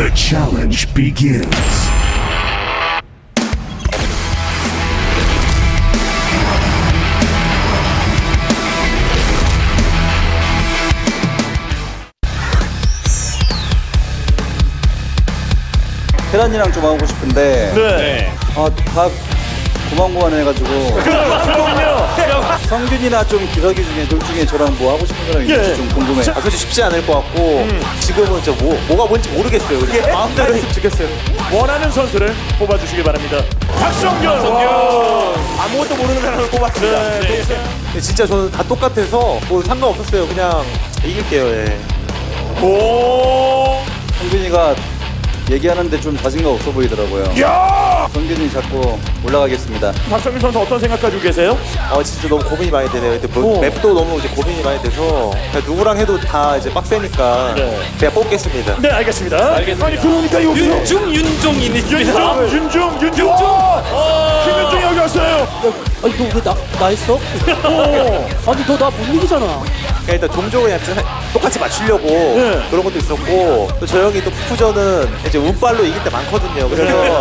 The challenge begins. 테란이랑 좀 하고 싶은데 네. 다 고만고만해가지고 성균이나 좀 기석이 중에 둘 중에 저랑 뭐 하고 싶은 사람이 있는지 좀 궁금해요. 솔직히 쉽지 않을 것 같고 지금은 저 뭐가 뭔지 모르겠어요. 마음대로 했으면 좋겠어요. 원하는 선수를 뽑아주시기 바랍니다. 박성균. 아무것도 모르는 사람을 뽑았습니다. 네. 근데 진짜 저는 다 똑같아서 뭐 상관없었어요. 그냥 이길게요. 예. 오. 성균이가 얘기하는데 좀 자신감 없어 보이더라고요. 야. 성균이 자꾸 올라가겠습니다. 박성균 선수 어떤 생각 가지고 계세요? 진짜 너무 고민이 많이 되네요. 근데 뭐 맵도 너무 이제 고민이 많이 돼서 그냥 누구랑 해도 다 이제 빡세니까 네. 그냥 뽑겠습니다. 네, 알겠습니다. 아니 그러니까 여기서 윤종이 있습니다. 윤중. 김윤중이 여기 왔어요. 아니 너 왜 나 했어? 아니 너 나 못 이기잖아. 그냥 일단 종족을 그냥 똑같이 맞추려고 그런 것도 있었고 또 저 형이 또 푸푸전은 이제 운빨로 이길 때 많거든요. 그래서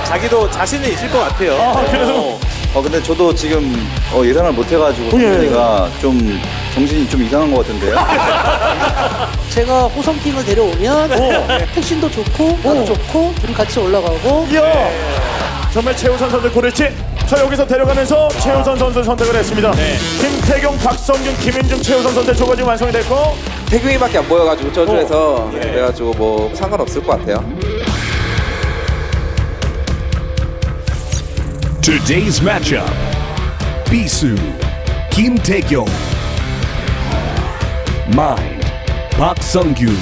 자기도 자신은 있을 것 같아요. 그래서 근데 저도 지금 예상을 못 해가지고 성균이가 좀 정신이 좀 이상한 것 같은데요. 제가 호성킹을 데려오면 택신도 좋고 나도 좋고 둘이 같이 올라가고. 이야. 정말 최우선 선수 고를지 저 여기서 데려가면서 최우선 선수 선택을 했습니다. 김태경, 박성균, 김윤중, 최우선 선택 조가 지금 완성이 됐고 태경이밖에 안 보여가지고 저주에서 그래가지고 뭐 상관없을 것 같아요. Today's matchup: Bisu, Kim Tae-kyung. Mind, Park Sung-kyun.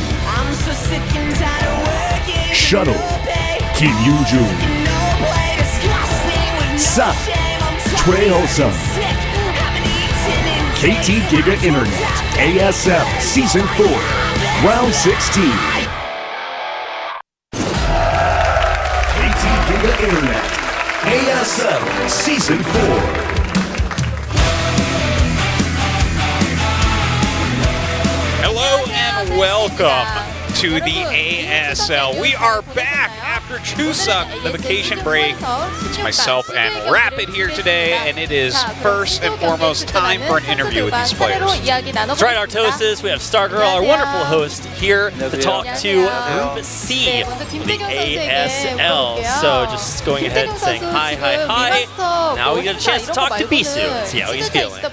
Shuttle, Kim Yoo-jung. Sa, Choi Ho-sung. KT Giga Internet, ASL Season 4, Round 16. KT Giga Internet, ASL Season 4. Hello and welcome to the ASL. We are back after Chuseok, the vacation break. It's myself and Rapid here today, and it is first and foremost time for an interview with these players. That's right, Artosis. We have Stargirl, our wonderful host, here to talk to Group C of the ASL. So just going ahead and saying hi. Now we get a chance to talk to Bisu and see how he's feeling.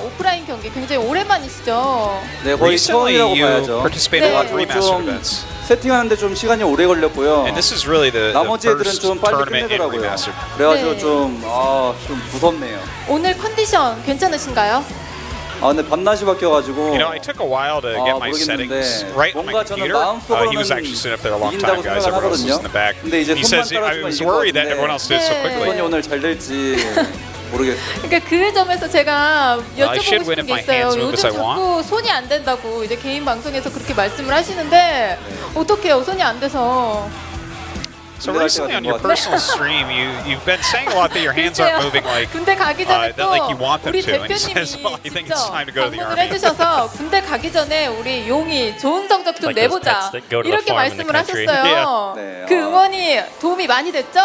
오프라인 경기 굉장히 오랜만이시죠? 네, 거의 Recently, 처음이라고 you 봐야죠. participated in a lot of remastered 좀 events. 세팅하는데 좀 시간이 오래 걸렸고요. And this is really the 나머지 애들은 first 좀 빨리 tournament in 끝내더라고요. remastered. 그래가지고 네. 좀 무섭네요. 오늘 컨디션 괜찮으신가요? 근데 밤낮이 바뀌어가지고 You know, I took a while to get my settings 모르겠는데 right on my 뭔가 저는 computer. 마음속으로는 He was actually sitting up there a long 이긴다고 time, guys. Everyone else was in the back. 근데 이제 He 손만 says, I 떨어지면 was 이길 것 worried that 같은데 everyone else did so 네. quickly. 손이 오늘 잘 될지 모르겠어요. 그러니까 그 점에서 제가 I 여쭤보고 should win 싶은 if 게 my 있어요. hands move as I 요즘 want. 자꾸 손이 안 된다고 이제 개인 방송에서 그렇게 말씀을 하시는데 어떡해요? 손이 안 돼서. So recently on your personal stream, you've been saying a lot that your hands aren't moving like 군대 가기 전에 또 like you want them 우리 to. And he says, 대표님이 well, I think it's 직접 time to go to the 방문을 army. 해주셔서 군대 가기 전에 우리 용이 좋은 성적 좀 Like those 내보자 pets that go to the 이렇게 farm in the 말씀을 country. 하셨어요. 네, 그 응원이 도움이 많이 됐죠?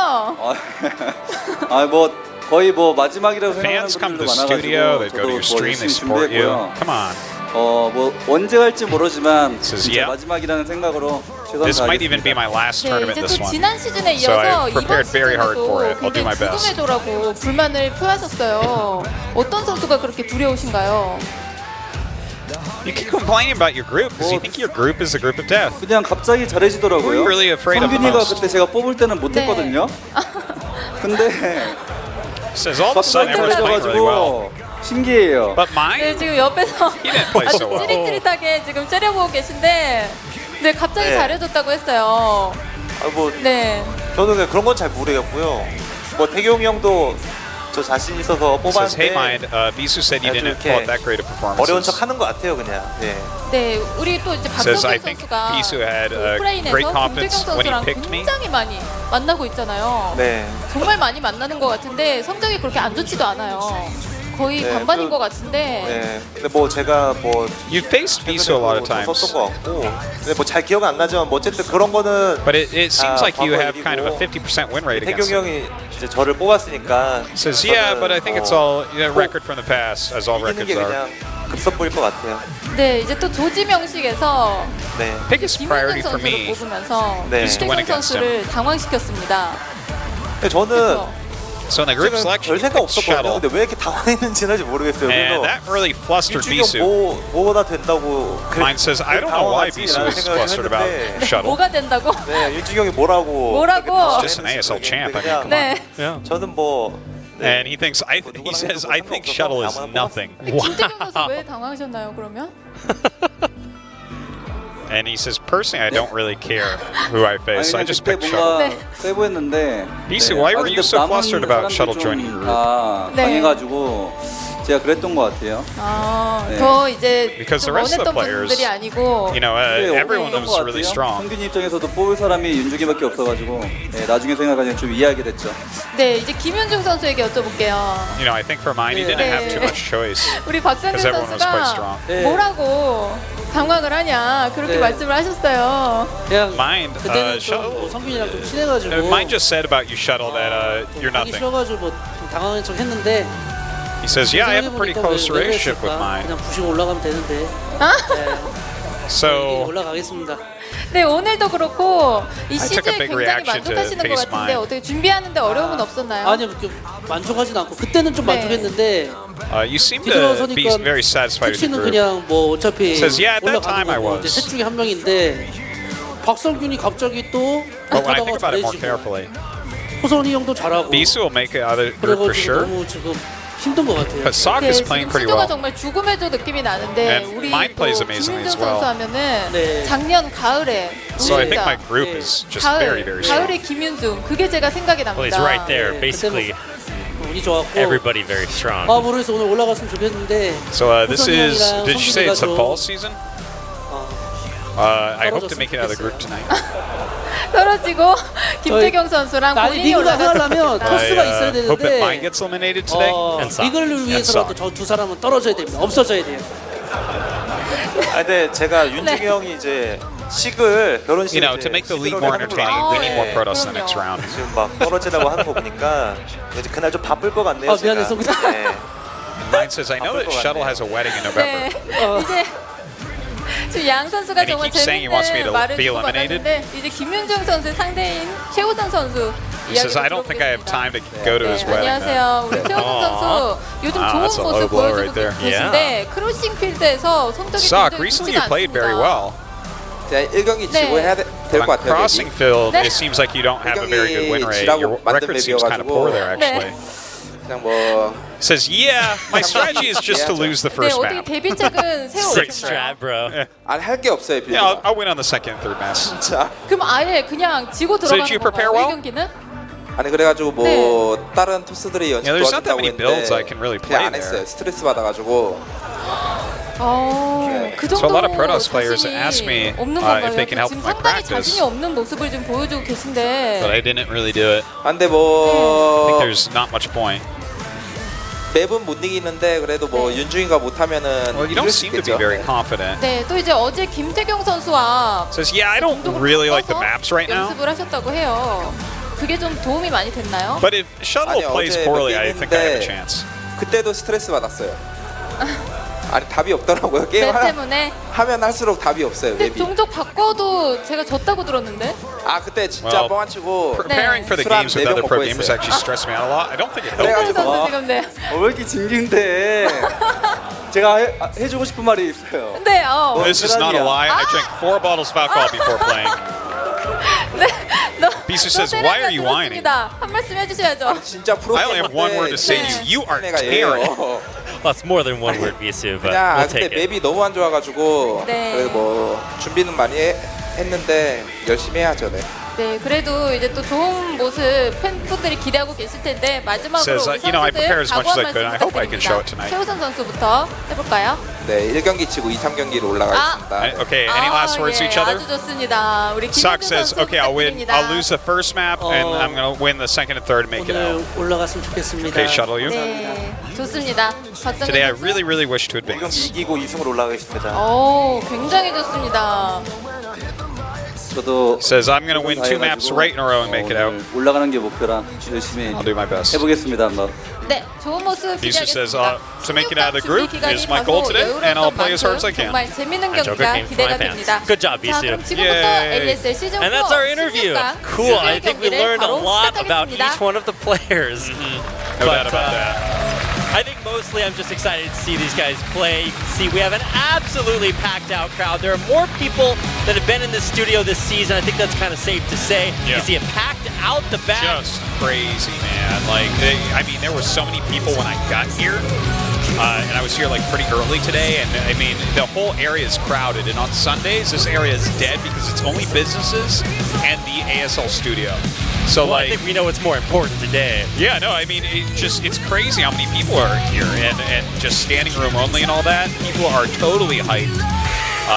뭐 거의 뭐 마지막이라고 Fans come 생각하는 to 분들도 the studio, they 많아가지고 go to your 저도 stream, they support you. Come on. 뭐 언제 갈지 모르지만 Says, 진짜 yeah. 마지막이라는 생각으로 최선을 This might even be 다하겠습니다. my last 네, tournament 이제 this 또 one. 지난 시즌에 So 이어서 I 이번 prepared very hard for it. I'll do 시즌에도 my 굉장히 best. 궁금해조라고 불만을 표하셨어요. 어떤 선수가 그렇게 두려우신가요? You keep complaining about your group because you think your group is the group of death. 그냥 갑자기 Who are 잘해지더라고요. you really afraid of the 성균이가 most? 그때 제가 뽑을 때는 못했거든요. 근데 Says all of a sudden 갑자기 everyone's playing really well. 잘해져가지고 신기해요. But mine? 네, 지금 옆에서 He didn't play 아주 so well. 찌릿찌릿하게 지금 째려보고 계신데 네, 갑자기 잘해줬다고 했어요. 뭐 네. 저는 그냥 그런 건 잘 모르겠고요. 뭐 태경 형도 저 자신 있어서 Says, hey, 뽑았는데 mind. Bisu said you didn't 이렇게 pull out that great of 어려운 performances. 척 하는 것 같아요, 그냥. 네. 네, 우리 또 이제 Says, I 박성균 think 선수가 Bisu had 오프라인에서 great 김태경 confidence when he 선수랑 picked me. 굉장히 많이 만나고 있잖아요. 네. 정말 많이 만나는 것 같은데 성적이 그렇게 안 좋지도 않아요. 거의 네, 반반인 그- 것 같은데. 네. 근데 뭐 제가 뭐 You faced Bisu a lot of 썼던 times, 것 같고, 근데 뭐 잘 기억은 안 나지만 뭐 어쨌든 그런 거는 but it seems like you 과거 have kind of a 일이고, 50% win rate 태경이 against them. 형이 이제 저를 뽑았으니까 Says, yeah, but I think it's all record from the past, as all 이기는 records 게 are. 그냥 급선무일 것 같아요. 네, 이제 또 조지명식에서 네. Biggest priority 김윤중 for 선수를 me 뽑으면서 네. is to win 김태경 against him. 선수를 당황시켰습니다. 근데 저는 그래서 So in the group 지금 selection, 별 you 생각 picked 없었거든요. Shuttle, 근데 왜 이렇게 당황했는지는 아직 모르겠어요. and 그래서 that really flustered 윤중이 Bisu. 형 뭐가 된다고 Mine says, I don't know why Bisu 당황하지라는 is 생각을 flustered about 했는데 Shuttle. 뭐가 된다고? 네, 윤중이 형이 뭐라고 뭐라고? Just an ASL champ. I mean, 그냥 come on. 네. 저는 뭐 And he thinks, he says, I think Shuttle is nothing. 김태경 선수 왜 당황하셨나요, 그러면? And he says, personally, I don't really care who I face. I just picked Shuttle. 뭔가 세보였는데 Bisu, why were you so flustered about Shuttle joining your group? 다 네. 강해가지고 제가 그랬던 것 같아요. 아, 네. 더 이제 Because the rest of the 원했던 players, 분들이 아니고 You know, 근데 everyone 어려운 was 것 really 같아요. strong. 성균 입장에서도 뽑을 사람이 윤중이밖에 없어가지고 네, 나중에 생각하면 좀 이해하게 됐죠. 네, 이제 김윤중 선수에게 여쭤볼게요. You know, I think for mine, he didn't have too much choice. 우리 박상현 Because everyone was quite 선수가 strong. 뭐라고 당황을 하냐 그렇게 네. 말씀을 하셨어요. 그냥 Mine, 그때는 좀 Shuttle. 뭐 성균이랑 좀 친해가지고 Mine just said about you, Shuttle, that 좀 you're 하기 nothing. 싫어가지고 뭐좀 당황한 척 했는데 He says, yeah, I have a pretty 생각해보니까 close 왜 relationship with 그랬을까? mine. 그냥 부시고 올라가면 되는데 네, So 올라가겠습니다. 네, 오늘도 그렇고 이 I took a 시즌 big 굉장히 reaction to 만족하시는 것 face 같은데 mine. 어떻게 준비하는데 어려움은 없었나요? 아니요, 그렇게 만족하진 않고 그때는 좀 네. 만족했는데 you seem to be 뒤돌아서니까 very satisfied with 택시는 your group. 그냥 뭐 어차피 Says, yeah, at that time 올라가는 I 거고 was. 이제 셋 중에 한 명인데 박성균이 갑자기 또 But when I think 하다가 about it more 잘해지고 carefully, 호선이 형도 잘하고 Bisu will make it out of the group for 그래가지고 sure. 너무 지금 힘든 것 같아요. But Sok 네, is 지금 playing pretty 시조가 well. 정말 죽음의 조 느낌이 나는데 And 우리 mine 또 plays amazingly 김윤중 as well. 선수 하면은 네. 작년 가을에 So I think 진짜 my group 네. is just very, very strong. 가을의 김윤중 그게 제가 생각이 납니다. Well, he's right there. 네, Basically, 운이 좋았고 everybody very strong. 아 모르겠어 오늘 올라갔으면 좋겠는데 So this is, 호선이 형이랑 did you say it's the 성균이가 fall 좀, season? 어, I hope to make it out of the group tonight. 떨어지고 김태경 선수랑 아니 본인이 리그가 하려면 올라갔습니다. 토스가 I 있어야 hope that mine 되는데 gets eliminated today. And Sok. 리그를 위해서라도 Sok. 저 두 사람은 떨어져야 됩니다. 없어져야 돼요. 아, 근데 제가 윤중이 네. 형이 이제 식을 결혼식 You know, to make the league more entertaining, we need more Protoss in the next round. 지금 막 떨어지라고 하는 거 보니까 이제 그날 좀 바쁠 것 같네요. 아, 미안해, 제가. 성균. 네. Mine says, I know that Shuttle has a wedding in November. 네, 이제 지금 양 선수가 And he 정말 keeps saying he wants me 재밌는 to 말을 be eliminated. 주고받았는데 이제 김윤중 선수의 상대인 최우선 선수 He says, I 이야기를 don't think I have 들어보겠습니다. time to go to his 네, wedding. 안녕하세요. 우리 최우선 선수 요즘 Wow, that's a 좋은 low 모습 blow 보여주고 right there. 계신데 크로싱 필드에서 성적이 Sok, 굉장히 recently 좋지가 you played very 않습니다. well. 제가 1경기 네. 지고 해야 될 But 것 on 같아요. crossing field, 네. it seems like you don't have a very good win rate. 지라고 Your 만든 record seems kind of poor there, actually. 그냥 뭐 Says, yeah, my strategy is just to lose the 네, first 어떻게 map. 데뷔책은 Sick 세워오셨나요? strat, bro. 안 할 게 없어요. Yeah, I'll, 빌드가. I'll win on the second and third map. 진짜. 그럼 아예 그냥 지고 So did 들어가는 you prepare 건가요? well? 1경기는? 아니 그래가지고 뭐 다른 토스들이 연습 Yeah, there's not that 도와준다고 many 했는데 builds I can really play 그냥 안 there. 했어요. 스트레스 받아가지고. 그 So a lot of 정도로 Protoss players 자신이 ask me 없는 if 건가요? they can help 지금 my 상당히 practice. 자신이 없는 모습을 좀 보여주고 But 계신데 I didn't really do it. 근데 I think 뭐 there's not much point. 맵은 못 이기는데 그래도 뭐 네. 윤중이가 못하면은 Well, you don't 이길 수 seem to be 있겠죠. very confident. 네, 또 이제 어제 김태경 선수와 Says, yeah, I don't really like the maps right now. 연습을 하셨다고 해요. 그게 좀 도움이 많이 됐나요? But if Shuttle 아니, plays 어제 poorly, 몇 I think I have a 게임인데 chance. 그때도 스트레스 받았어요. 아니 답이 없더라고요. 게임 맵 때문에. 하면 할수록 답이 없어요. 근데 맵이. 종족 바꿔도 제가 졌다고 들었는데. 아 그때 진짜 Well, 뻥치고 Preparing for the 술 한 games with 네 병 other pro 먹고 gamers 했어요. actually stressed me out a lot. I don't think it 김태경 helped. 선수 지금 네. 왜 이렇게 징징대? 제가 해주고 싶은 말이 있어요. 네, This is not a lie. I drank 4 bottles of alcohol before playing. 네. 너, Bisu 너 says, why are you whining? 들었습니다. 한 말씀 해주셔야죠. 진짜 프로 I only have one word to say to you. You are tearing. Well, it's more than one word, Bisu, but 그냥 we'll 근데 take it. 맵이 너무 안 좋아가지고 네. 그래도 뭐 준비는 많이 했는데 열심히 해야죠. 네. 네, 그래도 이제 또 좋은 모습 팬분들이 기대하고 계실 텐데 마지막으로 Says, 우리 you know, I prepare as much as I 각오한 could. I 말씀 hope I can show it 부탁드립니다. tonight. 최우선 선수부터 해볼까요? 네, 1경기 치고 2, 3경기로 올라가겠습니다. Okay, any last words to each other? 아주 좋습니다. 우리 Sock 김민준 says, 선수 okay, I'll 부탁드립니다. lose the first map, and I'm going to win the second and third and make it out. 오늘 올라갔으면 좋겠습니다. Okay, shuttle you. 네, 좋습니다. Today, I 박정희 really, really wish to 2경기 advance. 이기고 2승으로 올라가겠습니다. 오, 굉장히 좋습니다. 저도 Says, I'm going to win 2 maps right in a row and make it out. 오늘 올라가는 게 목표라 열심히 I'll do my best. 해보겠습니다. 한번. 네, 좋은 모습 Bisu says, 기대하겠습니다. to make it out of the group is my goal today, and I'll play as hard as I can. 정말 재밌는 Joker 경기가 game, 기대가 fine fans. 됩니다. Good job, 자, Bisu. 그럼 지금부터 Yay. ASL 시즌 4 And that's our interview. 16강 Cool. I think we 경기를 learned a 바로 lot about 시작하겠습니다. each one of the players. No doubt about that. I think mostly I'm just excited to see these guys play. You can see we have an absolutely packed out crowd. There are more people that have been in this studio this season. I think that's kind of safe to say. Yeah. You see it packed out the back. Just crazy, man. Like, I mean, there were so many people when I got here, and I was here like pretty early today, and I mean, the whole area is crowded. And on Sundays, this area is dead because it's only businesses and the ASL studio. So, Well, like, I think we know what's more important today. yeah, no, I mean, it's crazy how many people are here, and just standing room only and all that. People are totally hyped.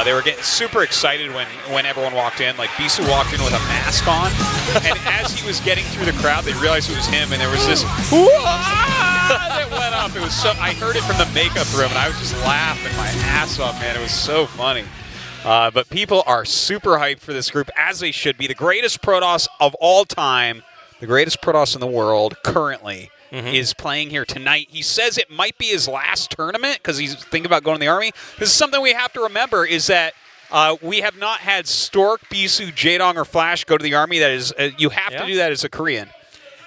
They were getting super excited when everyone walked in. Like, Bisu walked in with a mask on, and as he was getting through the crowd, they realized it was him, and there was this that went up. It was so, I heard it from the makeup room, and I was just laughing my ass off, man. It was so funny. But people are super hyped for this group, as they should be. The greatest Protoss of all time, the greatest Protoss in the world currently, is playing here tonight. He says it might be his last tournament because he's thinking about going to the Army. This is something we have to remember is that we have not had Stork, Bisu, Jaedong, or Flash go to the Army. That is, you have to do that as a Korean.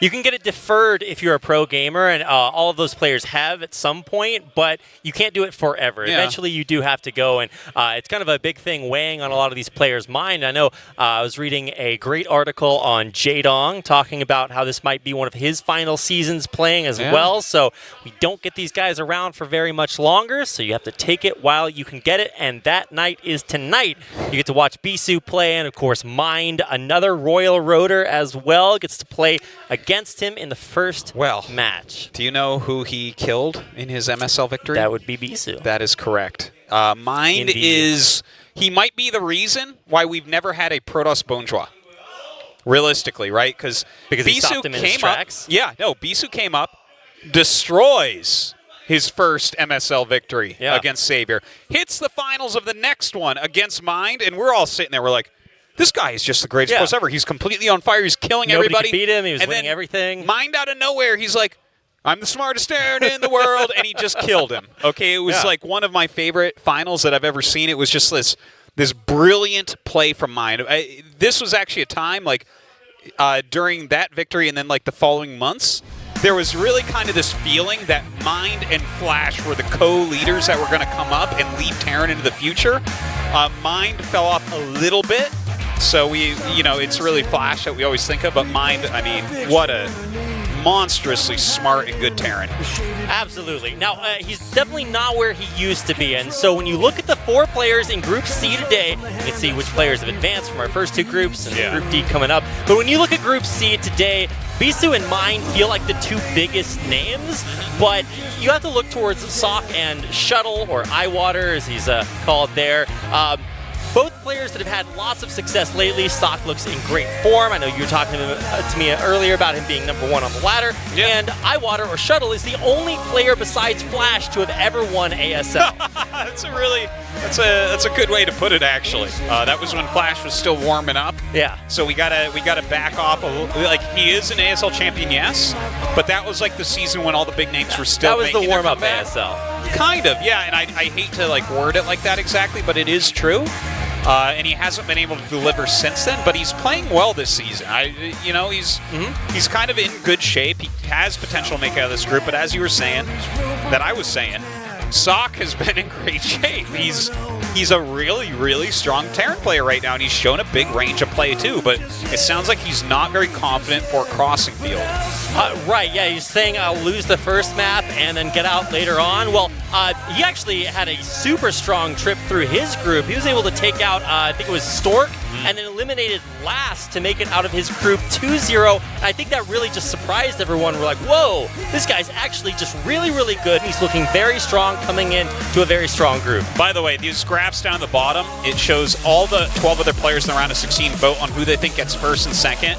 You can get it deferred if you're a pro gamer, and all of those players have at some point, but you can't do it forever. Yeah. Eventually, you do have to go, and it's kind of a big thing weighing on a lot of these players' mind. I know I was reading a great article on Jaedong talking about how this might be one of his final seasons playing as well, so we don't get these guys around for very much longer, so you have to take it while you can get it, and that night is tonight. You get to watch Bisu play, and of course, Mind, another Royal Roader as well, gets to play against him in the first match. Do you know who he killed in his MSL victory? That would be Bisu. That is correct. Mind Indeed. he might be the reason why we've never had a Protoss Bonjour. Realistically, right? Because he stopped him in his tracks? Bisu came up, destroys his first MSL victory against Savior, hits the finals of the next one against Mind, and we're all sitting there, we're like, this guy is just the greatest Protoss ever. He's completely on fire. He's killing Nobody everybody. could beat him. He was and winning then everything. Mind out of nowhere, he's like, I'm the smartest Terran in the world, and he just killed him. Okay, it was like one of my favorite finals that I've ever seen. It was just this brilliant play from Mind. This was actually a time, like, during that victory and then, like, the following months, there was really kind of this feeling that Mind and Flash were the co-leaders that were going to come up and lead Terran into the future. Mind fell off a little bit. So it's really Flash that we always think of, but Mind, I mean, what a monstrously smart and good Terran. Absolutely. Now, he's definitely not where he used to be, and so when you look at the 4 players in Group C today, you can see which players have advanced from our first 2 groups and Group D coming up. But when you look at Group C today, Bisu and Mind feel like the 2 biggest names, but you have to look towards Sock and Shuttle, or Eyewater as he's called there. Both players that have had lots of success lately. Sock looks in great form. I know you were talking to me earlier about him being #1 on the ladder. And Eyewater, or Shuttle, is the only player besides Flash to have ever won ASL. That's a good way to put it, actually. That was when Flash was still warming up. Yeah. So we gotta back off a little. Like, he is an ASL champion, yes, but that was like the season when all the big names were still. That was the making their warm-up comeback. ASL. Kind of, yeah. And I hate to like word it like that exactly, but it is true. And he hasn't been able to deliver since then, but he's playing well this season. He's kind of in good shape. He has potential to make out of this group, but as you were saying, Sock has been in great shape. He's a really, really strong Terran player right now, and he's shown a big range of play too, but it sounds like he's not very confident for crossing field. Right, yeah, he's saying I'll lose the first map and then get out later on. Well, he actually had a super strong trip through his group. He was able to take out, I think it was Stork, and then eliminated last to make it out of his group 2-0. I think that really just surprised everyone. We're like, whoa, this guy's actually just really, really good. He's looking very strong coming in to a very strong group. By the way, these graphs down at the bottom, it shows all the 12 other players in the round of 16 vote on who they think gets first and second.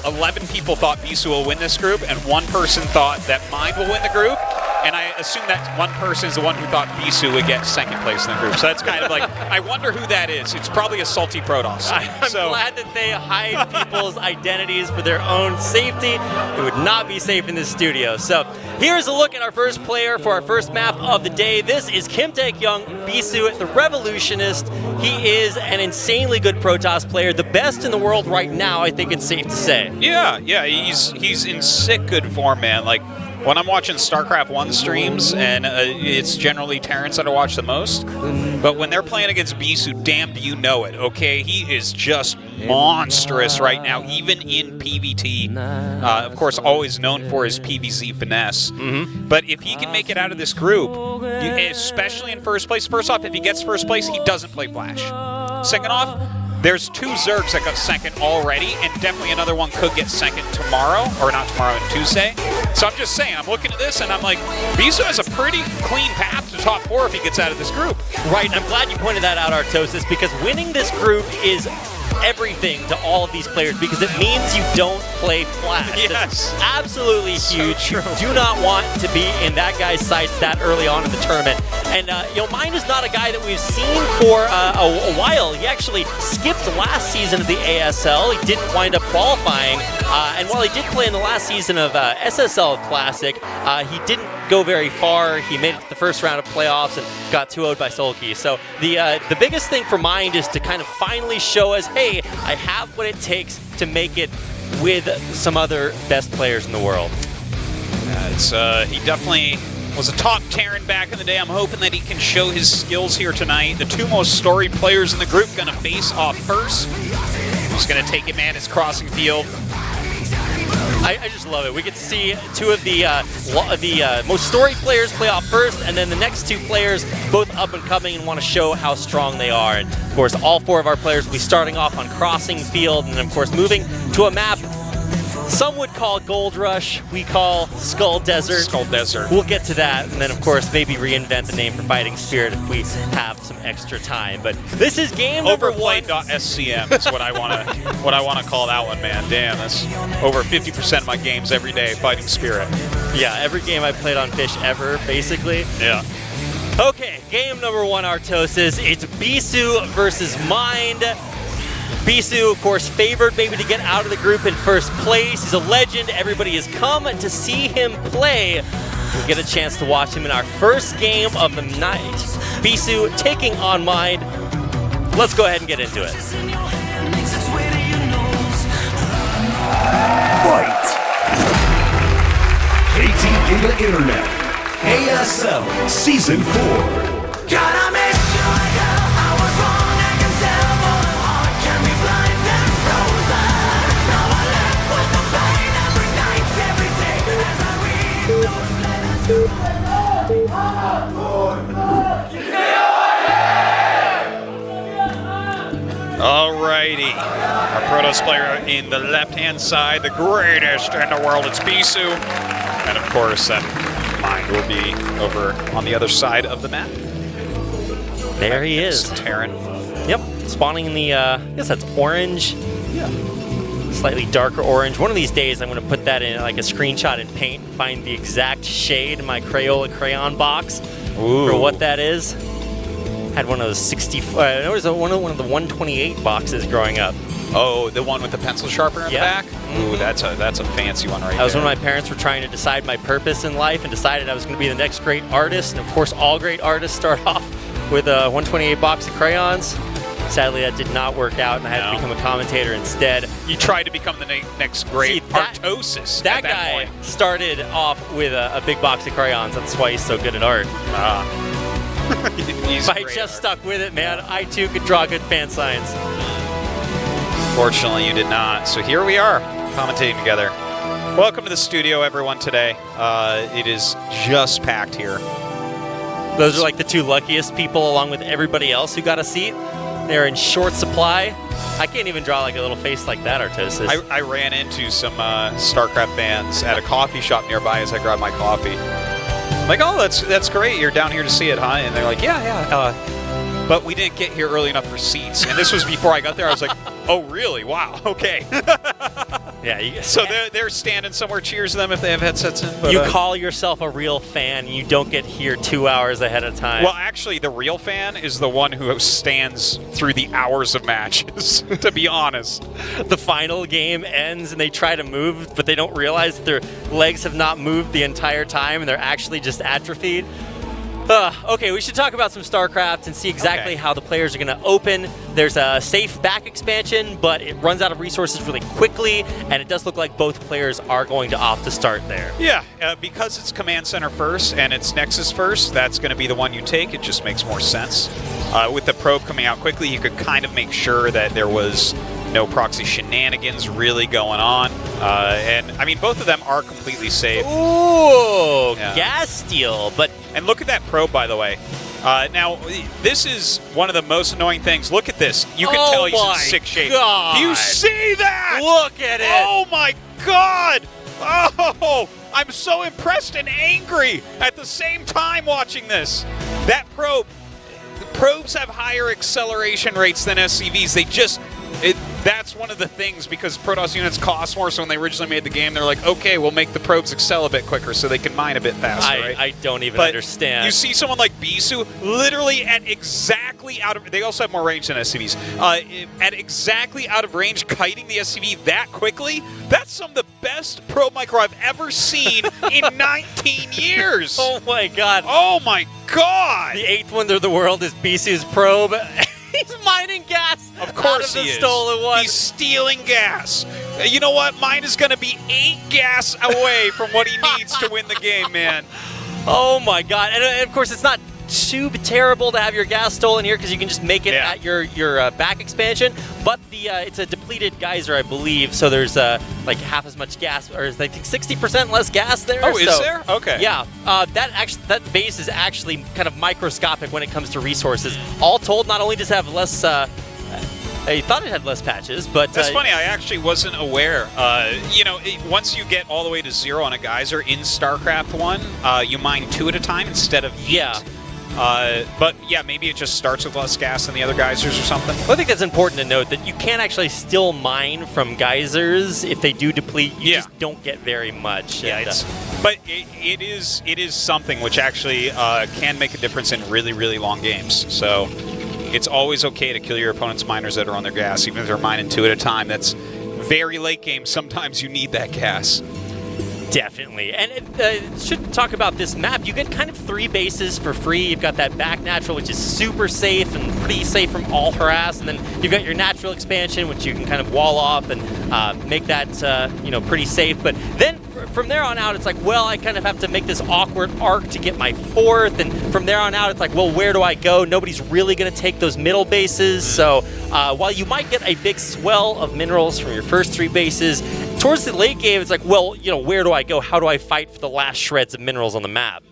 11 people thought Bisu will win this group, and 1 person thought that Mind will win the group. And I assume that 1 person is the one who thought Bisu would get second place in the group. So that's kind of like, I wonder who that is. It's probably a salty Protoss. I'm glad that they hide people's identities for their own safety. It would not be safe in this studio. So here's a look at our first player for our first map of the day. This is Kim Taek-young, Bisu, the Revolutionist. He is an insanely good Protoss player, the best in the world right now, I think it's safe to say. Yeah, he's in sick good form, man. Like, when I'm watching StarCraft 1 streams, and it's generally Terrence that I watch the most, but when they're playing against Bisu, damn do you know it, okay? He is just monstrous right now, even in PvT. Of course, always known for his PvZ finesse. But if he can make it out of this group, especially in first place, first off, if he gets first place, he doesn't play Flash. Second off, there's 2 Zergs that got second already, and definitely another one could get second tomorrow, or not tomorrow, Tuesday. So I'm just saying, I'm looking at this, and I'm like, Bisu has a pretty clean path to top 4 if he gets out of this group. Right, and I'm glad you pointed that out, Artosis, because winning this group is everything to all of these players because it means you don't play Flash. Yes. That's absolutely huge. You do not want to be in that guy's sights that early on in the tournament. And, Mind is not a guy that we've seen for a while. He actually skipped last season of the ASL. He didn't wind up qualifying. And while he did play in the last season of SSL Classic, he didn't go very far. He made it to the first round of playoffs and got 2-0'd by Sulky. So the biggest thing for Mind is to kind of finally show us, hey, I have what it takes to make it with some other best players in the world. He definitely was a top Terran back in the day. I'm hoping that he can show his skills here tonight. The 2 most storied players in the group going to face off first. Who's going to take it, man? It's crossing field. I just love it. We get to see 2 of the most storied players play off first, and then the next 2 players both up and coming and want to show how strong they are. And of course, all 4 of our players will be starting off on crossing field, and then of course moving to a map some would call Gold Rush, we call Skull Desert. Skull Desert. We'll get to that, and then of course maybe reinvent the name for Fighting Spirit if we have some extra time. But this is game number 1. Overplayed.scm is what I want to call that one, man. Damn, that's over 50% of my games every day. Fighting Spirit. Yeah, every game I've played on Fish ever, basically. Yeah. Okay, game number 1, Artosis. It's Bisu versus Mind. Bisu, of course, favored maybe to get out of the group in first place. He's a legend. Everybody has come to see him play. We get a chance to watch him in our first game of the night. Bisu taking on Mind. Let's go ahead and get into it. Fight! KT Giga Internet, ASL Season 4. Alrighty, our Protoss player in the left-hand side, the greatest in the world, it's Bisu. And of course, Mind will be over on the other side of the map. There he is. Terran. Yep, spawning in the, I guess that's orange. Yeah. Slightly darker orange. One of these days, I'm going to put that in like a screenshot in Paint and find the exact shade in my Crayola crayon box for what that is. Had one of those 60. There was one of the 128 boxes growing up. Oh, the one with the pencil sharpener in the back? Ooh, that's a fancy one right there. That was when my parents were trying to decide my purpose in life and decided I was going to be the next great artist. And of course, all great artists start off with a 128 box of crayons. Sadly, that did not work out, and I had to become a commentator instead. You tried to become the next great Artosis. That guy started off with a big box of crayons. That's why he's so good at art. If I just stuck with it, man, I too could draw good fan signs. Fortunately, you did not. So here we are, commentating together. Welcome to the studio, everyone, today. It is just packed here. Those are like the two luckiest people along with everybody else who got a seat. They're in short supply. I can't even draw like a little face like that, Artosis. I ran into some StarCraft fans at a coffee shop nearby as I grabbed my coffee. I'm like, oh, that's great. You're down here to see it, huh? And they're like, yeah. But we didn't get here early enough for seats. And this was before I got there. I was like, oh, really? Wow. Okay. Yeah. So they're standing somewhere. Cheers to them if they have headsets in. But, you call yourself a real fan. You don't get here 2 hours ahead of time. Well, actually, the real fan is the one who stands through the hours of matches, to be honest. The final game ends and they try to move, but they don't realize that their legs have not moved the entire time and they're actually just atrophied. Okay, we should talk about some StarCraft and see exactly how the players are going to open. There's a safe back expansion, but it runs out of resources really quickly, and it does look like both players are going to opt to start there. Yeah, because it's Command Center first and it's Nexus first, that's going to be the one you take. It just makes more sense. With the probe coming out quickly, you could kind of make sure that there was no proxy shenanigans really going on. And, I mean, both of them are completely safe. Ooh, gas steal, but... And look at that probe, by the way. Now, this is one of the most annoying things. Look at this. You can tell he's in sick shape. God. Do you see that? Look at it. Oh, my God. Oh, I'm so impressed and angry at the same time watching this. That probe, the probes have higher acceleration rates than SCVs. They just... That's one of the things, because Protoss units cost more, so when they originally made the game, they're like, okay, we'll make the probes excel a bit quicker so they can mine a bit faster, right? I don't even understand. You see someone like Bisu literally at exactly out of... They also have more range than SCVs. At exactly out of range, kiting the SCV that quickly, that's some of the best probe micro I've ever seen in 19 years. Oh, my God. Oh, my God. The 8th wonder of the world is Bisu's probe. He's mining gas. Of course out of he the is. Stolen one. He's stealing gas. You know what? Mine is going to be 8 gas away from what he needs to win the game, man. Oh my God! And of course, it's not too terrible to have your gas stolen here because you can just make it at your back expansion. But it's a depleted geyser, I believe. So there's like half as much gas, or I think 60% less gas there. Oh, is there? Okay. Yeah. That base is actually kind of microscopic when it comes to resources. All told, not only does it have less. I thought it had less patches, but... That's funny, I actually wasn't aware. Once you get all the way to 0 on a geyser in StarCraft 1, you mine 2 at a time instead of 8. Yeah. But yeah, maybe it just starts with less gas than the other geysers or something. Well, I think that's important to note, that you can actually still mine from geysers. If they do deplete, you just don't get very much. Yeah, but it is something which actually can make a difference in really, really long games. So it's always okay to kill your opponent's miners that are on their gas, even if they're mining 2 at a time. That's very late game. Sometimes you need that gas. Definitely. And it should talk about this map. You get kind of 3 bases for free. You've got that back natural, which is super safe and pretty safe from all harass. And then you've got your natural expansion, which you can kind of wall off and make that pretty safe. But then from there on out, it's like, well, I kind of have to make this awkward arc to get my 4th. And from there on out, it's like, well, where do I go? Nobody's really going to take those middle bases. So while you might get a big swell of minerals from your first 3 bases, towards the late game, it's like, well, where do I go? How do I fight for the last shreds of minerals on the map?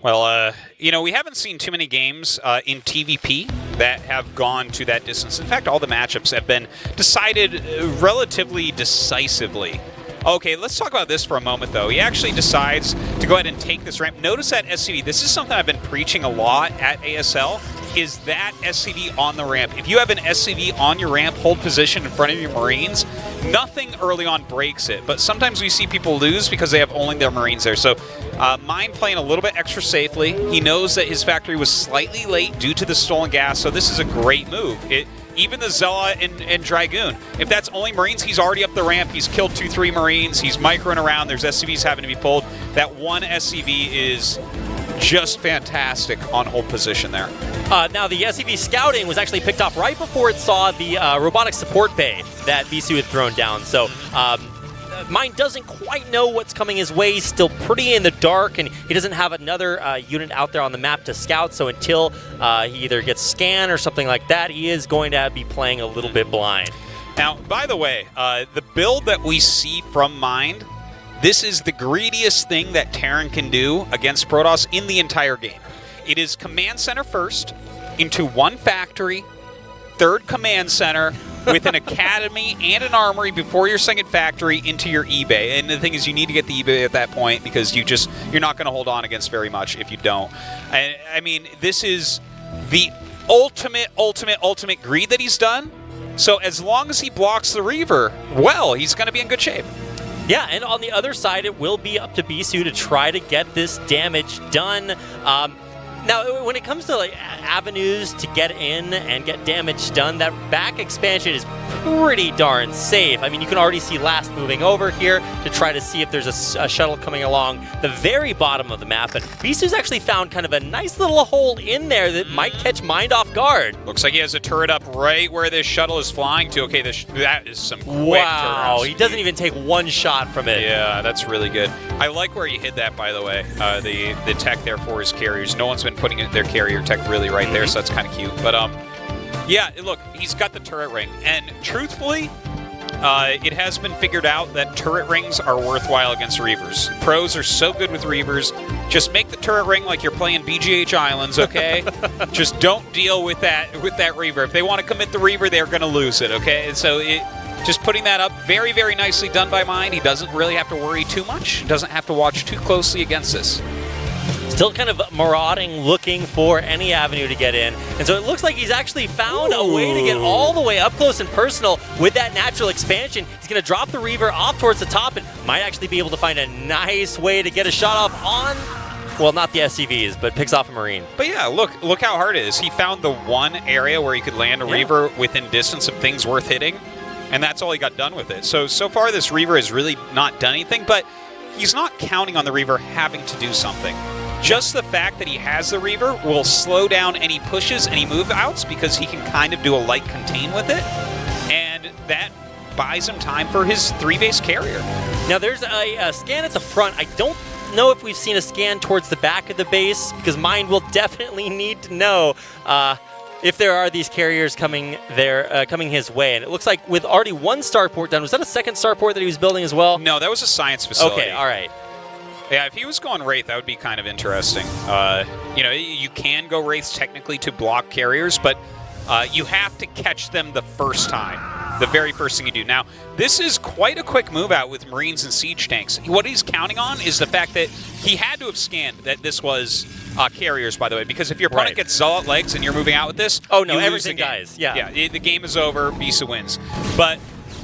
Well, we haven't seen too many games in TVP that have gone to that distance. In fact, all the matchups have been decided relatively decisively. Okay, let's talk about this for a moment, though. He actually decides to go ahead and take this ramp. Notice that SCV. This is something I've been preaching a lot at ASL, is that SCV on the ramp. If you have an SCV on your ramp, hold position in front of your Marines, nothing early on breaks it. But sometimes we see people lose because they have only their Marines there. So Mine playing a little bit extra safely. He knows that his factory was slightly late due to the stolen gas, so this is a great move. Even the Zella and Dragoon, if that's only Marines, he's already up the ramp. He's killed 2-3 Marines. He's microing around. There's SCVs having to be pulled. That one SCV is just fantastic on hold position there. Now, the SCV scouting was actually picked off right before it saw the robotic support bay that Bisu had thrown down. So Mine doesn't quite know what's coming his way. He's still pretty in the dark, and he doesn't have another unit out there on the map to scout. So until he either gets scanned or something like that, he is going to be playing a little bit blind. Now, by the way, the build that we see from Mind, this is the greediest thing that Terran can do against Protoss in the entire game. It is command center first, into one factory, third command center, with an academy and an armory before your second factory into your eBay. And the thing is, you need to get the eBay at that point because you're not going to hold on against very much if you don't. I mean, this is the ultimate greed that he's done. So as long as he blocks the Reaver, well, he's going to be in good shape. Yeah, and on the other side, it will be up to Bisu to try to get this damage done. Now, when it comes to like avenues to get in and get damage done, that back expansion is pretty darn safe. I mean, you can already see Last moving over here to try to see if there's a shuttle coming along the very bottom of the map. But Bisu's actually found kind of a nice little hole in there that might catch Mind off guard. Looks like he has a turret up right where this shuttle is flying to. Okay, that is some quick Wow, turret. he doesn't even take one shot from it. Yeah, that's really good. I like where you hit that, by the way. The tech there for his carriers. No one's been putting their carrier tech really right there, so that's kind of cute. But yeah, look, he's got the turret ring, and truthfully, it has been figured out that turret rings are worthwhile against Reavers. Pros are so good with Reavers. Just make the turret ring like you're playing BGH Islands, okay? Just don't deal with that Reaver. If they want to commit the Reaver, they're going to lose it, okay? And so just putting that up, very, very nicely done by Mind. He doesn't really have to worry too much. He doesn't have to watch too closely against this. Still kind of marauding, looking for any avenue to get in. And so it looks like he's actually found a way to get all the way up close and personal with that natural expansion. He's going to drop the Reaver off towards the top and might actually be able to find a nice way to get a shot off on, well, not the SCVs, but picks off a Marine. But yeah, look how hard it is. He found the one area where he could land a Reaver within distance of things worth hitting, and that's all he got done with it. So far this Reaver has really not done anything, but he's not counting on the Reaver having to do something. Just the fact that he has the Reaver will slow down any pushes, any move-outs, because he can kind of do a light contain with it, and that buys him time for his 3-base carrier. Now there's a scan at the front. I don't know if we've seen a scan towards the back of the base, because Mind will definitely need to know if there are these carriers coming his way. And it looks like with already one starport done, was that a second starport that he was building as well? No, that was a science facility. Okay, all right. Yeah, if he was going Wraith, that would be kind of interesting. You know, you can go Wraiths technically to block carriers, but you have to catch them the first time, the very first thing you do. Now, this is quite a quick move out with Marines and Siege Tanks. What he's counting on is the fact that he had to have scanned that this was carriers, by the way, because if your opponent gets Zealot legs and you're moving out with this, oh no, you everything lose the game. dies. Yeah, the game is over, Bisa wins. But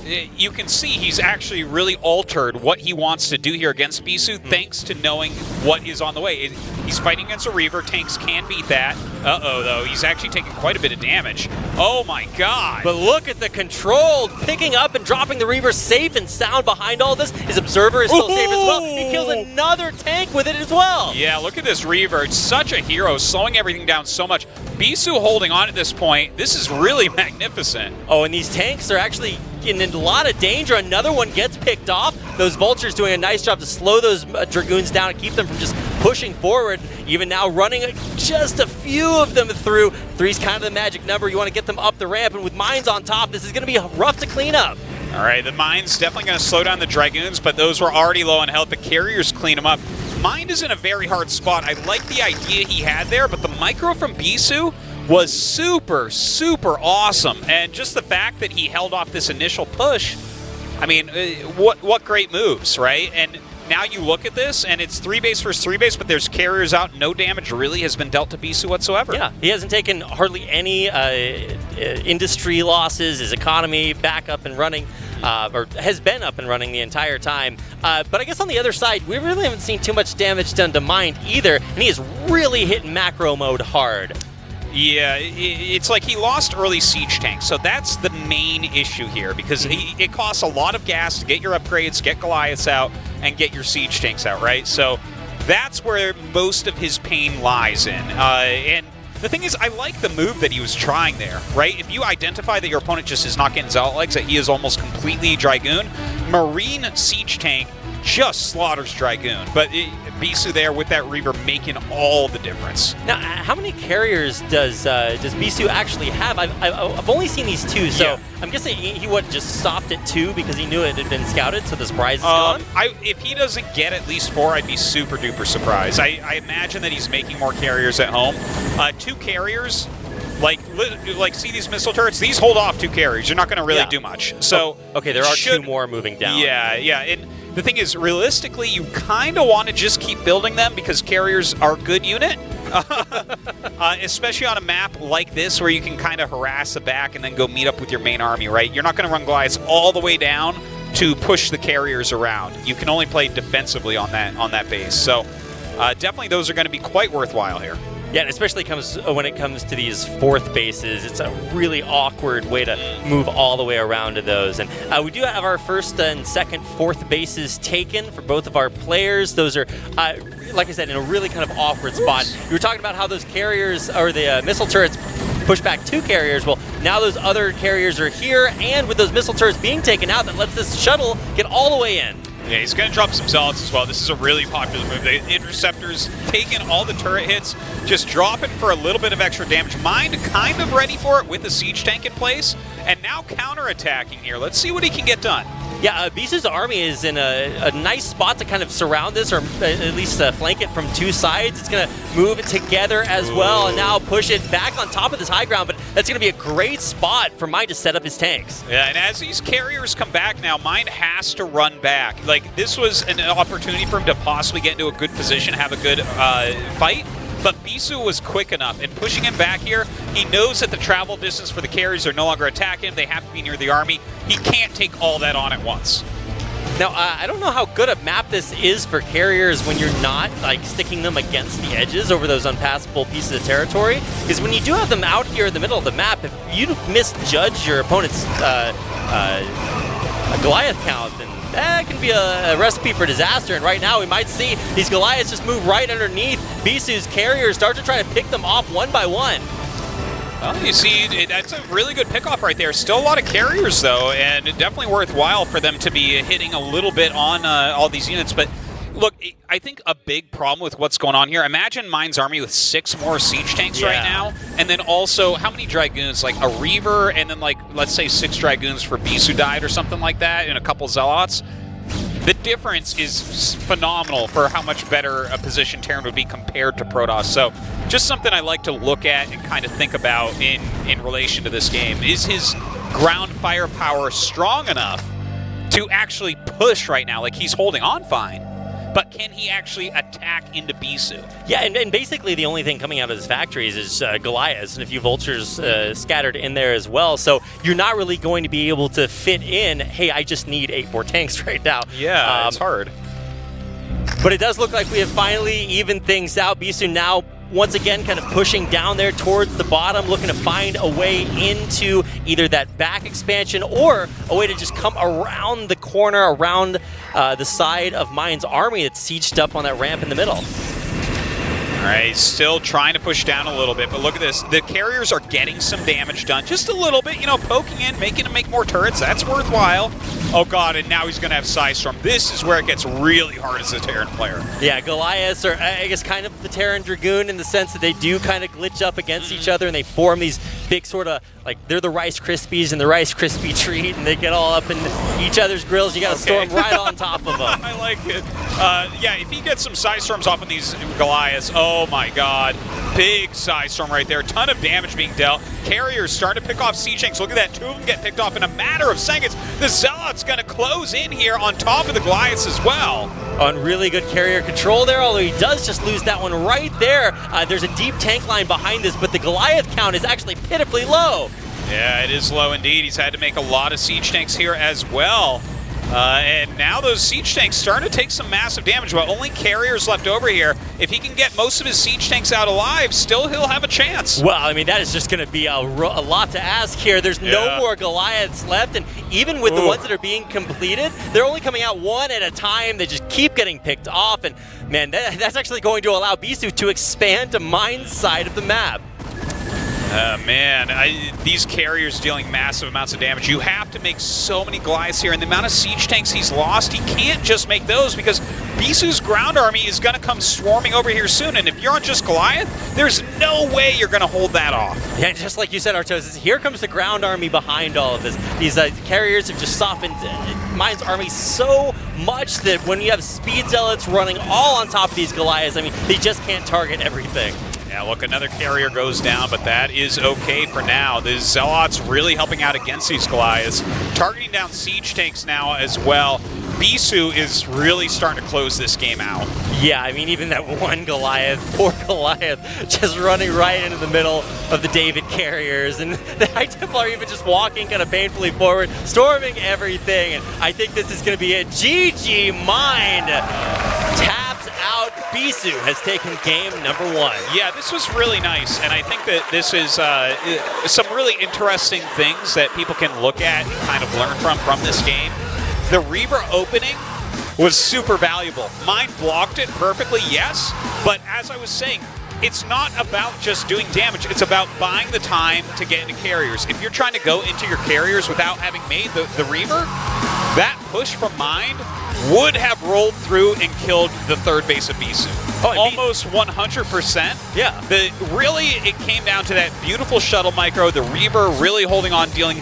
you can see he's actually really altered what he wants to do here against Bisu thanks to knowing what is on the way. He's fighting against a Reaver. Tanks can beat that. Uh-oh, though. He's actually taking quite a bit of damage. Oh, my God. But look at the control. Picking up and dropping the Reaver safe and sound behind all this. His Observer is still safe as well. He kills another tank with it as well. Yeah, look at this Reaver. It's such a hero, slowing everything down so much. Bisu holding on at this point. This is really magnificent. Oh, and these tanks are actually in a lot of danger. Another one gets picked off. Those Vultures doing a nice job to slow those Dragoons down and keep them from just pushing forward. Even now running just a few of them through. 3's kind of the magic number. You want to get them up the ramp, and with Mines on top, this is going to be rough to clean up. All right, the Mines definitely going to slow down the Dragoons, but those were already low on health. The carriers clean them up. Mind is in a very hard spot. I like the idea he had there, but the micro from Bisu was super, super awesome. And just the fact that he held off this initial push, I mean, what great moves, right? And now you look at this, and it's 3-base versus 3-base, but there's carriers out. No damage really has been dealt to Bisu whatsoever. Yeah, he hasn't taken hardly any industry losses. His economy back up and running, or has been up and running the entire time. But I guess on the other side, we really haven't seen too much damage done to Mind either, and he is really hitting macro mode hard. Yeah, it's like he lost early siege tanks, so that's the main issue here, because it costs a lot of gas to get your upgrades, get Goliaths out, and get your siege tanks out, right? So that's where most of his pain lies in. And the thing is, I like the move that he was trying there, right? If you identify that your opponent just is not getting Zealot legs, that he is almost completely Dragoon, Marine siege tank just slaughters Dragoon. But Bisu there with that Reaver making all the difference. Now, how many carriers does Bisu actually have? I've only seen these 2, so Yeah. I'm guessing he would just stopped at 2 because he knew it had been scouted, so the surprise is gone? If he doesn't get at least 4, I'd be super duper surprised. I imagine that he's making more carriers at home. 2 carriers, like see these missile turrets? These hold off 2 carriers. You're not going to really do much. So okay, there are 2 more moving down. Yeah, yeah. And the thing is, realistically, you kind of want to just keep building them because carriers are a good unit. Especially on a map like this where you can kind of harass the back and then go meet up with your main army, right? You're not going to run Goliaths all the way down to push the carriers around. You can only play defensively on that base. So definitely those are going to be quite worthwhile here. Yeah, and especially when it comes to these 4th bases, it's a really awkward way to move all the way around to those. And we do have our 1st and 2nd, 4th bases taken for both of our players. Those are, like I said, in a really kind of awkward spot. You were talking about how those carriers, or the missile turrets, push back 2 carriers. Well, now those other carriers are here, and with those missile turrets being taken out, that lets this shuttle get all the way in. Yeah, he's going to drop some Zealots as well. This is a really popular move. The Interceptors taking all the turret hits, just dropping for a little bit of extra damage. Mind kind of ready for it with the siege tank in place, and now counterattacking here. Let's see what he can get done. Yeah, Bisu's army is in a nice spot to kind of surround this, or at least flank it from 2 sides. It's going to move it together as well, and now push it back on top of this high ground, but that's going to be a great spot for Mind to set up his tanks. Yeah, and as these carriers come back now, Mind has to run back. Like, this was an opportunity for him to possibly get into a good position, have a good fight. But Bisu was quick enough, and pushing him back here, he knows that the travel distance for the carriers are no longer attacking him. They have to be near the army. He can't take all that on at once. Now, I don't know how good a map this is for carriers when you're not like sticking them against the edges over those unpassable pieces of territory. Because when you do have them out here in the middle of the map, if you misjudge your opponent's Goliath count, then that can be a recipe for disaster. And right now we might see these Goliaths just move right underneath Bisu's carriers, start to try to pick them off 1 by 1. Well, you see, that's a really good pickoff right there. Still a lot of carriers, though, and definitely worthwhile for them to be hitting a little bit on all these units. But look, I think a big problem with what's going on here, imagine Mind's army with 6 more siege tanks right now, and then also, how many Dragoons? Like a Reaver, and then, like, let's say 6 Dragoons for Bisu died or something like that, and a couple Zealots. The difference is phenomenal for how much better a position Terran would be compared to Protoss. So just something I like to look at and kind of think about in relation to this game. Is his ground firepower strong enough to actually push right now? Like, he's holding on fine, but can he actually attack into Bisu? Yeah, and basically the only thing coming out of his factories is Goliaths and a few Vultures scattered in there as well. So you're not really going to be able to fit in, hey, I just need 8 more tanks right now. Yeah, it's hard. But it does look like we have finally evened things out. Bisu now once again kind of pushing down there towards the bottom, looking to find a way into either that back expansion or a way to just come around the corner, around the side of Mind's army that's sieged up on that ramp in the middle. All right, still trying to push down a little bit, but look at this. The carriers are getting some damage done, just a little bit, you know, poking in, making them make more turrets. That's worthwhile. Oh, God, and now he's going to have Psystorm. This is where it gets really hard as a Terran player. Yeah, Goliaths are, I guess, kind of the Terran Dragoon in the sense that they do kind of glitch up against each other, and they form these big sort of, like, they're the Rice Krispies and the Rice Krispie treat, and they get all up in each other's grills. You got to storm right on top of them. I like it. Yeah, if he gets some Psystorms off of these Goliaths, oh my God. Big Psystorm right there. Ton of damage being dealt. Carriers starting to pick off siege tanks. Look at that. 2 of them get picked off in a matter of seconds. The Zealot's going to close in here on top of the Goliaths as well. On really good carrier control there, although he does just lose that one right there. There's a deep tank line behind this, but the Goliath count is actually pitifully low. Yeah, it is low indeed. He's had to make a lot of siege tanks here as well. And now those siege tanks starting to take some massive damage, but only carriers left over here. If he can get most of his siege tanks out alive, still he'll have a chance. Well, I mean, that is just going to be a lot to ask here. There's no more Goliaths left, and even with the ones that are being completed, they're only coming out one at a time. They just keep getting picked off, and man, that's actually going to allow Bisu to expand to Mind's side of the map. Man, these carriers dealing massive amounts of damage. You have to make so many Goliaths here, and the amount of siege tanks he's lost, he can't just make those because Bisu's ground army is going to come swarming over here soon, and if you're on just Goliath, there's no way you're going to hold that off. Yeah, just like you said, Artosis, here comes the ground army behind all of this. These carriers have just softened Mine's army so much that when you have speed zealots running all on top of these Goliaths, I mean, they just can't target everything. Yeah, look, another carrier goes down, but that is okay for now. The Zealots really helping out against these Goliaths. Targeting down siege tanks now as well. Bisu is really starting to close this game out. Yeah, I mean, even that one Goliath, poor Goliath, just running right into the middle of the David carriers. And the High Templar even just walking kind of painfully forward, storming everything. And I think this is going to be a GG Mind. Taps out. Bisu has taken game number 1. Yeah, this was really nice, and I think that this is some really interesting things that people can look at and kind of learn from this game. The Reaver opening was super valuable. Mine blocked it perfectly, yes, but as I was saying, it's not about just doing damage, it's about buying the time to get into carriers. If you're trying to go into your carriers without having made the Reaver, that push from Mind would have rolled through and killed the third base of Bisu. Almost 100%. Yeah. Really, it came down to that beautiful shuttle micro, the Reaver really holding on, dealing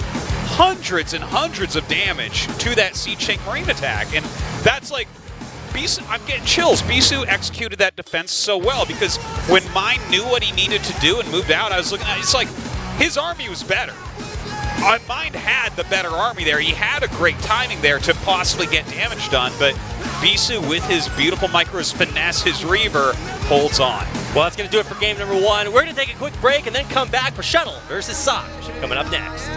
hundreds and hundreds of damage to that Siege Tank Marine attack. And that's like, Bisu, I'm getting chills. Bisu executed that defense so well because when Mine knew what he needed to do and moved out, I was looking at it, it's like his army was better. Mind had the better army there. He had a great timing there to possibly get damage done, but Bisu, with his beautiful micros finesse, his Reaver, holds on. Well, that's going to do it for game number 1. We're going to take a quick break and then come back for Shuttle versus Sock. Coming up next.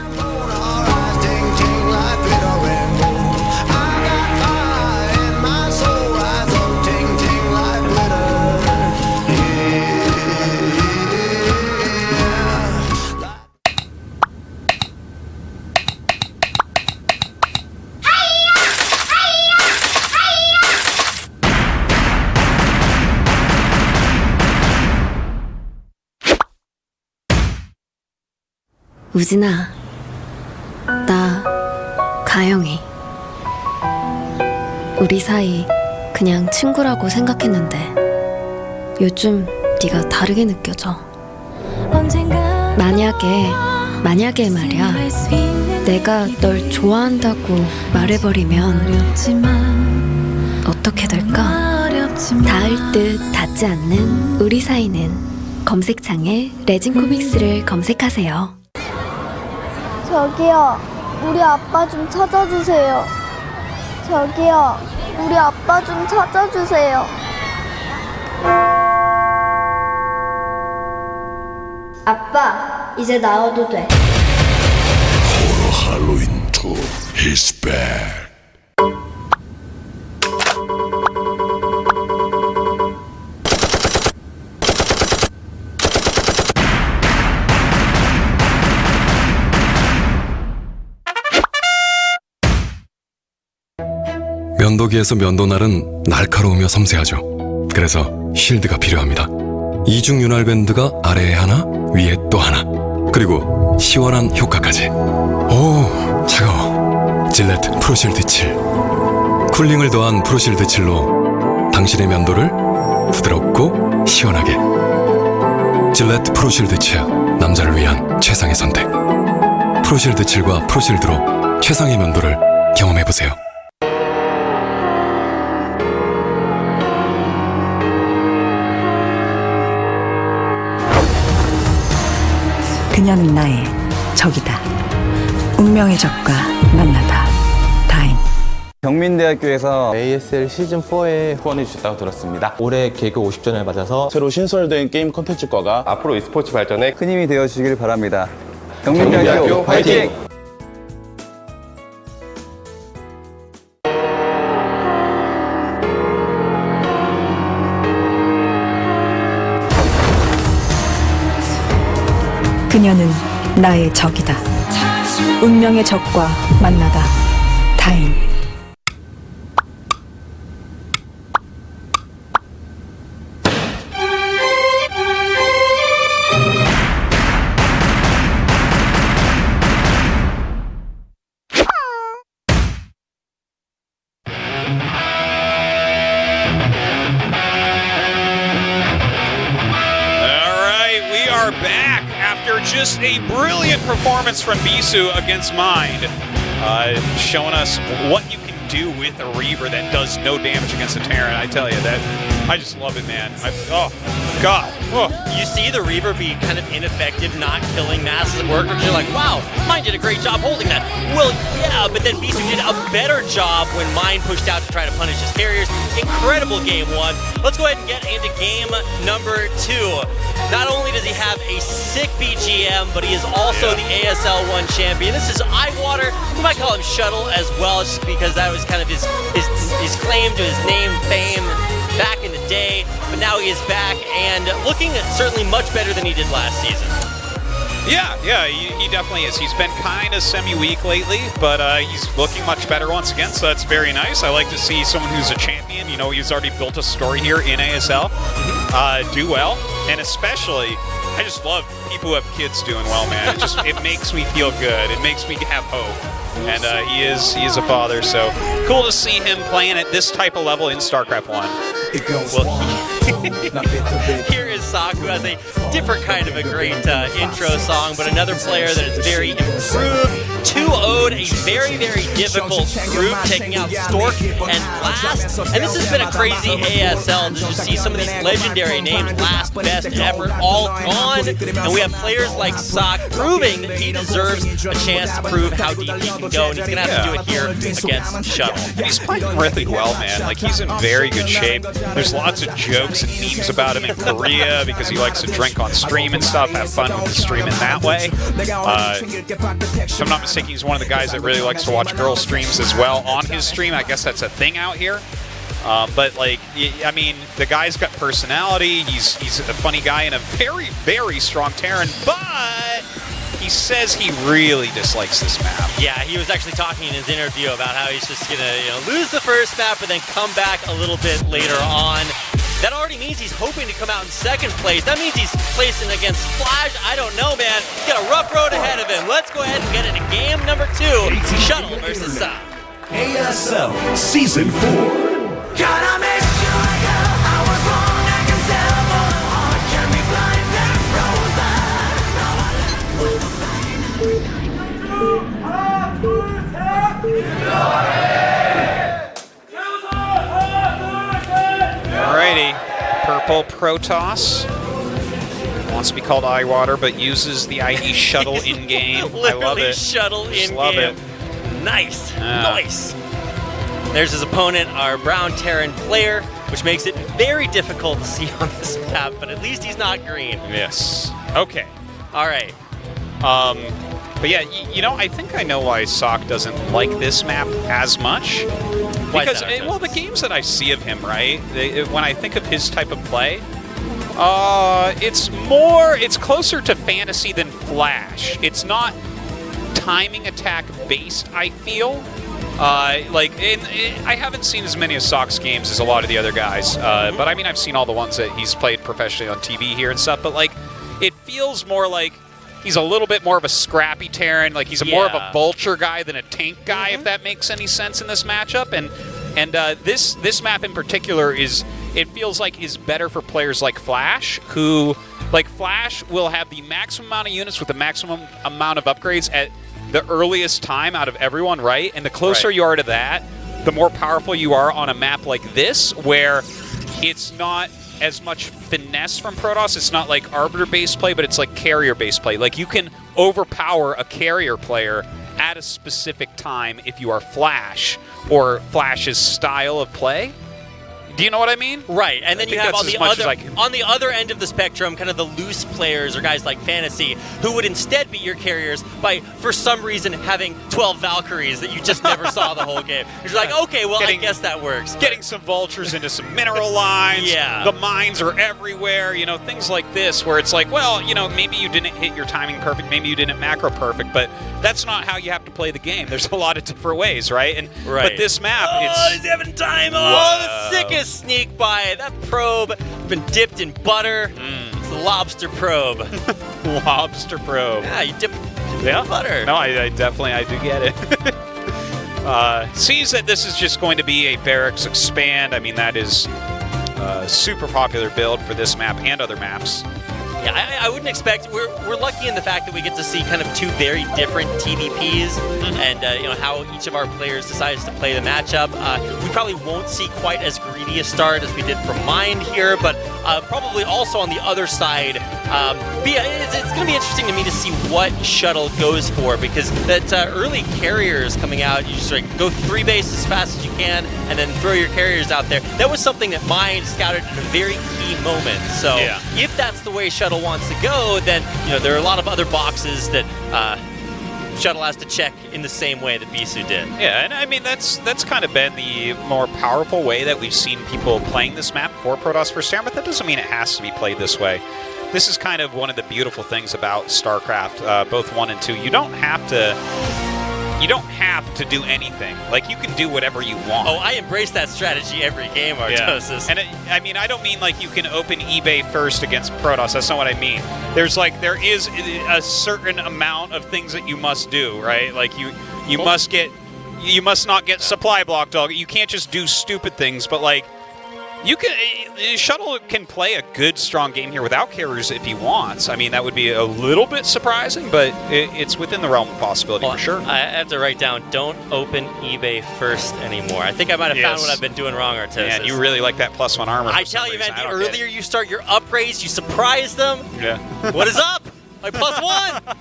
우진아, 나 가영이. 우리 사이 그냥 친구라고 생각했는데 요즘 네가 다르게 느껴져. 만약에 말이야, 내가 널 좋아한다고 말해버리면 어떻게 될까? 닿을 듯 닿지 않는 우리 사이는 검색창에 레진 코믹스를 검색하세요. 저기요, 우리 아빠 좀 찾아주세요. 저기요, 우리 아빠 좀 찾아주세요. 아빠, 이제 나와도 돼. Halloween 2, he's back. 면도기에서 면도날은 날카로우며 섬세하죠. 그래서 쉴드가 필요합니다. 이중 윤활 밴드가 아래에 하나, 위에 또 하나. 그리고 시원한 효과까지. 오, 차가워. 질레트 프로실드 7. 쿨링을 더한 프로실드 7로 당신의 면도를 부드럽고 시원하게. 질레트 프로실드 7. 남자를 위한 최상의 선택. 프로실드 7과 프로실드로 최상의 면도를 경험해보세요. 그녀는 나의 적이다. 운명의 적과 만나다. 타임. 경민대학교에서 ASL 시즌4에 후원해 주셨다고 들었습니다. 올해 개교 50주년을 맞아서 새로 신설된 게임 콘텐츠과가 앞으로 e스포츠 발전에 큰 힘이 되어주시길 바랍니다. 경민대학교 화이팅! 그녀는 나의 적이다. 운명의 적과 만나다. 타임. back after just a brilliant performance from Bisu against Mind, showing us what you can do with a Reaver that does no damage against a Terran. I tell you, that I just love it, man. Oh, God. Oh. You see the Reaver be kind of ineffective, not killing masses of workers. You're like, wow, Mine did a great job holding that. Well, yeah, but then Bisu did a better job when Mine pushed out to try to punish his carriers. Incredible game one. Let's go ahead and get into game number 2. Not only does he have a sick BGM, but he is also the ASL 1 champion. This is Eyewater. We might call him Shuttle as well, just because that was kind of his claim to his name, fame back in the day. But now he is back and looking certainly much better than he did last season. Yeah, he definitely is. He's been kind of semi-weak lately, but he's looking much better once again, so that's very nice. I like to see someone who's a champion, you know, he's already built a story here in ASL, do well, and especially, I just love people who have kids doing well, man. It makes me feel good. It makes me have hope. And he is a father, so cool to see him playing at this type of level in StarCraft 1. Here is Sock, who has a different kind of a great intro song, but another player that is very improved. 2-0'd a very, very difficult group, taking out Stork and Blast. And this has been a crazy ASL to just see some of these legendary names, Last, Best, Effort, all gone. And we have players like Sock proving that he deserves a chance to prove how deep he can go, and he's going to have to do it here against Shuttle. And he's playing really well, man. Like, he's in very good shape. There's lots of jokes and memes about him in Korea because he likes to drink on stream and stuff, have fun with the stream in that way. If I'm not mistaken, he's one of the guys that really likes to watch girl streams as well on his stream. I guess that's a thing out here. But, like, I mean, the guy's got personality. He's a funny guy and a very, very strong Terran, but he says he really dislikes this map. Yeah, he was actually talking in his interview about how he's just gonna lose the first map but then come back a little bit later on. That already means he's hoping to come out in second place. That means he's placing against Flash. I don't know, man. He's got a rough road ahead of him. Let's go ahead and get into game number 2. Shuttle versus Sock. ASL Season 4. Gotta make sure I was wrong. I can tell for the heart can be blind and Alrighty, Purple Protoss wants to be called Eyewater, but uses the ID Shuttle in-game. I love it. Shuttle in-game. Love it. Nice, nice. There's his opponent, our brown Terran player, which makes it very difficult to see on this map, but at least he's not green. Yes. Okay. All right. But yeah, you know, I think I know why Sock doesn't like this map as much. Because, well, the games that I see of him, right, when I think of his type of play, it's closer to fantasy than Flash. It's not timing attack based, I feel. I haven't seen as many of Sock's games as a lot of the other guys, but I mean, I've seen all the ones that he's played professionally on TV here and stuff, but like, it feels more like he's a little bit more of a scrappy Terran, like he's more of a vulture guy than a tank guy, if that makes any sense in this matchup, and this map in particular it feels like is better for players like Flash, who, like Flash will have the maximum amount of units with the maximum amount of upgrades at the earliest time out of everyone, right? And the closer you are to that, the more powerful you are on a map like this, where it's not as much finesse from Protoss. It's not like Arbiter-based play, but it's like carrier-based play. Like, you can overpower a carrier player at a specific time if you are Flash, or Flash's style of play. Do you know what I mean? Right, and then you have on the other end of the spectrum, kind of the loose players or guys like Fantasy, who would instead be your carriers by, for some reason, having 12 Valkyries that you just never saw the whole game. You're like, okay, well, I guess that works. Getting some vultures into some mineral lines. Yeah. The mines are everywhere, you know, things like this, where it's like, well, you know, maybe you didn't hit your timing perfect, maybe you didn't macro perfect, but that's not how you have to play the game. There's a lot of different ways, right? But this map, he's having time. Oh, the sickest sneak by. That probe been dipped in butter. It's the lobster probe. Lobster probe. Yeah, you dip in butter. No, I definitely do get it. Sees that this is just going to be a barracks expand. I mean, that is a super popular build for this map and other maps. Yeah, I wouldn't expect. We're lucky in the fact that we get to see kind of two very different TVPs, and you know how each of our players decides to play the matchup. We probably won't see quite as greedy a start as we did from Mind here, but probably also on the other side. It's going to be interesting to me to see what Shuttle goes for, because that early carriers coming out, you just like go 3 bases as fast as you can, and then throw your carriers out there. That was something that Mind scouted at a very key moment. So if that's the way Shuttle wants to go, then you know there are a lot of other boxes that Shuttle has to check in the same way that Bisu did. Yeah, and I mean that's kind of been the more powerful way that we've seen people playing this map for Protoss First Term, but that doesn't mean it has to be played this way. This is kind of one of the beautiful things about StarCraft, both 1 and 2. You don't have to do anything. Like, you can do whatever you want. Oh, I embrace that strategy every game, Artosis. Yeah. And I mean, I don't mean like you can open eBay first against Protoss. That's not what I mean. There is a certain amount of things that you must do, right? Like you must not get supply blocked. You can't just do stupid things, but like Shuttle can play a good, strong game here without carriers if he wants. I mean, that would be a little bit surprising, but it's within the realm of possibility for sure. I have to write down, don't open eBay first anymore. I think I might have found what I've been doing wrong, Artosis. Yeah, you really like that +1 armor. I tell you, man, the earlier you start your upraise, you surprise them. Yeah. What is up? My +1!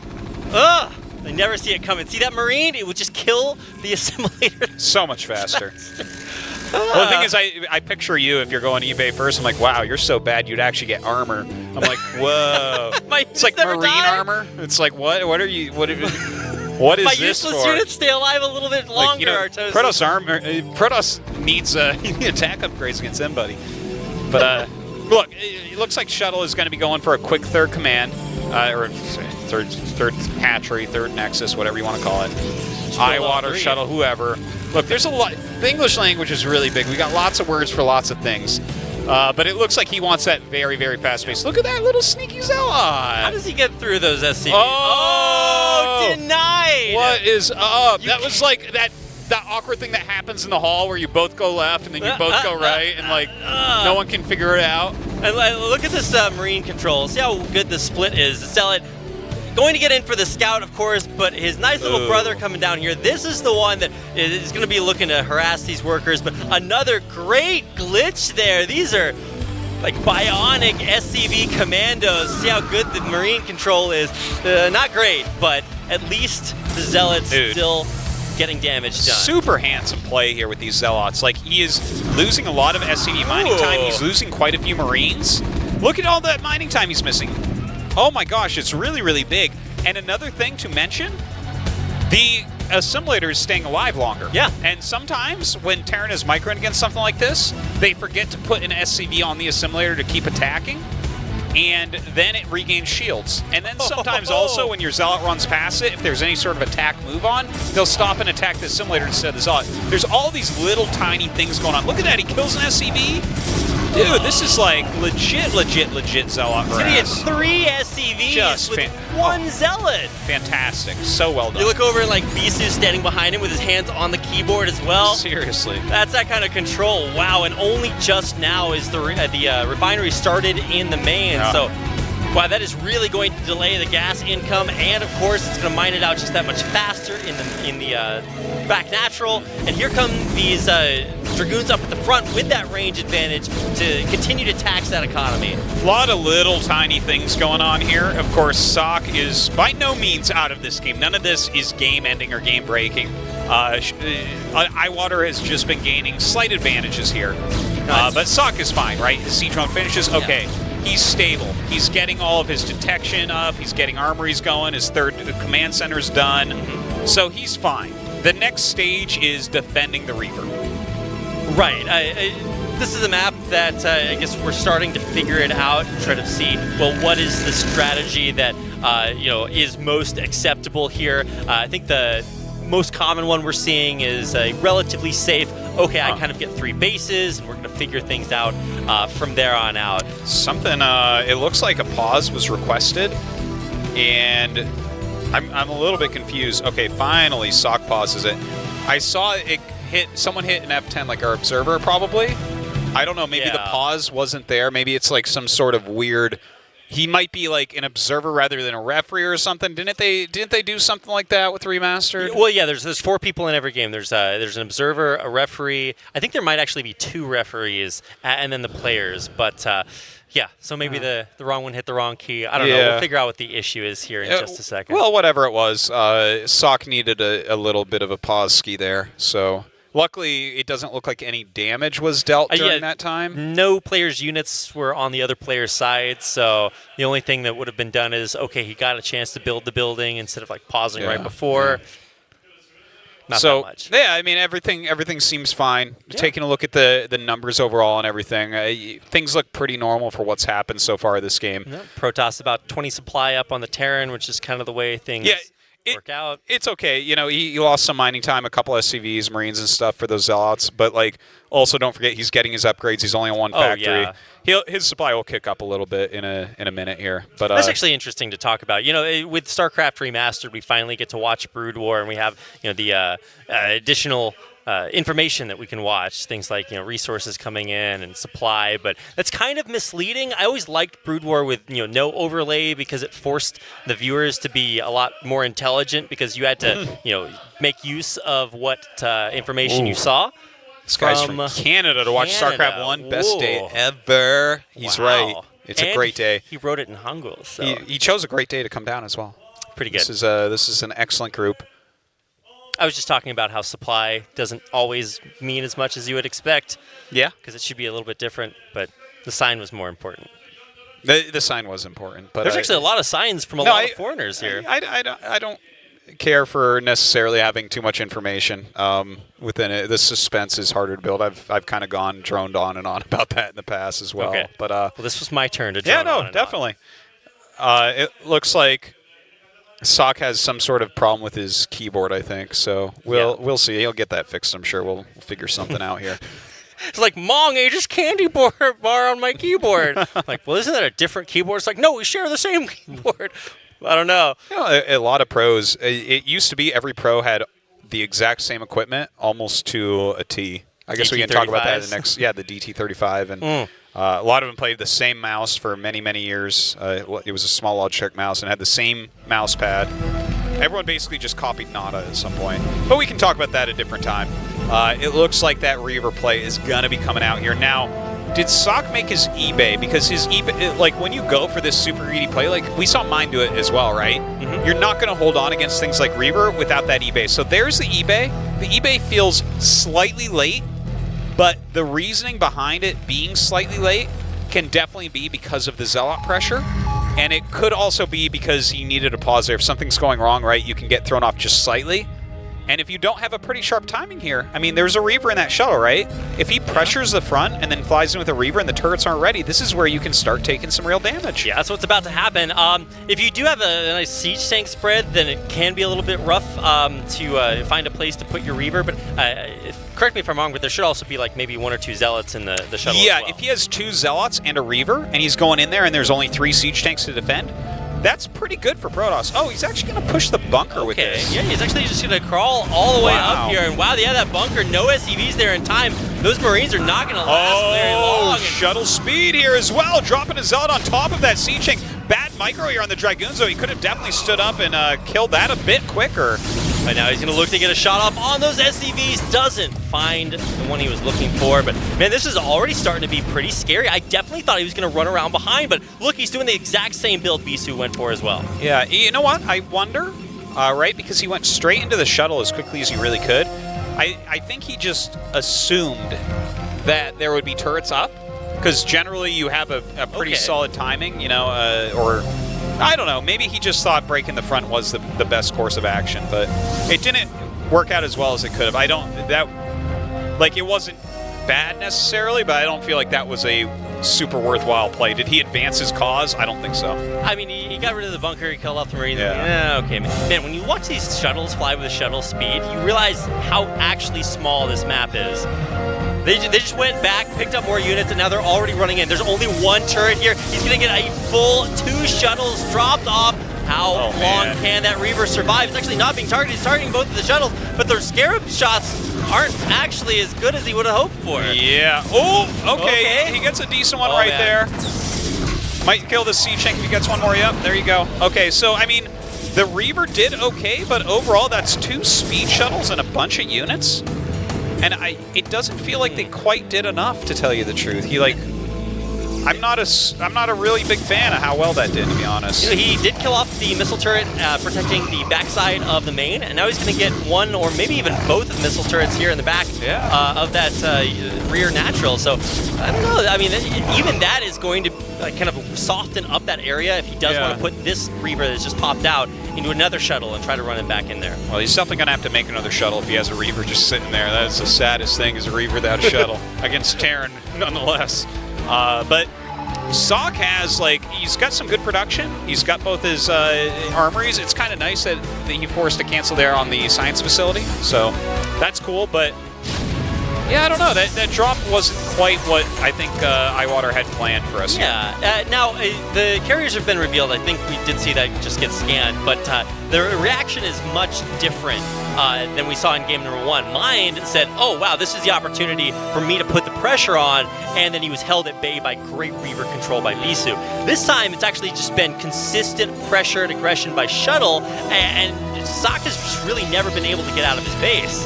Ugh! I never see it coming. See that Marine? It would just kill the assimilator. So much faster. Well, the thing is, I picture you if you're going eBay first. I'm like, wow, you're so bad you'd actually get armor. I'm like, whoa. It's like Marine armor. It's like, what are you? What is My this useless for? units stay alive a little bit longer, like, you know, Artosis. Protoss armor. Protoss needs attack upgrades against anybody. But look, it looks like Shuttle is going to be going for a quick third command, or third hatchery, third nexus, whatever you want to call it. Eyewater, Shuttle, whoever. Look, there's a lot. The English language is really big. We got lots of words for lots of things. But it looks like he wants that very, very fast pace. Look at that little sneaky Zealot. How does he get through those SCVs? Oh, denied. What is up? That was like that awkward thing that happens in the hall where you both go left and then you both go right, and like no one can figure it out. And look at this Marine control. See how good the split is. Zealot going to get in for the scout, of course, but his nice little brother coming down here. This is the one that is going to be looking to harass these workers. But another great glitch there. These are like bionic SCV commandos. See how good the Marine control is. Not great, but at least the Zealot's still getting damage done. Super handsome play here with these Zealots. Like, he is losing a lot of SCV mining time. He's losing quite a few Marines. Look at all that mining time he's missing. Oh my gosh, it's really, really big. And another thing to mention, the assimilator is staying alive longer. Yeah. And sometimes when Terran is microing against something like this, they forget to put an SCV on the assimilator to keep attacking, and then it regains shields. And then sometimes also when your Zealot runs past it, if there's any sort of attack move on, they'll stop and attack the assimilator instead of the Zealot. There's all these little tiny things going on. Look at that, he kills an SCV. Dude, this is like legit Zealot So he had harass. 3 SCVs Just with 1 Zealot. Fantastic. So well done. You look over and like Bisu standing behind him with his hands on the keyboard as well. Seriously. That's that kind of control. Wow, and only just now is the refinery started in the main. So, wow, that is really going to delay the gas income, and of course, it's going to mine it out just that much faster in the back natural. And here come these Dragoons up at the front with that range advantage to continue to tax that economy. A lot of little tiny things going on here. Of course, Sock is by no means out of this game. None of this is game-ending or game-breaking. Eyewater has just been gaining slight advantages here. But Sock is fine, right? His siege run finishes. Okay. He's stable. He's getting all of his detection up. He's getting armories going. His third command center's done. So he's fine. The next stage is defending the Reaper. Right. This is a map that I guess we're starting to figure it out and try to see, well, what is the strategy that is most acceptable here. I think the most common one we're seeing is a relatively safe, okay, I kind of get 3 bases, and we're going to figure things out from there on out. Something, it looks like a pause was requested, and I'm a little bit confused. Okay, finally, Sock pauses it. I saw it someone hit an F10, like our observer, probably. I don't know, maybe the pause wasn't there. Maybe it's like some sort of weird he might be like an observer rather than a referee or something. Didn't they do something like that with Remastered? Well, yeah. There's 4 people in every game. There's an observer, a referee. I think there might actually be 2 referees, and then the players. But yeah, so maybe the wrong one hit the wrong key. I don't know. We'll figure out what the issue is here in just a second. Well, whatever it was, Sock needed a little bit of a pause ski there. So luckily, it doesn't look like any damage was dealt during that time. No players' units were on the other player's side, so the only thing that would have been done is, okay, he got a chance to build the building instead of like pausing right before. Not that much. Yeah, I mean, everything seems fine. Taking a look at the numbers overall and everything, things look pretty normal for what's happened so far this game. Protoss about 20 supply up on the Terran, which is kind of the way things work out. It's okay. You know, he lost some mining time, a couple SCVs, Marines and stuff for those Zealots, but like also don't forget he's getting his upgrades. He's only on 1 factory. His supply will kick up a little bit in a minute here. But that's actually interesting to talk about. You know, with StarCraft Remastered, we finally get to watch Brood War, and we have the additional information that we can watch, things like resources coming in and supply, but that's kind of misleading. I always liked Brood War with no overlay because it forced the viewers to be a lot more intelligent because you had to make use of what information you saw. This guy's from Canada to watch StarCraft 1. Best day ever. He's right. It's a great day. He wrote it in Hangul. So. He chose a great day to come down as well. Pretty good. This is an excellent group. I was just talking about how supply doesn't always mean as much as you would expect. Yeah. Because it should be a little bit different, but the sign was more important. The sign was important. But there's actually a lot of signs from a lot of foreigners here. I don't care for necessarily having too much information within it. The suspense is harder to build. I've kind of droned on and on about that in the past as well. Okay. But well, this was my turn to drone on. Yeah, no, definitely. It looks like Sock has some sort of problem with his keyboard, I think. So we'll see. He'll get that fixed, I'm sure. We'll figure something out here. It's like, Mong, I just candy bar on my keyboard. Like, well, isn't that a different keyboard? It's like, no, we share the same keyboard. I don't know. A lot of pros. It used to be every pro had the exact same equipment, almost to a T. I guess we can talk about that in the next. Yeah, the DT35, and a lot of them played the same mouse for many, many years. It was a small Logitech mouse and had the same mouse pad. Everyone basically just copied Nada at some point, but we can talk about that at a different time. It looks like that Reaver play is gonna be coming out here now. Did Sock make his eBay? Because his eBay, like when you go for this super greedy play, like we saw mine do it as well, right? You're not going to hold on against things like Reaver without that eBay. So there's the eBay. The eBay feels slightly late, but the reasoning behind it being slightly late can definitely be because of the Zealot pressure. And it could also be because he needed a pause there. If something's going wrong, right, you can get thrown off just slightly. And if you don't have a pretty sharp timing here, I mean, there's a Reaver in that shuttle, right? If he pressures the front and then flies in with a Reaver and the turrets aren't ready, this is where you can start taking some real damage. Yeah, that's what's about to happen. If you do have a nice siege tank spread, then it can be a little bit rough to find a place to put your Reaver. But correct me if I'm wrong, but there should also be like maybe 1 or 2 Zealots in the shuttle Yeah, as well. if he has 2 Zealots and a Reaver, and he's going in there and there's only 3 siege tanks to defend, that's pretty good for Protoss. Oh, he's actually going to push the bunker with this. Yeah, he's actually just going to crawl all the way up here. And wow, yeah, that bunker, no SCVs there in time. Those Marines are not going to last very long. Shuttle speed here as well, dropping a Zealot on top of that siege tank. Bad micro here on the Dragoons, though. He could have definitely stood up and killed that a bit quicker. But now he's going to look to get a shot off on those SCVs. Doesn't find the one he was looking for. But, man, this is already starting to be pretty scary. I definitely thought he was going to run around behind. But, look, he's doing the exact same build Bisu went for as well. Yeah, you know what? I wonder, right, because he went straight into the shuttle as quickly as he really could. I think he just assumed that there would be turrets up. Because generally you have a pretty solid timing, you know, or I don't know. Maybe he just thought breaking the front was the best course of action, but it didn't work out as well as it could have. It wasn't bad necessarily, but I don't feel like that was a super worthwhile play. Did he advance his cause? I don't think so. I mean, he got rid of the bunker, he killed off the Marines. Yeah, okay, man, when you watch these shuttles fly with shuttle speed, you realize how actually small this map is. They just went back, picked up more units, and now they're already running in. There's only 1 turret here. He's going to get a full 2 shuttles dropped off. How long can that Reaver survive? It's actually not being targeted. He's targeting both of the shuttles, but their Scarab shots aren't actually as good as he would have hoped for. Yeah. Oh, okay. He gets a decent one there. Might kill the Sea Chink if he gets one more. Yep, there you go. Okay, so, I mean, the Reaver did okay, but overall, that's 2 speed shuttles and a bunch of units. And it doesn't feel like they quite did enough, to tell you the truth. He, like... I'm not a really big fan of how well that did, to be honest. You know, he did kill off the missile turret protecting the backside of the main, and now he's going to get one or maybe even both of the missile turrets here in the back of that rear natural. So, I don't know. I mean, even that is going to kind of soften up that area if he does want to put this Reaver that's just popped out into another shuttle and try to run it back in there. Well, he's definitely going to have to make another shuttle if he has a Reaver just sitting there. That is the saddest thing, is a Reaver without a shuttle against Terran, nonetheless. But Sock has, like, he's got some good production. He's got both his armories. It's kind of nice that he forced to cancel there on the science facility. So that's cool, but yeah, I don't know. That drop wasn't quite what I think Iwater had planned for us. Yeah. Now, the carriers have been revealed. I think we did see that just get scanned, but the reaction is much different than we saw in game number 1. Mind said, oh, wow, this is the opportunity for me to put the pressure on, and then he was held at bay by great Reaver control by Visu. This time, it's actually just been consistent pressure and aggression by Shuttle, and Sock has just really never been able to get out of his base.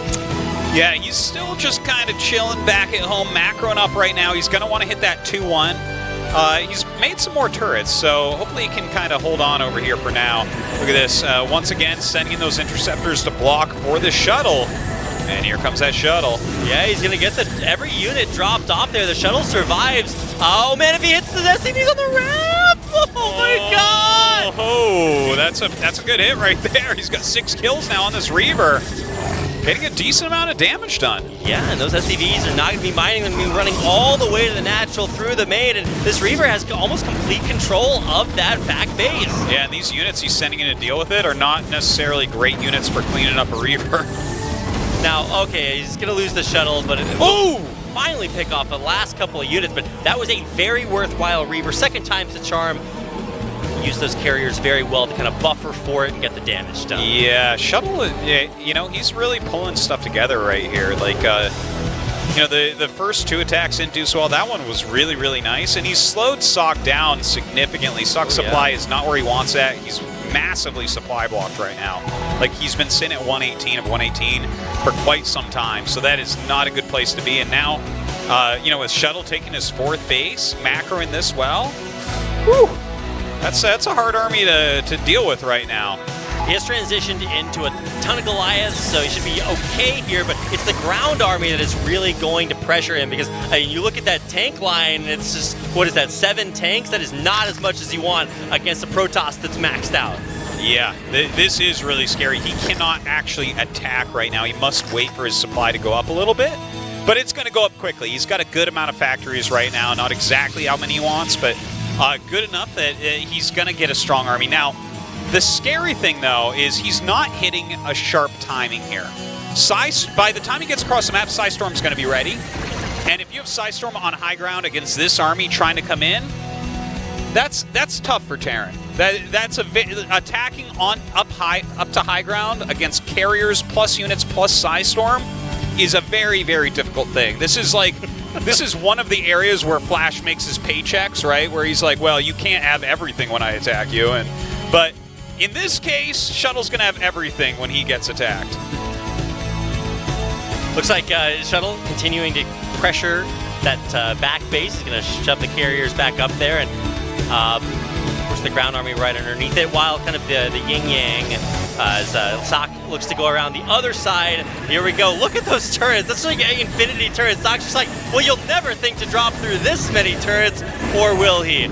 Yeah, he's still just kind of chilling back at home, macroing up right now. He's going to want to hit that 2-1. He's made some more turrets, so hopefully he can kind of hold on over here for now. Look at this. Once again, sending in those interceptors to block for the shuttle. And here comes that shuttle. Yeah, he's going to get every unit dropped off there. The shuttle survives. Oh, man, if he hits the SCVs on the ramp! Oh, my God! Oh, that's a good hit right there. He's got 6 kills now on this Reaver. Getting a decent amount of damage done. Yeah, and those SCVs are not going to be mining. They're going to be running all the way to the natural through the main, and this Reaver has almost complete control of that back base. Yeah, and these units he's sending in to deal with it are not necessarily great units for cleaning up a Reaver. Now, okay, he's going to lose the shuttle, but it will finally pick off the last couple of units, but that was a very worthwhile Reaver. Second time's the charm. Use those carriers very well to kind of buffer for it and get the damage done. Yeah, Shuttle, you know, he's really pulling stuff together right here. Like, you know, the first 2 attacks didn't do so well. That one was really, really nice, and he's slowed Sock down significantly. Sock's supply is not where he wants it. He's massively supply blocked right now. Like, he's been sitting at 118 of 118 for quite some time, so that is not a good place to be. And now, you know, with Shuttle taking his 4th base, macroing this well, whew. That's a hard army to deal with right now. He has transitioned into a ton of Goliaths, so he should be okay here, but it's the ground army that is really going to pressure him, because you look at that tank line, it's just, what is that, 7 tanks? That is not as much as you want against a Protoss that's maxed out. Yeah, this is really scary. He cannot actually attack right now. He must wait for his supply to go up a little bit, but it's going to go up quickly. He's got a good amount of factories right now, not exactly how many he wants, but good enough that he's going to get a strong army. Now, the scary thing, though, is he's not hitting a sharp timing here. By the time he gets across the map, Psystorm's going to be ready. And if you have Psystorm on high ground against this army trying to come in, that's tough for Terran. That's attacking up to high ground against carriers plus units plus Psystorm is a very, very difficult thing. This is like... This is one of the areas where Flash makes his paychecks, right? Where he's like, well, you can't have everything when I attack you. But in this case, Shuttle's going to have everything when he gets attacked. Looks like Shuttle continuing to pressure that back base. He's going to shove the carriers back up there, and of course the ground army right underneath it, while kind of the yin-yang as Sock looks to go around the other side. Here we go. Look at those turrets. That's like infinity turrets. Sock's just like, well, you'll never think to drop through this many turrets, or will he?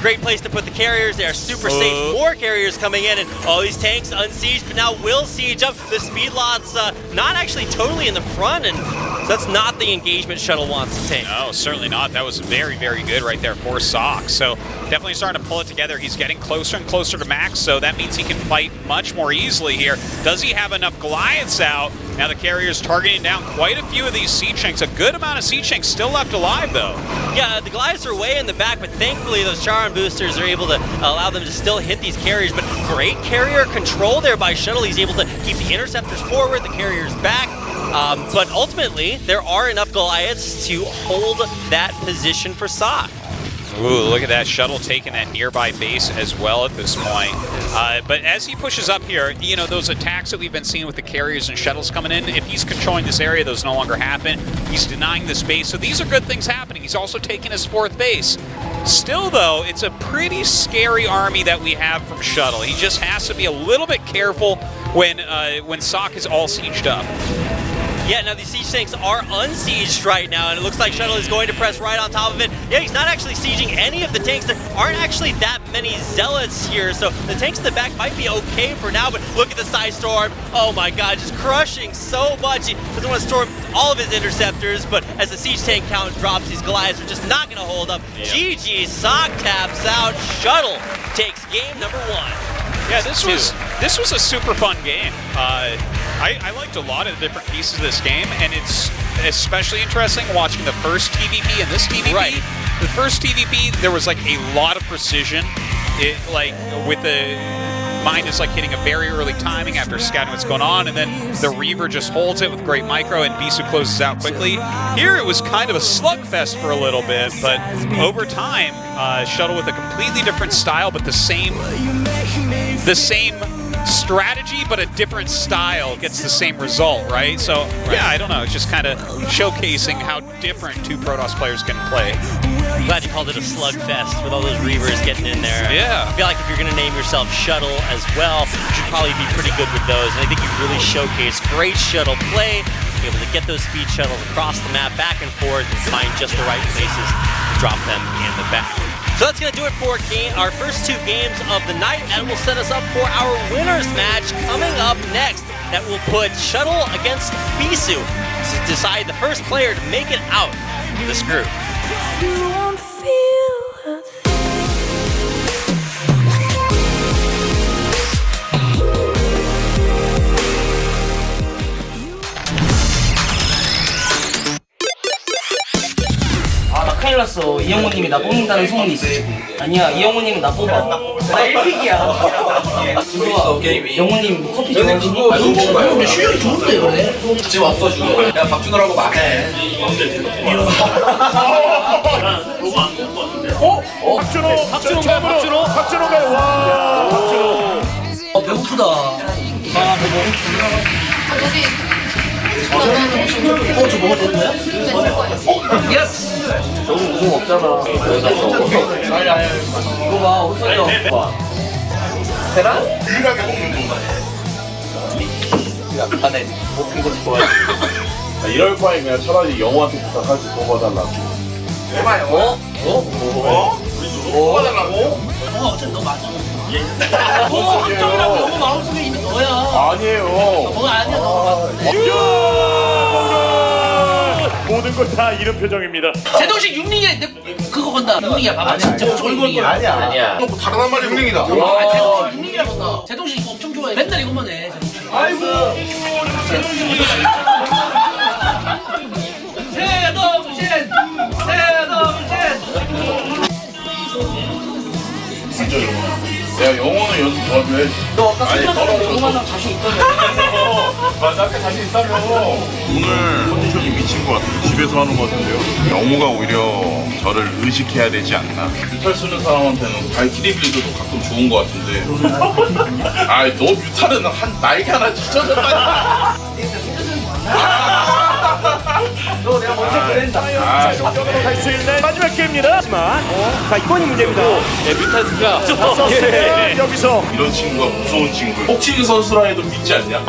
Great place to put the carriers. They are super safe. More carriers coming in, and all these tanks unsieged, but now will siege up. The speed lots not actually totally in the front, and so that's not the engagement Shuttle wants to take. No, certainly not. That was very, very good right there for Sock. So definitely starting to pull it together. He's getting closer and closer to max, so that means he can fight much more easily here. Does he have enough Goliaths out? Now the carrier's targeting down quite a few of these Sea Chinks. A good amount of Sea Chinks still left alive, though. Yeah, the Goliaths are way in the back, but thankfully those Charon boosters are able to allow them to still hit these carriers. But great carrier control there by Shuttle. He's able to keep the interceptors forward, the carriers back. But ultimately, there are enough Goliaths to hold that position for Sock. Ooh, look at that shuttle taking that nearby base as well at this point. But as he pushes up here, you know, those attacks that we've been seeing with the carriers and shuttles coming in, if he's controlling this area, those no longer happen. He's denying this base, so these are good things happening. He's also taking his 4th base. Still, though, it's a pretty scary army that we have from Shuttle. He just has to be a little bit careful when Sock is all sieged up. Yeah, now these siege tanks are unsieged right now, and it looks like Shuttle is going to press right on top of it. Yeah, he's not actually sieging any of the tanks. There aren't actually that many zealots here, so the tanks in the back might be okay for now, but look at the side storm. Oh my god, just crushing so much. He doesn't want to storm all of his interceptors, but as the siege tank count drops, these Goliaths are just not going to hold up. Yeah. GG, Sock taps out. Shuttle takes game number 1. Yeah, this was a super fun game. I liked a lot of the different pieces of this game, and it's especially interesting watching the first TVP and this TVP. Right. The first TVP, there was like a lot of precision. It like with the mine is like hitting a very early timing after scouting what's going on, and then the Reaver just holds it with great micro, and Bisu closes out quickly. Here it was kind of a slugfest for a little bit, but over time, Shuttle with a completely different style, but the same strategy, but a different style gets the same result, right? So, yeah, I don't know. It's just kind of showcasing how different 2 Protoss players can play. I'm glad you called it a slugfest with all those Reavers getting in there. Yeah. I feel like if you're going to name yourself Shuttle as well, you should probably be pretty good with those. And I think you really showcased great shuttle play, able to get those speed shuttles across the map back and forth and find just the right places to drop them in the back. So that's going to do it for our first 2 games of the night, and will set us up for our winners match coming up next. That will put Shuttle against Bisu to decide the first player to make it out of this group. 큰일 났어. 이영호님이 나 뽑는다는 소문이 있어. 아니야, 이영호님은 나 뽑아. 나 1픽이야. 영호님 커피 좋아하시니? 아, 근데 실력이 좋은데 그래? 지금 없어 주고. 내가 박준호라고 말해. 박준호가요. 와, 박준호. 배고프다. 아, 저 먹어도 되는 거야? 예스! 저거 우승 없잖아. 아니. 이거 봐, 호선이 형. 계란? 유일하게 먹는 동안. 약간의 먹힌 거 좋아해. 이럴 바에 그냥 차라리 영호한테 부탁하지 더 봐달라고. 해봐요. 봐달라고? 영호 어차피 너 맞아. 걱정이라고 영호 마음속에 있는 너야. 아니에요. 너 아니야, 너. 모든 걸 다 이런 표정입니다. 제동식 6링에 그거 건다. 6링이야, 봐봐. 진짜 무조건 6링이야. 아니야. 다른 한 마리 6링이다. 제동식 6링이라 건다. 제동식 이거 엄청 좋아해. 맨날 이것만 해. 아이고. 진짜 영호. 야, 영호는 연습 도와줘야지. 너 아까 생각보다 영호만한 자신 있다며. 맞아, 아까 자신 있다며. 오늘 컨디션이 미친 것 같아. 집에서 하는 것 같은데요. 영호가 오히려 저를 의식해야 되지 않나. 뮤탈 쓰는 사람한테는 발키리빌드도 가끔 좋은 것 같은데. 아이, 너 뮤탈은 한 날개 하나 찢어졌다니까. 너 내가 먼저 보낸다. 최종적으로 갈 수 있는 마지막 기회입니다. 자, 이번이 문제입니다. 뮤탈스가 여기서 이런 친구가 무서운 친구. 복싱 선수라 해도 믿지 않냐?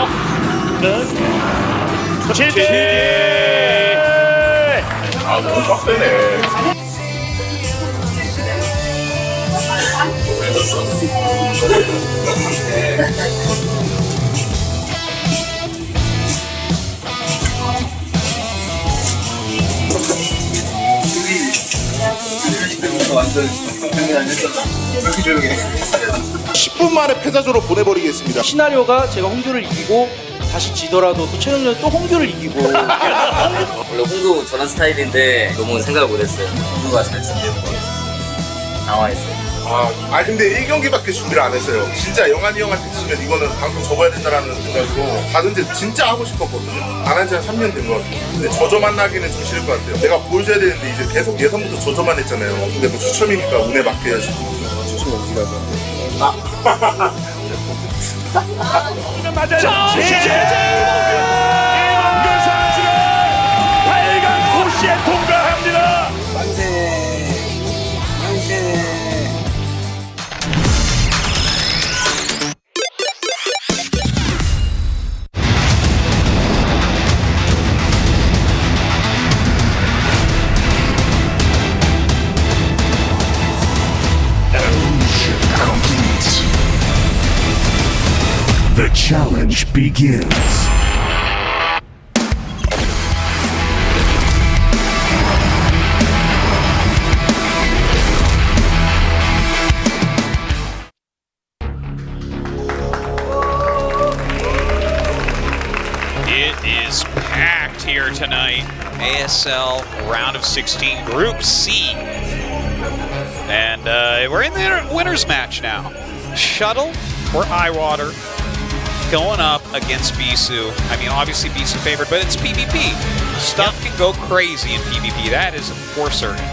제재. 아, 너무 빡세네. 완전 조용히 아니었잖아. 이렇게 조용해. 10분 만에 패자조로 보내버리겠습니다. 시나리오가 제가 홍규를 이기고 다시 지더라도 또 최종적으로 또 홍규를 이기고. 원래 홍두 저런 스타일인데 너무 생각을 못했어요. 홍두가 잘 준비해서 당황했어요. 근데 1경기밖에 준비를 안 했어요. 진짜 영환이 형한테 지면 이거는 방송 접어야 된다라는 생각으로 가든지 진짜 하고 싶었거든요. 안 한 지 한 3년 된 것 같아요. 근데 저저만 나기는 좀 싫을 것 같아요. 내가 보여줘야 되는데 이제 계속 예선부터 저저만 했잖아요. 근데 뭐 추첨이니까 운에 맡겨야지. 추첨 어떻게 할 거야? 맞아요. 이몽규 선수가 8강 고시에 통과합니다. 만세. 만세. The challenge begins. It is packed here tonight. ASL round of 16, Group C. And we're in the winner's match now. Shuttle or Eyewater going up against Bisu. I mean, obviously Bisu favored, but it's PvP. Stuff can go crazy in PvP. That is for certain.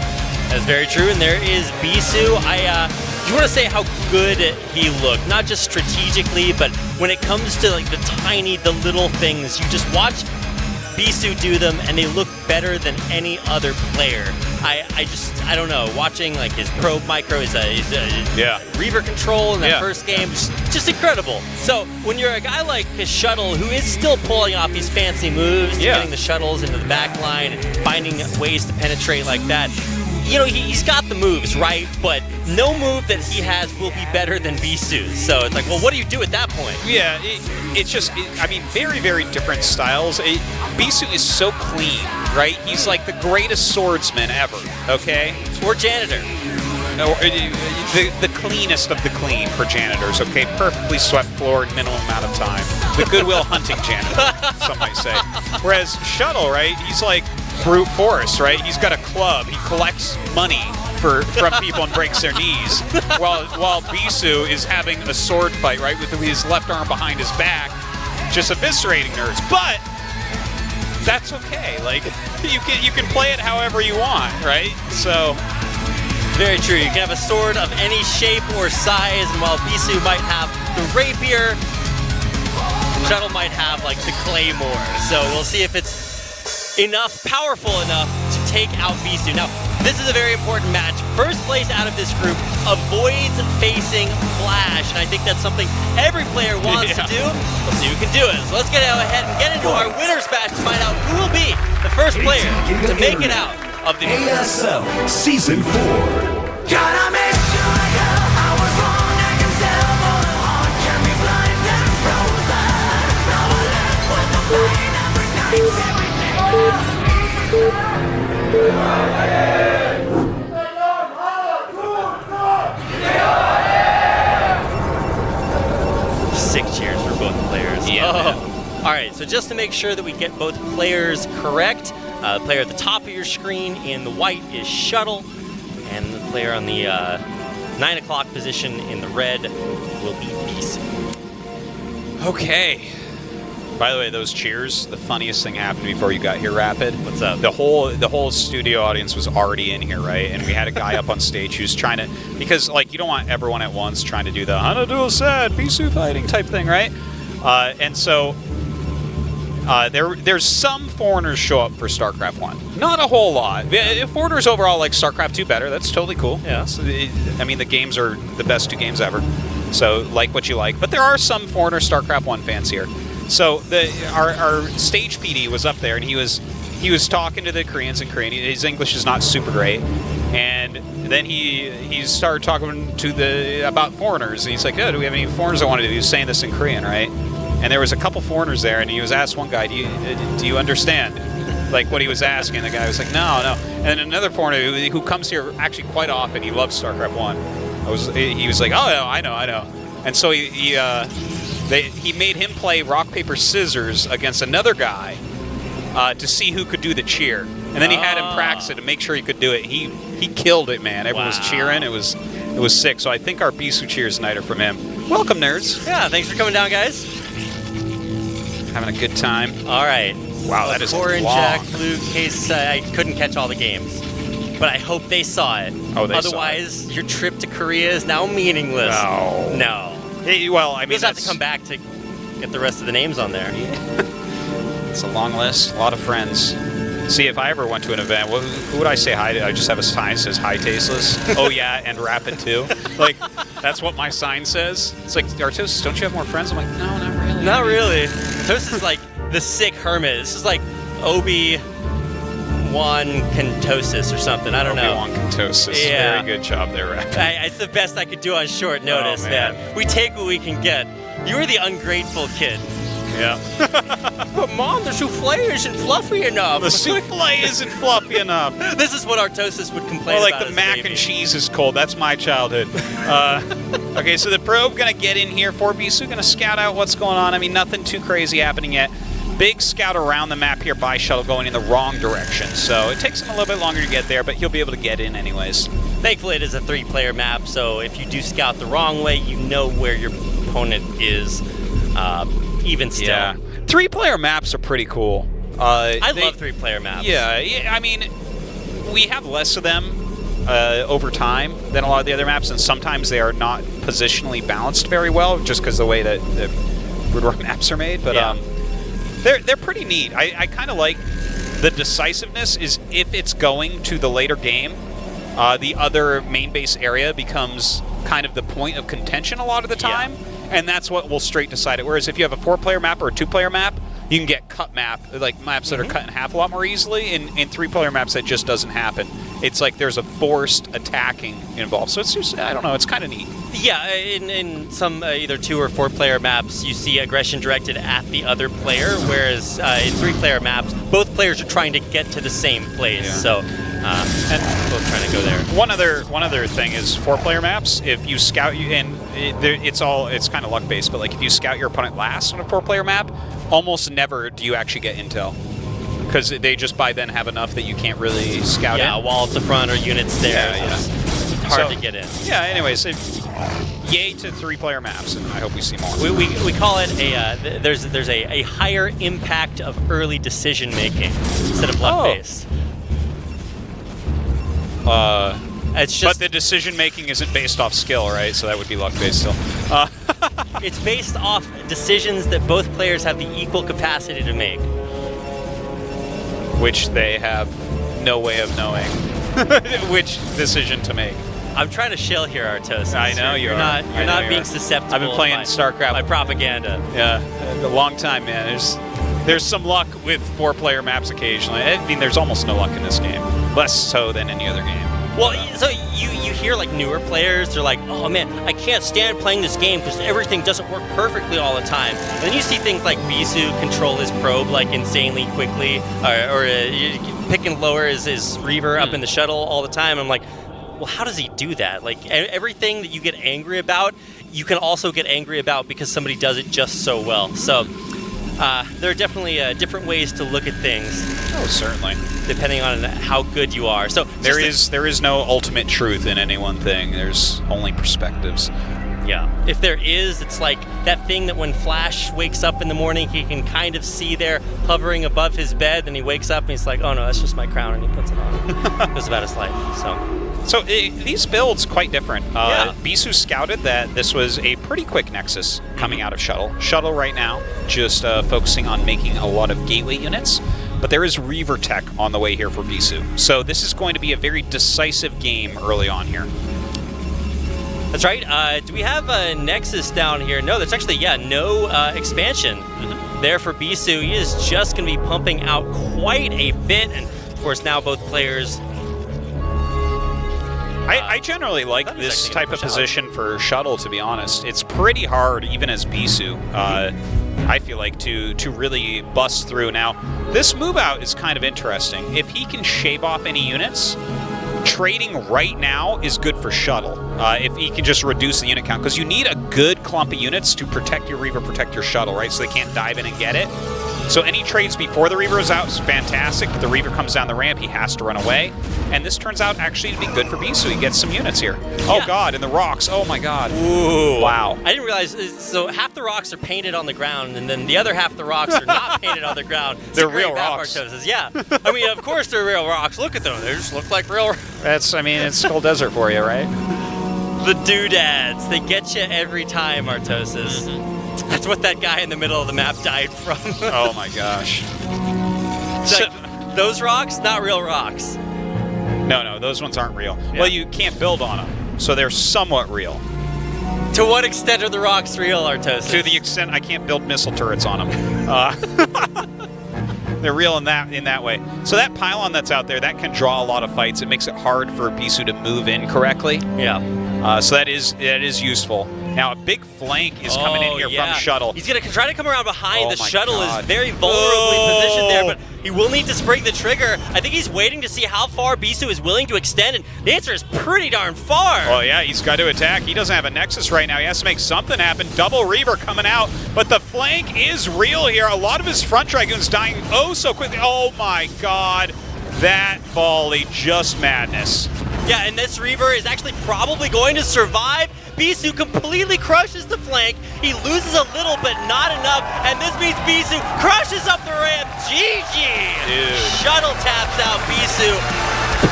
That's very true, and there is Bisu. Do you want to say how good he looked? Not just strategically, but when it comes to like the little things, you just watch Bisu do them, and they look better than any other player. I don't know. Watching like his probe micro, his Reaver control in that first game, just incredible. So when you're a guy like his Shuttle, who is still pulling off these fancy moves, getting the shuttles into the back line, and finding ways to penetrate like that, you know, he's got the moves, right? But no move that he has will be better than Bisu's. So it's like, well, what do you do at that point? Yeah, it's just, I mean, very, very different styles. Bisu is so clean, right? He's like the greatest swordsman ever, okay? Or janitor. The cleanest of the clean for janitors, okay? Perfectly swept floor in minimal amount of time. The Goodwill Hunting janitor, some might say. Whereas Shuttle, right, he's like brute force, right? He's got a club. He collects money from people and breaks their knees. While Bisu is having a sword fight, right, with his left arm behind his back, just eviscerating nerds. But that's okay. Like, you can play it however you want, right? So very true. You can have a sword of any shape or size, and while Bisu might have the rapier, Shuttle might have like the claymore. So we'll see if it's powerful enough to take out Bisu. Now, this is a very important match. First place out of this group avoids facing Flash, and I think that's something every player wants to do. We'll see who can do it. So let's get ahead and get into our winner's match to find out who will be the first player to make it out of the ASL Season 4. Gotta make sure I go. I was wrong, I can tell, for the heart can be blind and frozen. Now I live with the pain every night. 6 cheers for both players. All right, so just to make sure that we get both players correct, the player at the top of your screen in the white is Shuttle, and the player on the 9 o'clock position in the red will be Bisu. Okay. By the way, those cheers, the funniest thing happened before you got here, Rapid. What's up? The whole studio audience was already in here, right? And we had a guy up on stage who's trying to, because like you don't want everyone at once trying to do the Hanadu said Bisu fighting type thing, right? And so there's some foreigners show up for StarCraft 1. Not a whole lot. Foreigners overall like StarCraft 2 better. That's totally cool. Yeah. I mean, the games are the best 2 games ever. So like what you like. But there are some foreigner StarCraft 1 fans here. So our stage PD was up there, and he was talking to the Koreans in Korean. His English is not super great, and then he started talking to about foreigners. And he's like, "Oh, do we have any foreigners that want to do?" He was saying this in Korean, right? And there was a couple foreigners there, and he was asked one guy, "Do you understand?" Like what he was asking. The guy was like, "No." And then another foreigner who comes here actually quite often. He loves StarCraft 1. He was like, "Oh, no, I know." And so he made him play rock, paper, scissors against another guy to see who could do the cheer. And then he had him practice it to make sure he could do it. He killed it, man. Everyone was cheering. It was It was sick, so I think our Bisu cheers tonight are from him. Welcome, nerds. Yeah, thanks for coming down, guys. Having a good time. All right. Wow, that is Core and long. Jack, Luke, Case, I couldn't catch all the games. But I hope they saw it. Oh, they saw it. Otherwise, your trip to Korea is now meaningless. No. Hey, well, I mean, You'll have to come back to get the rest of the names on there. It's a long list, a lot of friends. See, if I ever went to an event, who would I say hi to? I just have a sign that says "Hi, Tasteless." Oh yeah, and Rapid too. Like, that's what my sign says. It's like, Artosis, don't you have more friends? I'm like, no, not really. Not really. Toast is like the sick hermit. This is like Obi-Wan Kentosis or something. I don't know. Obi-Wan Kentosis. Yeah. Very good job there, Rapid. It's the best I could do on short notice, man. We take what we can get. You were the ungrateful kid. Yeah. But Mom, the souffle isn't fluffy enough. The souffle isn't fluffy enough. This is what Artosis would complain Well, about. like the mac and cheese is cold. That's my childhood. Okay, so the probe gonna get in here for Bisu, gonna scout out what's going on. I mean, nothing too crazy happening yet. Big scout around the map here by Shuttle going in the wrong direction. So it takes him a little bit longer to get there, but he'll be able to get in anyways. Thankfully, it is a 3-player map, so if you do scout the wrong way, you know where your opponent is, even still. Yeah. 3-player maps are pretty cool. I love 3-player maps. Yeah, I mean, we have less of them over time than a lot of the other maps, and sometimes they are not positionally balanced very well, just because the way that the Brood maps are made. But they're pretty neat. I kind of like the decisiveness. Is if it's going to the later game, the other main base area becomes kind of the point of contention a lot of the time. Yeah. And that's what will straight decide it. Whereas if you have a 4-player map or a 2-player map, you can get cut map, like maps that are cut in half a lot more easily. In 3-player maps, that just doesn't happen. It's like there's a forced attacking involved. So it's just, I don't know, it's kind of neat. Yeah, in some either 2 or 4-player maps, you see aggression directed at the other player, whereas in 3-player maps, both players are trying to get to the same place. Yeah. So, and both trying to go there. One other thing is 4-player maps. If you scout it's kind of luck based, but like if you scout your opponent last on a 4-player map, almost never do you actually get intel, because they just by then have enough that you can't really scout in. Yeah, wall at the front or units there. Yeah. It's hard to get in. Yeah. Anyways, yay to 3-player maps, and I hope we see more. We call it a there's a higher impact of early decision making instead of luck based. It's just, but the decision making isn't based off skill, right? So that would be luck based still. It's based off decisions that both players have the equal capacity to make, which they have no way of knowing which decision to make. I'm trying to shill here, Artosis. I know you're not. You're not being susceptible. I've been playing StarCraft by propaganda. Yeah, a long time, man. There's some luck with 4-player maps occasionally. I mean, there's almost no luck in this game. Less so than any other game. Well, so you hear like newer players, they're like, oh man, I can't stand playing this game because everything doesn't work perfectly all the time. And then you see things like Bisu control his probe like insanely quickly, or pick and lower his Reaver up in the shuttle all the time. I'm like, well, how does he do that? Like everything that you get angry about, you can also get angry about because somebody does it just so well. So there are definitely different ways to look at things. Oh, certainly. Depending on how good you are. So there is no ultimate truth in any one thing. There's only perspectives. Yeah. If there is, it's like that thing that when Flash wakes up in the morning, he can kind of see there hovering above his bed, and he wakes up and he's like, oh no, that's just my crown, and he puts it on. Goes about his life. So these builds quite different. Bisu scouted that this was a pretty quick Nexus coming out of Shuttle. Shuttle right now just focusing on making a lot of gateway units, but there is Reaver tech on the way here for Bisu. So this is going to be a very decisive game early on here. That's right. Do we have a Nexus down here? No, there's actually, no expansion there for Bisu. He is just going to be pumping out quite a bit, and of course now both players... I generally like this type of position for Shuttle, to be honest. It's pretty hard, even as Bisu, I feel like, to really bust through. Now, this move out is kind of interesting. If he can shave off any units, trading right now is good for Shuttle. If he can just reduce the unit count, because you need a good clump of units to protect your Reaver, protect your Shuttle, right? So they can't dive in and get it. So any trades before the Reaver is out is fantastic. But the Reaver comes down the ramp, he has to run away. And this turns out actually to be good for Bisu. He gets some units here. Oh god, and the rocks. Oh my god. Ooh. Wow. I didn't realize, so half the rocks are painted on the ground, and then the other half of the rocks are not painted on the ground. It's They're a great real map, rocks. Artosis. Yeah. I mean, of course they're real rocks. Look at them. They just look like real rocks. That's, I mean, it's Skull Desert for you, right? The doodads. They get you every time, Artosis. That's what that guy in the middle of the map died from. Oh my gosh. It's like, those rocks, not real rocks. No, those ones aren't real. Yeah. Well, you can't build on them, so they're somewhat real. To what extent are the rocks real, Artosis? To the extent I can't build missile turrets on them. They're real in that way. So that pylon that's out there, that can draw a lot of fights. It makes it hard for Bisu to move in correctly. Yeah. So that is useful. Now a big flank is coming in here from Shuttle. He's going to try to come around behind. The my Shuttle God. is very vulnerably positioned there, but he will need to spring the trigger. I think he's waiting to see how far Bisu is willing to extend, and the answer is pretty darn far. Well, yeah, he's got to attack. He doesn't have a Nexus right now. He has to make something happen. Double Reaver coming out, but the flank is real here. A lot of his front Dragoons dying so quickly. Oh my god. That volley, just madness. Yeah, and this Reaver is actually probably going to survive. Bisu completely crushes the flank. He loses a little, but not enough. And this means Bisu crushes up the ramp. GG! Dude. Shuttle taps out Bisu.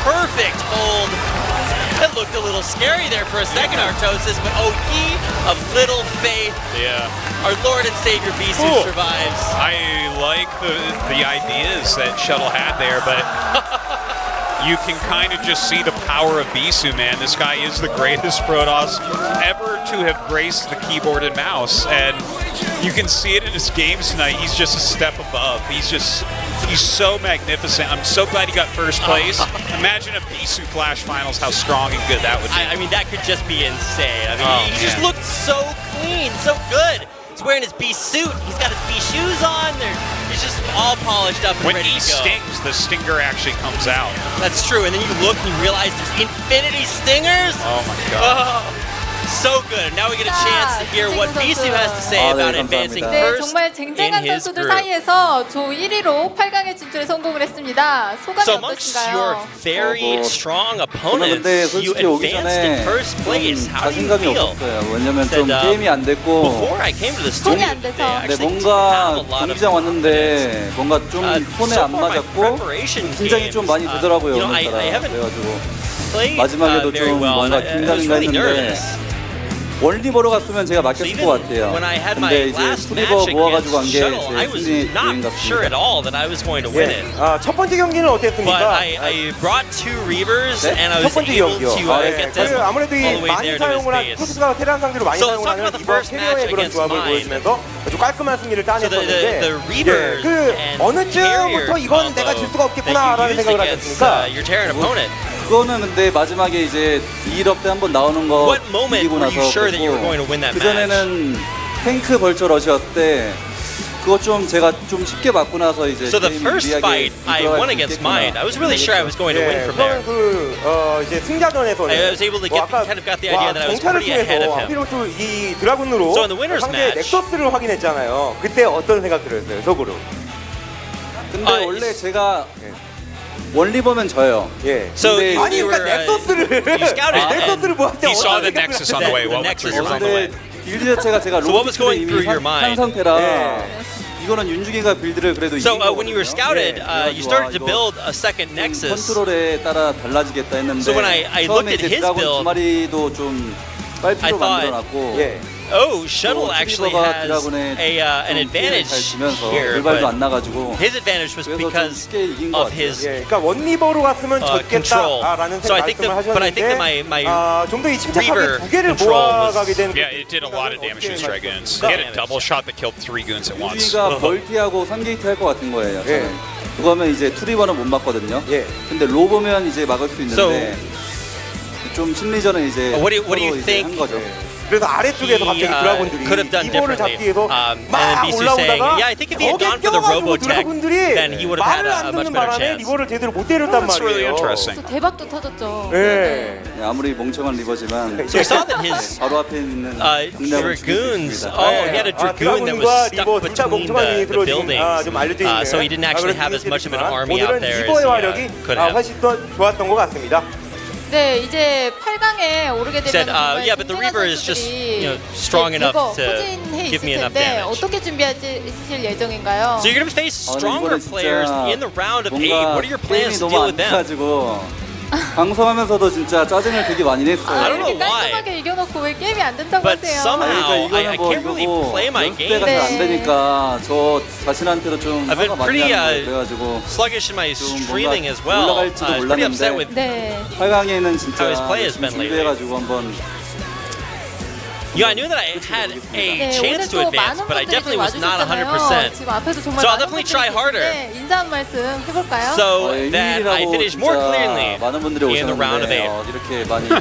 Perfect hold. That looked a little scary there for a second, Artosis, but oh, ye of little faith. Yeah. Our Lord and Savior Bisu survives. I like the ideas that Shuttle had there, but you can kind of just see the power of Bisu, man. This guy is the greatest Protoss ever to have graced the keyboard and mouse, and you can see it in his games tonight. He's just a step above. He's so magnificent. I'm so glad he got first place. Imagine a Bisu Flash Finals, how strong and good that would be. I mean, that could just be insane. I mean, he just looked so clean, so good. He's wearing his B suit. He's got his B shoes on. He's just all polished up and when ready he to go. stings, the stinger actually comes out. That's true. And then you look and you realize there's infinity stingers. Oh my god. So good. Now we get a chance to hear what Bisu has to say about advancing first 정말 쟁쟁한 in his 선수들 group. 사이에서 조 1위로 8강에 진출에 성공을 했습니다. 소감이 So amongst your 어떠신가요? very strong 저는 opponents, 근데 you 솔직히 오기 advanced in 전에 first place. 좀 How do you 자신감이 feel? 없었어요. 왜냐면 좀 Said, 게임이 안 됐고 Before I came to this 손이 tournament, 안 돼서. they 근데 actually 뭔가 have a lot of 경기장 왔는데 뭔가 좀 손에 so 안 far my 맞았고 preparation 긴장이 좀 많이 games, 되더라고요. you know, I 오늘따라. haven't 그래가지고 played 마지막에도 very 좀 well, and 뭔가 I was 긴가민가 really 했는데 nervous. 원리버로 갔으면 제가 막혔을 Even 것 같아요. when I had my 근데 이제 last 투리버 match 모아가지고 간 against 게 Shuttle, I 제 was 승리 요인 not sure at 같습니다. all that I was going to win it. 첫 번째 경기는 But 어땠습니까? I brought two Reavers and I 첫 was 번째 able 경기요. to get them 아무래도 all 이 the way 많이 there to his 사용을 한 base. 토스가 테란 상대로 많이 So 사용을 talk 하는 about the 이번 first 캐리어의 match 그런 against 조합을 mine. 보여주면서 아주 깔끔한 승리를 따냈었는데 the Reavers 그 and 어느 쯤부터 이건 내가 질 수가 없겠구나라는 생각을 하셨습니까? your Terran opponent. 그거는 근데 마지막에 이제 2일업 때 한번 나오는 거 What moment 이기고 were 나서 you sure that you were 그랬고 going to win that 그 match? 전에는 탱크 벌처 러시였을 때 그거 좀 제가 좀 쉽게 맞고 나서 이제 So the 게임 first 유리하게 fight I 들어갈 won 수 against 있겠구나. mine. I was really sure I was going to win from there. 이제 승자전에서는 I was able to get kind of got the idea that I was 정찰을 pretty ahead 통해서 of him. 하필 또이 드라군으로 So in the winner's 상대의 match- 넥서스를 확인했잖아요. 그때 어떤 생각 들었어요, 속으로? 근데 원래 제가 원리버면 져요. 예. So 근데 you 아니 were, 그러니까 넥서스를 you scouted 넥서스를 뭐 할 때 He saw 어떤 the 생각을 Nexus on the way. What went through your mind? 근데 빌드 자체가 제가 So what was 로봇을 going 이미 through your 한 mind? 상태라 이거는 윤중이가 빌드를 그래도 So 이긴 when you were scouted, you started to build a second Nexus. 컨트롤에 따라 달라지겠다 했는데 So when I looked 처음에 at 이제 his 드라곤 build, 두 마리도 좀 I 빨피로 thought, 만들어놨고 oh, Shuttle actually 트리버가 has 드라곤에 an advantage 잘 주면서 here, 돌발도 but 안 나가지고 his advantage was 그래서 좀 because 쉽게 이긴 것 of 같아요. his 그러니까 원리버로 갔으면 control. 졌겠다라는 So I think 말씀을 but I think that 하셨는데 my 좀 더 이 침착하게 Reaver 두 개를 control was 모아가게 된 Yeah, it did a lot of damage to his Dragoons. He had a double shot that killed 3 goons at once. 윤중이가 벌티하고 3게이트 할 것 같은 거예요. 저는. 그거면 이제 투리버는 못 맞거든요. 근데 로보면 이제 막을 수 있는데 좀 심리전은 이제 What do you 서로 이제 think? 한 거죠. 그래서 아래쪽에서 갑자기 드라군들이 could have done 이번을 differently. 잡기 위해서 And 막 Bisu saying, 올라오다가 yeah, I think if he had gone for the Robotech, then he would have had a much better chance. 리버를 제대로 못 때렸단 That's really 말이에요. interesting. 또 대박도 터졌죠. 네. 아무리 멍청한 리버지만 So we saw that his 바로 앞에 있는 dragoons. Oh, he had a dragoon that was stuck between the buildings. So he didn't actually have as much of an army out there as he could have. 훨씬 더 좋았던 것 같습니다. 네, 이제 8강에 오르게 Said, 되면 yeah, but the Reaper is just, strong enough to give me enough damage. 어떻게 준비하실 예정인가요? So you're going to face stronger players in the round of 8. What are your plans to deal with them? 방송하면서도 진짜 짜증을 되게 많이 냈어요. I don't know why. 깔끔하게 이겨놓고 왜 게임이 안 된다고 But 하세요? somehow I can't really play my game. 연습대가 잘 안 되니까 저 자신한테도 좀 I've been 화가 많이 pretty 나는 거예요. 그래가지고 sluggish in my streaming as well. 올라갈지도 Pretty upset with 몰랐는데 8강에는 진짜 how his play has been lately. 준비해가지고 한번. Yeah, I knew that I had a chance to advance, but I definitely was not 100%. 지금 앞에서 정말 So I'll definitely try harder. 인사 한 말씀 해볼까요? So that I finish more clearly 많은 분들이 in the round of 8. 이렇게 많이.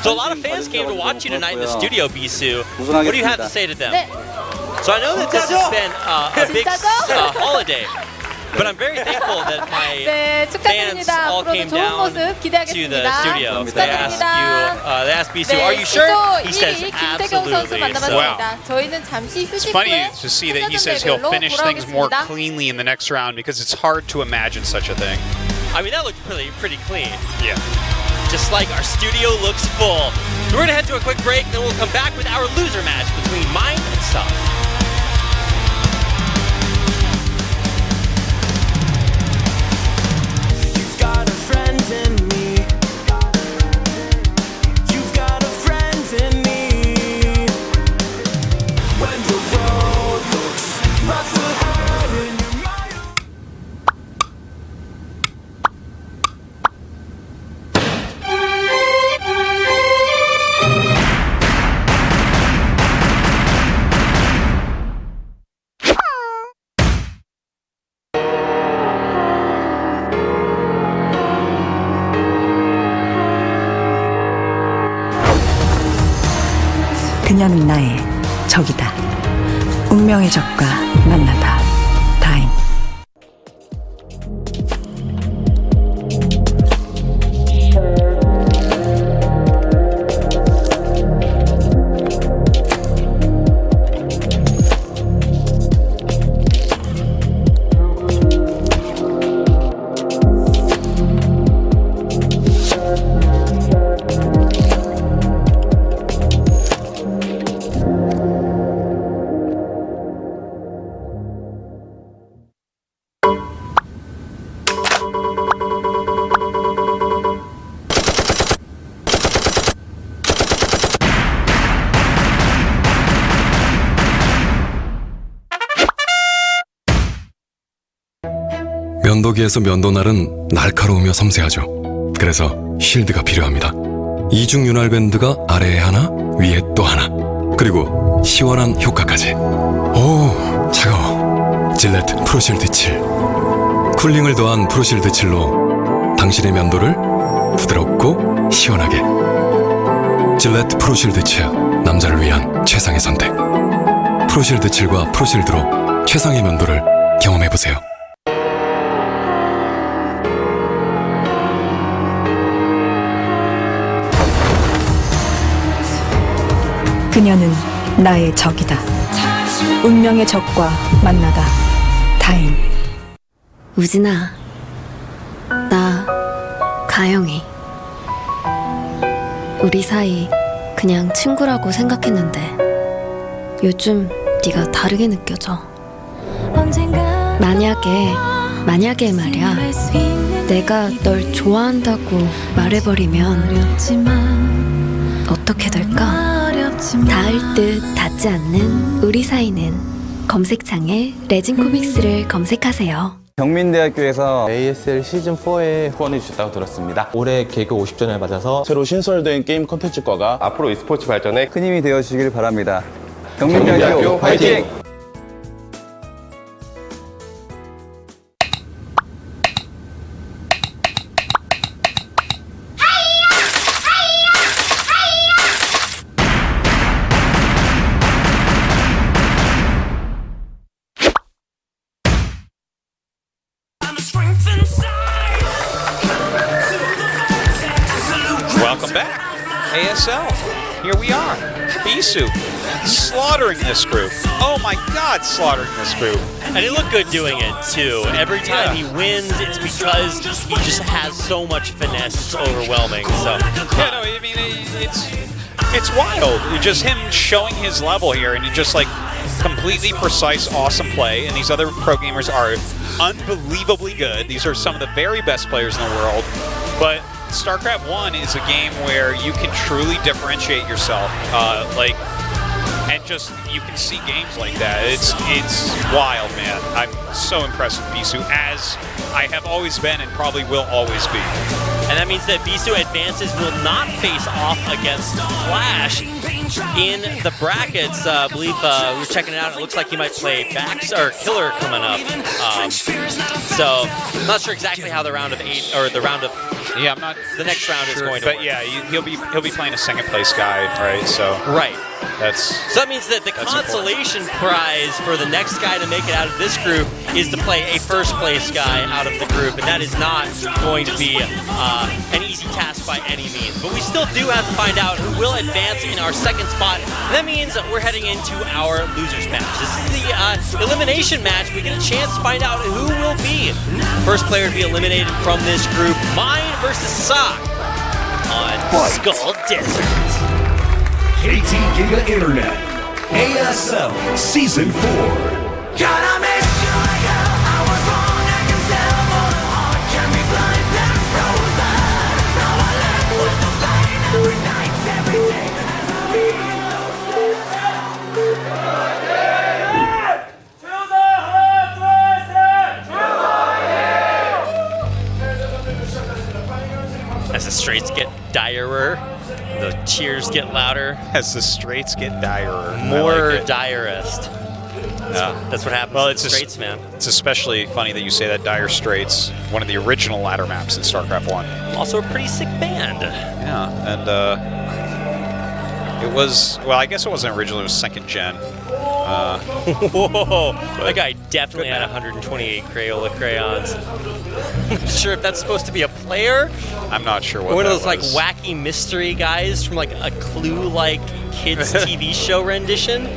So a lot of fans came to watch you tonight in the studio, Bisu. What do you have to say to them? So I know that this has been a big holiday, but I'm very thankful that my fans all came down to the studio. They asked Bisu, "Are you sure?" He says, "Absolutely." 저희는 잠시 It's 휴식 funny 후에 to see that he says he'll finish things more cleanly in the next round because it's hard to imagine such a thing. I mean, that looked pretty clean. Yeah. Just like our studio looks full. So we're gonna head to a quick break, then we'll come back with our loser match between Mind and Sub. 그녀는 나의 적이다. 운명의 적과 만나다. 타임. 면도기에서 면도날은 날카로우며 섬세하죠. 그래서 쉴드가 필요합니다. 이중 윤활 밴드가 아래에 하나, 위에 또 하나. 그리고 시원한 효과까지. 오, 차가워. 질레트 프로실드 7. 쿨링을 더한 프로실드 7로 당신의 면도를 부드럽고 시원하게. 질레트 프로실드 7. 남자를 위한 최상의 선택. 프로실드 7과 프로실드로 최상의 면도를 경험해보세요. 그녀는 나의 적이다. 운명의 적과 만나다. 타임. 우진아, 나 가영이. 우리 사이 그냥 친구라고 생각했는데 요즘 네가 다르게 느껴져. 만약에 말이야, 내가 널 좋아한다고 말해버리면 어떻게 될까? 닿을 듯 닿지 않는 우리 사이는 검색창에 레진 코믹스를 검색하세요. 경민대학교에서 ASL 시즌4에 후원해 주셨다고 들었습니다. 올해 개교 50주년을 맞아서 새로 신설된 게임 콘텐츠과가 앞으로 e스포츠 발전에 큰 힘이 되어주시길 바랍니다. 경민대학교 화이팅! Welcome back. ASL. Here we are. Bisu slaughtering this group. Oh my god, slaughtering this group. And he looked good doing it, too. Every time he wins, it's because he just has so much finesse. It's overwhelming. So yeah, no, I mean, it's wild. Just him showing his level here, and he just like completely precise, awesome play. And these other pro gamers are unbelievably good. These are some of the very best players in the world. But StarCraft 1 is a game where you can truly differentiate yourself. And just, you can see games like that. It's wild, man. I'm so impressed with Bisu, as I have always been and probably will always be. And that means that Bisu advances will not face off against Flash in the brackets. I believe we were checking it out. It looks like he might play Killer coming up. So I'm not sure exactly how the round of 8 or the round of I'm not. The next round is going to but work. yeah, he'll be playing a second place guy, right? So So that means that the consolation prize for the next guy to make it out of this group is to play a first place guy out of the group, and that is not going to be an easy task by any means. But we still do have to find out who will advance in our second spot, and that means that we're heading into our losers match. This is the elimination match. We get a chance to find out who will be first player to be eliminated from this group. Mine versus Sock on Skull Desert. KT Giga Internet, ASL Season 4. Gotta make sure I was wrong. I can tell for the heart can be blind and frozen. Now I live with the pain every night, every day. As I read As the straights get direr, the cheers get louder. As the straights get direr. More direst. That's what happens. Well, it's straights, man. It's especially funny that you say that. Dire Straits, one of the original ladder maps in StarCraft 1. Also a pretty sick band. Yeah, and it was, well, I guess it wasn't original, it was second gen. Whoa, that guy definitely had 128 Crayola crayons. I'm not sure if that's supposed to be a player. I'm not sure what One of that those like was. wacky mystery guys from like a Clue-like kids TV show rendition.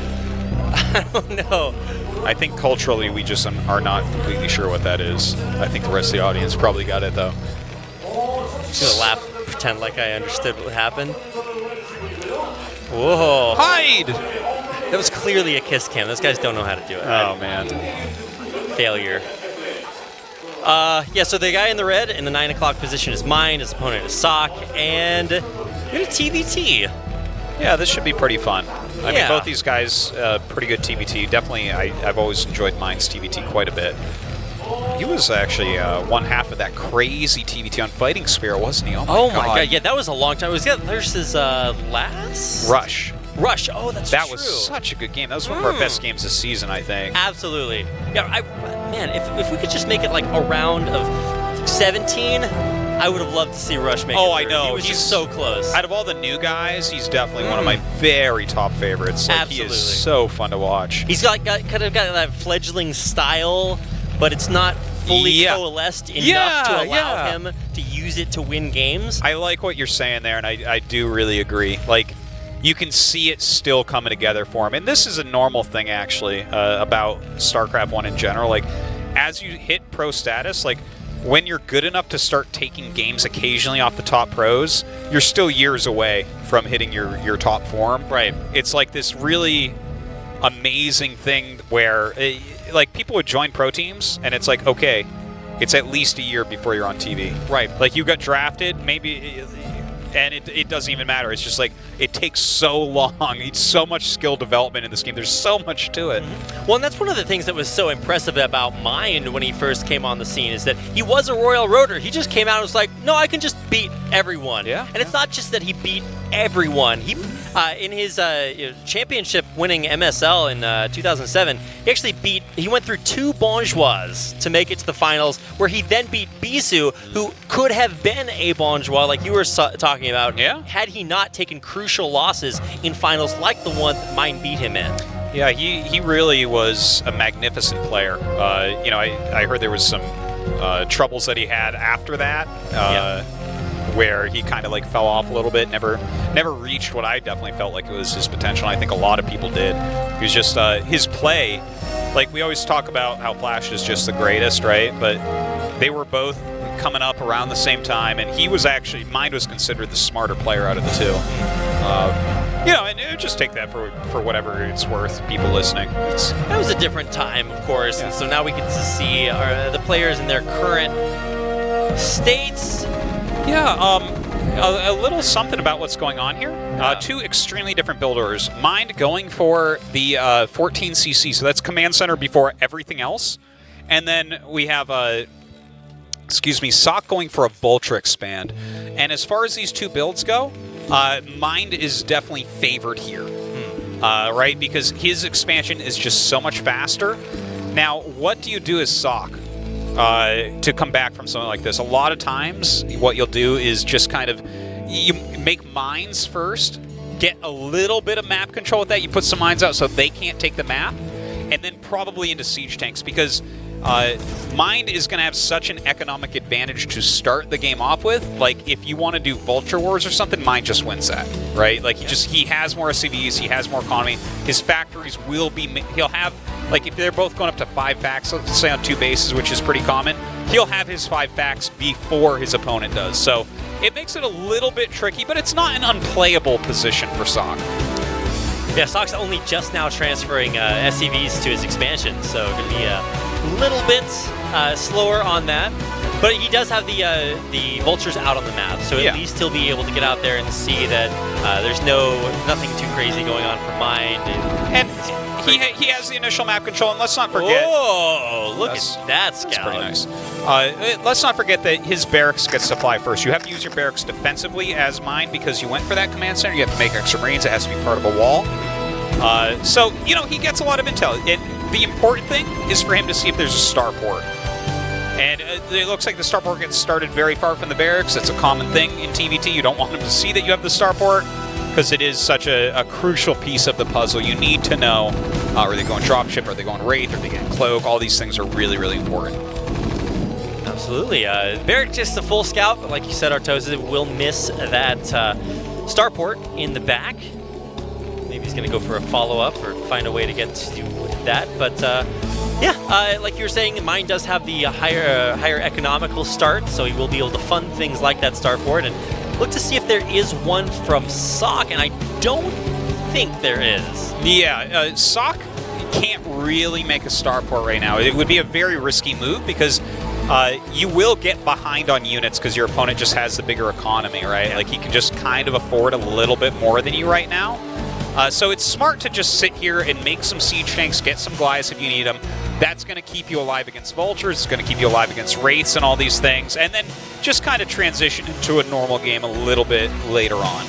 I don't know. I think culturally we just are not completely sure what that is. I think the rest of the audience probably got it though. Just gonna laugh, pretend like I understood what happened. Whoa. Hide! That was clearly a kiss cam. Those guys don't know how to do it. Oh, man. Failure. Yeah, so the guy in the red in the 9 o'clock position is mine. His opponent is Sock. And we got a TVT. Yeah, this should be pretty fun. I mean, Yeah. both these guys, pretty good TVT. Definitely, I've always enjoyed mine's TVT quite a bit. He was actually one half of that crazy TVT on Fighting Spear, wasn't he? Oh my god, yeah, that was a long time. Was that versus last? Rush. Rush, oh, that's true. That was such a good game. That was one of our best games this season, I think. Absolutely. Yeah, man, if we could just make it like a round of 17, I would have loved to see Rush make it. Oh, I know. He was He's just so close. Out of all the new guys, he's definitely one of my very top favorites. Like, Absolutely. He is so fun to watch. He's got kind of got that fledgling style, but it's not fully coalesced enough to allow him to use it to win games. I like what you're saying there, and I do really agree. Like, you can see it still coming together for him. And this is a normal thing, actually, about StarCraft 1 in general. Like, as you hit pro status, like, when you're good enough to start taking games occasionally off the top pros, you're still years away from hitting your top form. Right. It's like this really amazing thing where, like, people would join pro teams, and it's like, okay, it's at least a year before you're on TV. Right. Like, you got drafted, maybe... And it doesn't even matter. It's just like, it takes so long. It's so much skill development in this game. There's so much to it. Well, and that's one of the things that was so impressive about Mind when he first came on the scene is that he was a Royal Rotor. He just came out and was like, no, I can just beat everyone. Yeah. And it's not just that he beat everyone. He, in his championship-winning MSL in 2007, he went through 2 Bonjois to make it to the finals, where he then beat Bisu, who could have been a Bonjois, like you were talking about, had he not taken crucial losses in finals like the one that Mind beat him in. Yeah, he really was a magnificent player. I heard there was some troubles that he had after that. where he kind of like fell off a little bit, never reached what I definitely felt like it was his potential. I think a lot of people did. He was just his play, like we always talk about how Flash is just the greatest, right? But they were both coming up around the same time, and he was actually, Mind was considered the smarter player out of the two. You know, and just take that for whatever it's worth, people listening. That was a different time, of course, and so now we get to see the players in their current states. Yeah, a little something about what's going on here. Two extremely different builders. Mind going for the 14cc, so that's Command Center before everything else. And then we have, Sock going for a Vulture Expand. And as far as these two builds go, Mind is definitely favored here, right? Because his expansion is just so much faster. Now, what do you do as Sock to come back from something like this? A lot of times, what you'll do is just kind of, you make mines first, get a little bit of map control with that. You put some mines out so they can't take the map, and then probably into siege tanks, because Mind is going to have such an economic advantage to start the game off with. Like, if you want to do Vulture Wars or something, Mind just wins that, right? Like, he has more SCVs, he has more economy. His factories will be, he'll have, like, if they're both going up to 5 facts, let's say on 2 bases, which is pretty common, he'll have his 5 facts before his opponent does. So it makes it a little bit tricky, but it's not an unplayable position for Sock. Yeah, Sock's only just now transferring SCVs to his expansion, so going to be a little bit slower on that. But he does have the vultures out on the map, so at least he'll be able to get out there and see that there's nothing too crazy going on for Mind. And he has the initial map control, and let's not forget. Oh, look at that scout. That's pretty nice. Let's not forget that his barracks gets to fly first. You have to use your barracks defensively as Mind because you went for that command center. You have to make extra Marines. It has to be part of a wall. So, you know, he gets a lot of intel. The important thing is for him to see if there's a starport. And it looks like the starport gets started very far from the barracks. That's a common thing in TVT. You don't want him to see that you have the starport because it is such a crucial piece of the puzzle. You need to know, are they going dropship, are they going Wraith, are they getting Cloak? All these things are really, really important. Absolutely. Barracks just a full scout, but like you said, Artosis will miss that starport in the back. Maybe he's going to go for a follow-up or find a way to get to that. But yeah, like you were saying, Mind does have the higher economical start, so he will be able to fund things like that starport and look to see if there is one from Sock, and I don't think there is. Yeah, Sock can't really make a starport right now. It would be a very risky move because you will get behind on units because your opponent just has the bigger economy, right? Yeah. Like, he can just kind of afford a little bit more than you right now. So it's smart to just sit here and make some siege tanks, get some Goliaths if you need them. That's going to keep you alive against Vultures. It's going to keep you alive against Wraiths and all these things. And then just kind of transition into a normal game a little bit later on.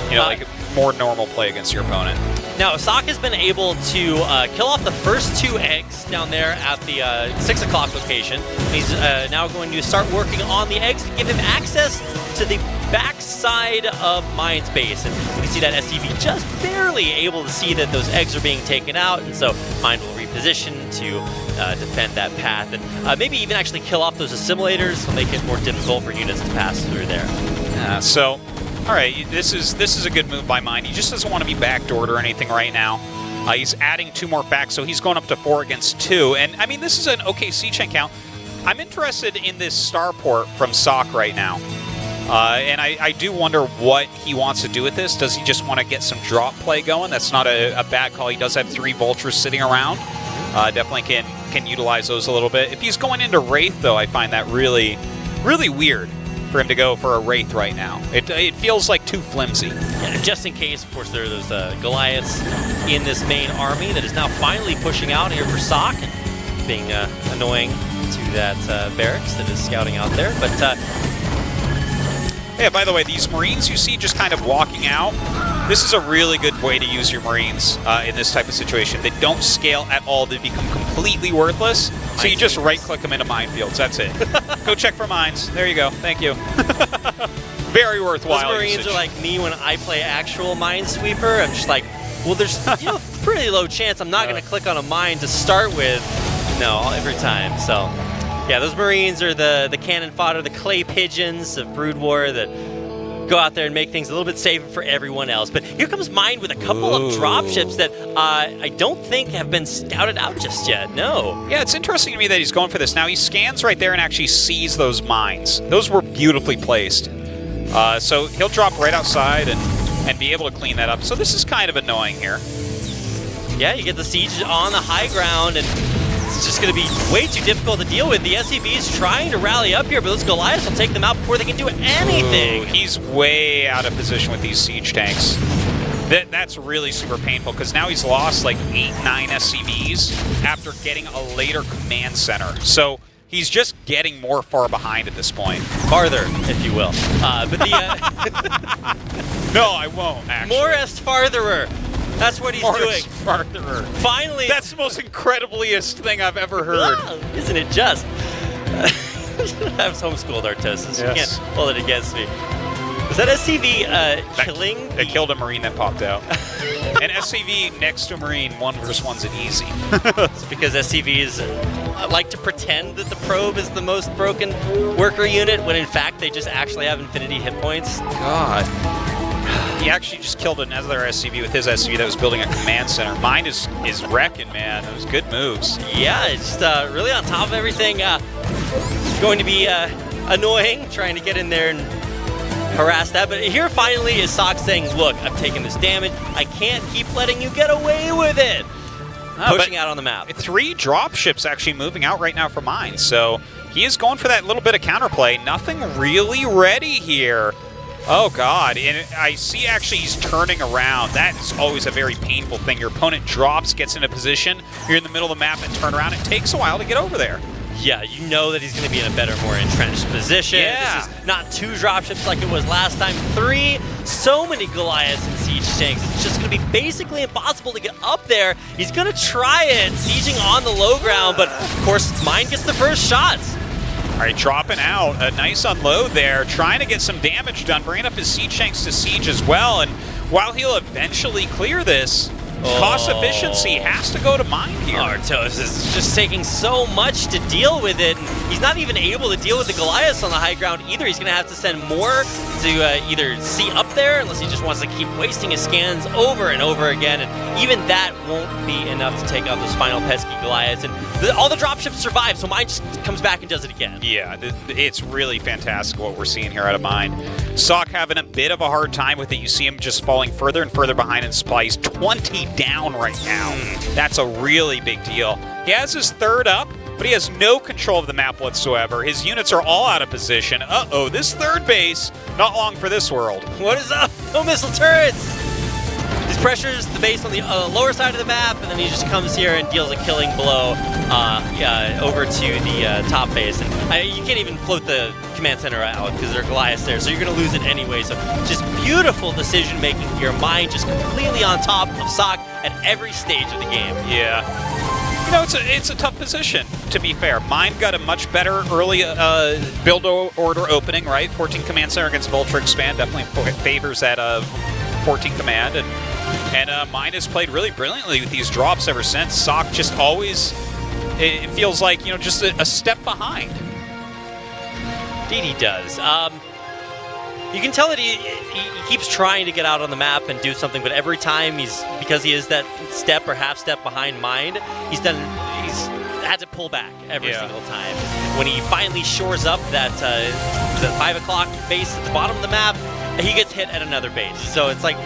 You know, like more normal play against your opponent. Now, Sock has been able to kill off the first 2 eggs down there at the 6 o'clock location. He's now going to start working on the eggs to give him access to the backside of Mind's base. And you can see that SCV just barely able to see that those eggs are being taken out, and so Mind will reposition to defend that path and maybe even actually kill off those assimilators to make it more difficult for units to pass through there. So, all right, this is a good move by Mind. He just doesn't want to be backdoored or anything right now. He's adding 2 more facts, so he's going up to 4 against 2. And, I mean, this is an okay siege tank count. I'm interested in this starport from Sock right now. And I do wonder what he wants to do with this. Does he just want to get some drop play going? That's not a bad call. He does have 3 Vultures sitting around. Definitely can utilize those a little bit. If he's going into Wraith, though, I find that really, really weird for him to go for a Wraith right now. It feels like too flimsy. Yeah, just in case, of course, there are those Goliaths in this main army that is now finally pushing out here for Sock and being annoying to that barracks that is scouting out there. But yeah, by the way, these Marines you see just kind of walking out, this is a really good way to use your Marines in this type of situation. They don't scale at all. They become completely worthless. So you just right-click them into minefields. That's it. Go check for mines. There you go. Thank you. Very worthwhile. Those Marines usage. are like me when I play actual Minesweeper. I'm just like, well, there's pretty low chance I'm not going to click on a mine to start with. No, every time. So Yeah, those Marines are the cannon fodder, the clay pigeons of Brood War that go out there and make things a little bit safer for everyone else. But here comes Mind with a couple of dropships that I don't think have been scouted out just yet. No. Yeah, it's interesting to me that he's going for this. Now he scans right there and actually sees those mines. Those were beautifully placed. So he'll drop right outside and be able to clean that up. So this is kind of annoying here. Yeah, you get the siege on the high ground, and it's just going to be way too difficult to deal with. The SCV is trying to rally up here, but those Goliaths will take them out before they can do anything. Ooh, he's way out of position with these siege tanks. That's really super painful, because now he's lost like 8-9 SCVs after getting a later command center. So he's just getting more far behind at this point. Farther, if you will. But the no, I won't, actually. More est fartherer. That's what he's doing. Fartherer. Finally. That's the most incredibliest thing I've ever heard. Isn't it just? I was homeschooled, Artosis. You can't hold it against me. Was that SCV killing? That killed a Marine that popped out. And SCV next to Marine, 1 versus 1's it easy. It's because SCVs like to pretend that the probe is the most broken worker unit, when in fact they just actually have infinity hit points. God. He actually just killed another SCV with his SCV that was building a command center. Mine is wrecking, man. Those good moves. Yeah, it's really on top of everything. Going to be annoying trying to get in there and harass that. But here finally is Sock saying, look, I've taken this damage. I can't keep letting you get away with it. Pushing out on the map. 3 dropships actually moving out right now for Mine. So he is going for that little bit of counterplay. Nothing really ready here. Oh, God. And I see actually he's turning around. That is always a very painful thing. Your opponent drops, gets in a position, you're in the middle of the map and turn around. It takes a while to get over there. Yeah, you know that he's going to be in a better, more entrenched position. Yeah. This is not 2 dropships like it was last time. 3, so many Goliaths and siege tanks. It's just going to be basically impossible to get up there. He's going to try it, sieging on the low ground, but of course, Mine gets the first shots. All right, dropping out. A nice unload there, trying to get some damage done, bringing up his siege tanks to siege as well. And while he'll eventually clear this, cost efficiency has to go to Mine here. Artos is just taking so much to deal with it. And he's not even able to deal with the Goliaths on the high ground either. He's going to have to send more to either see up there, unless he just wants to keep wasting his scans over and over again. And even that won't be enough to take out those final pesky Goliaths. And all the dropships survive, so Mine just comes back and does it again. Yeah, it's really fantastic what we're seeing here out of Mine. Sock having a bit of a hard time with it. You see him just falling further and further behind in supply. He's 20 down right now. That's a really big deal. He has his 3rd up, but he has no control of the map whatsoever. His units are all out of position. Uh-oh, this 3rd base, not long for this world. What is up? No missile turrets! He pressures the base on the lower side of the map, and then he just comes here and deals a killing blow over to the top base. And you can't even float the command center out because there are Goliaths there, so you're going to lose it anyway. So just beautiful decision making here. Mine just completely on top of Sock at every stage of the game. Yeah. You know, it's a tough position, to be fair. Mine got a much better early build order opening, right? 14 command center against Vulture Expand definitely favors that 14 command. And Mine has played really brilliantly with these drops ever since. Sock just always, it feels like, you know, just a step behind. Indeed he does. You can tell that he keeps trying to get out on the map and do something, but every time because he is that step or half step behind Mind, he's had to pull back every single time. When he finally shores up that 5 o'clock base at the bottom of the map, he gets hit at another base. So it's like,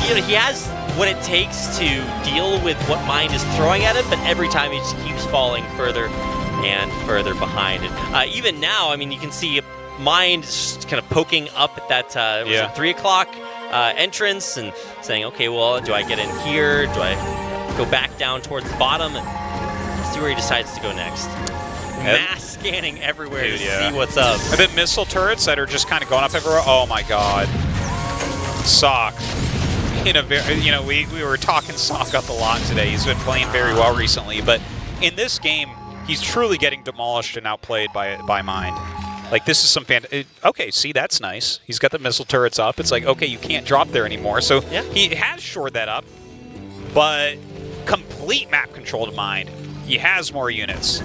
you know, he has what it takes to deal with what Mind is throwing at him, but every time he just keeps falling further and further behind. And even now, I mean, you can see Mind just kind of poking up at that 3 o'clock entrance and saying, okay, well, do I get in here? Do I go back down towards the bottom? And see where he decides to go next. Mass scanning everywhere to see what's up. And then missile turrets that are just kind of going up everywhere. Oh my God. Sock. In a very, you know, we were talking Sock up a lot today. He's been playing very well recently, but in this game, he's truly getting demolished and outplayed by Mind. Like, this is some okay, see, that's nice. He's got the missile turrets up. It's like, okay, you can't drop there anymore. So he has shored that up, but complete map control to Mind. He has more units.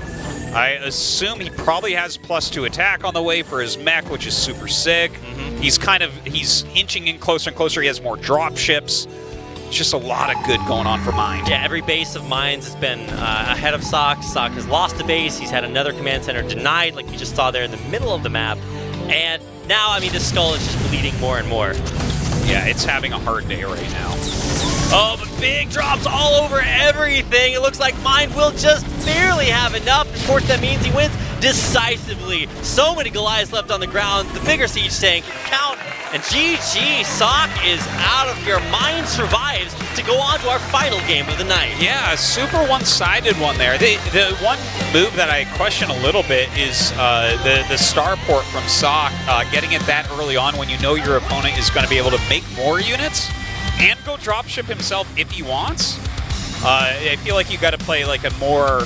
I assume he probably has +2 attack on the way for his mech, which is super sick. He's inching in closer and closer. He has more drop ships. Just a lot of good going on for Mind. Yeah, every base of Mines has been ahead of Sock. Sock has lost a base. He's had another command center denied, like you just saw there in the middle of the map. And now, I mean, this skull is just bleeding more and more. Yeah, it's having a hard day right now. Oh, but big drops all over everything. It looks like Mind will just barely have enough. Of course, that means he wins decisively. So many Goliaths left on the ground. The bigger siege tank count. And GG, Sock is out of here. Mind survives to go on to our final game of the night. Yeah, a super one-sided one there. The one move that I question a little bit is the star port from Sock, getting it that early on when you know your opponent is going to be able to make more units and go dropship himself if he wants. I feel like you got to play like a more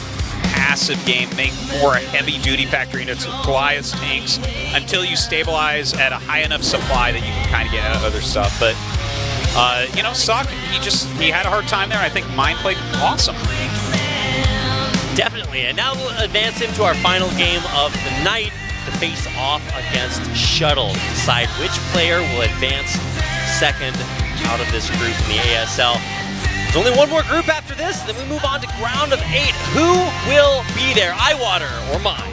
passive game, make more heavy-duty factory units with Goliaths, tanks, until you stabilize at a high enough supply that you can kind of get other stuff. But, you know, Sock, he had a hard time there. I think Mind played awesome. Definitely, and now we'll advance him to our final game of the night to face off against Shuttle, decide which player will advance second out of this group in the ASL. There's only one more group after this, then we move on to round of 8. Who will be there, Eyewater or Mind?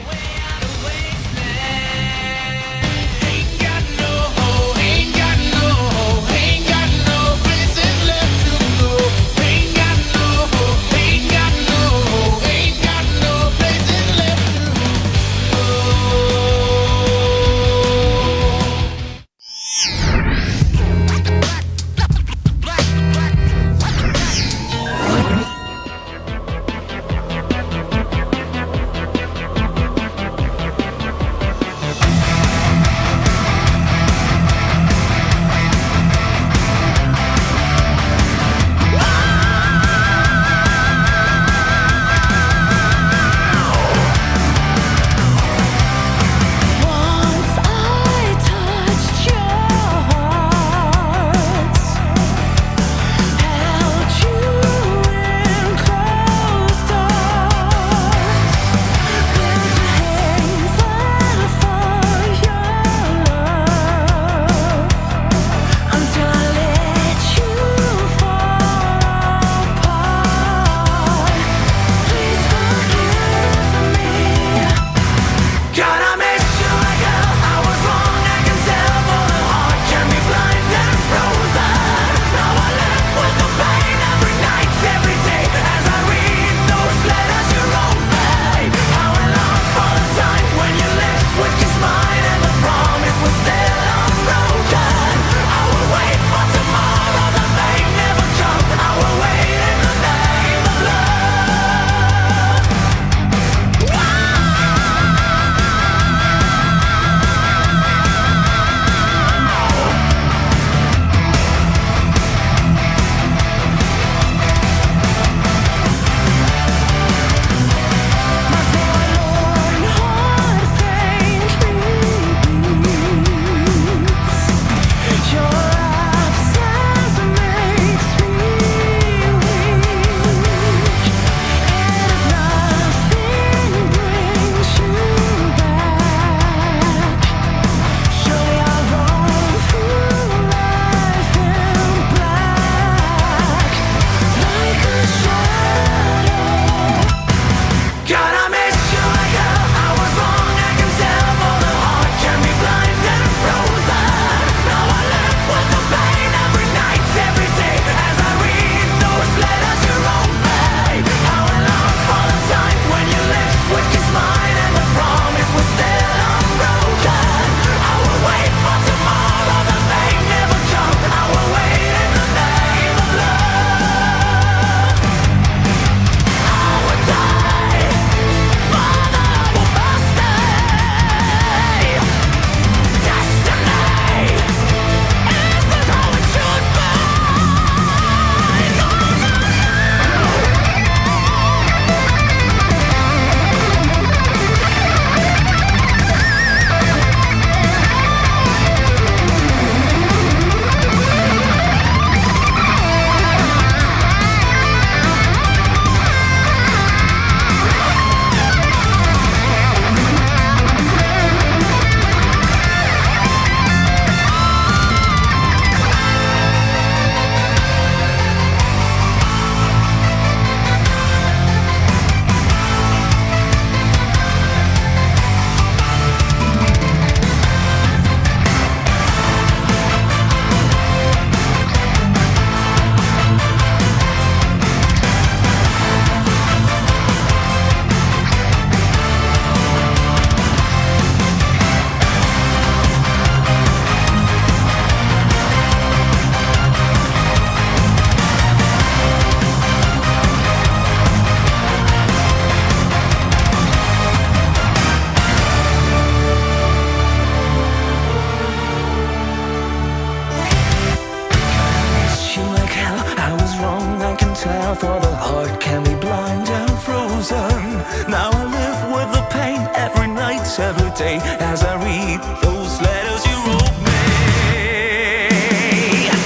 Now I live with the pain every night, every day, as I read those letters you wrote me.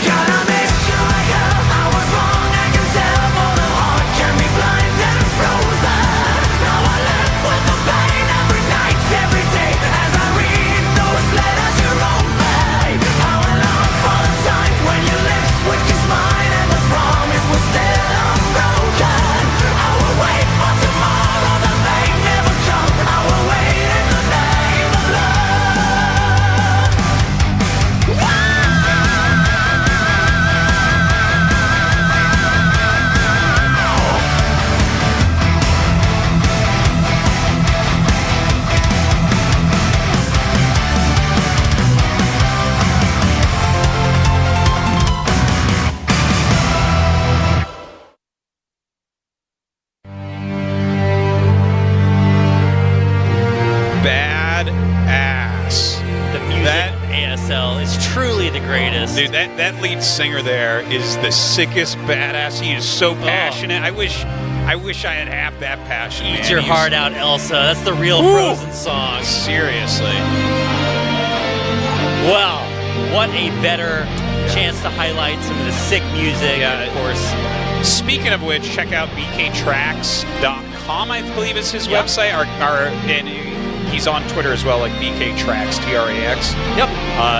Gotta make sure, girl, I was wrong. I can tell, for the heart can be blind and frozen. Now I live with the pain every night, every day, as I read those letters you wrote me. I will long for the time when your lips would kiss mine and the promise was still unbroken. I will wait for tomorrow that may never come. I will wait in the name of love. Badass. The music ASL is truly the greatest. Dude, that lead singer there is the sickest badass. He is so passionate. I wish I had half that passion. Eat man. your He's- heart out, Elsa. That's the real Frozen song. Seriously. Well, what a better chance to highlight some of the sick music. Yeah, and of course, speaking of which, check out bktracks.com, I believe is his website. And he's on Twitter as well, like BKTracks, TRAX. Yep.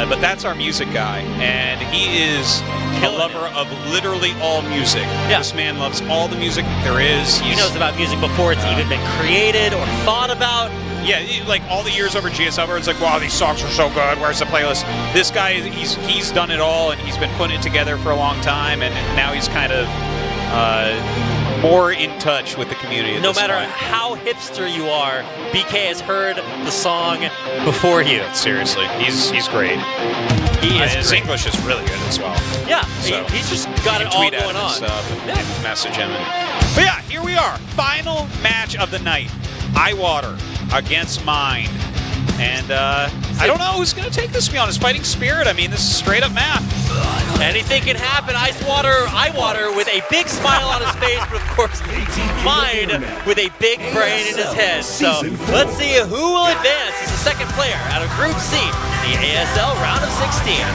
But that's our music guy, and he is a lover of literally all music. Yeah. This man loves all the music there is. he knows about music before it's even been created or thought about. Yeah, like all the years over GSL, where it's like, wow, these songs are so good. Where's the playlist? This guy, he's done it all, and he's been putting it together for a long time, and now he's kind of more in touch with the community. No matter how hipster you are, BK has heard the song before you. Seriously, he's great. He is his great. English is really good as well. Yeah, So, he's just got you it can all tweet at going him and on. stuff and message him. But yeah, here we are. Final match of the night. Eyewater against Mind. And I don't know who's going to take this, to be honest. Fighting Spirit, I mean, this is straight up math. Anything can happen. Eyewater with a big smile on his face, but of course, Mind with a big brain in his head. So let's see who will advance as the second player out of Group C, the ASL round of 16.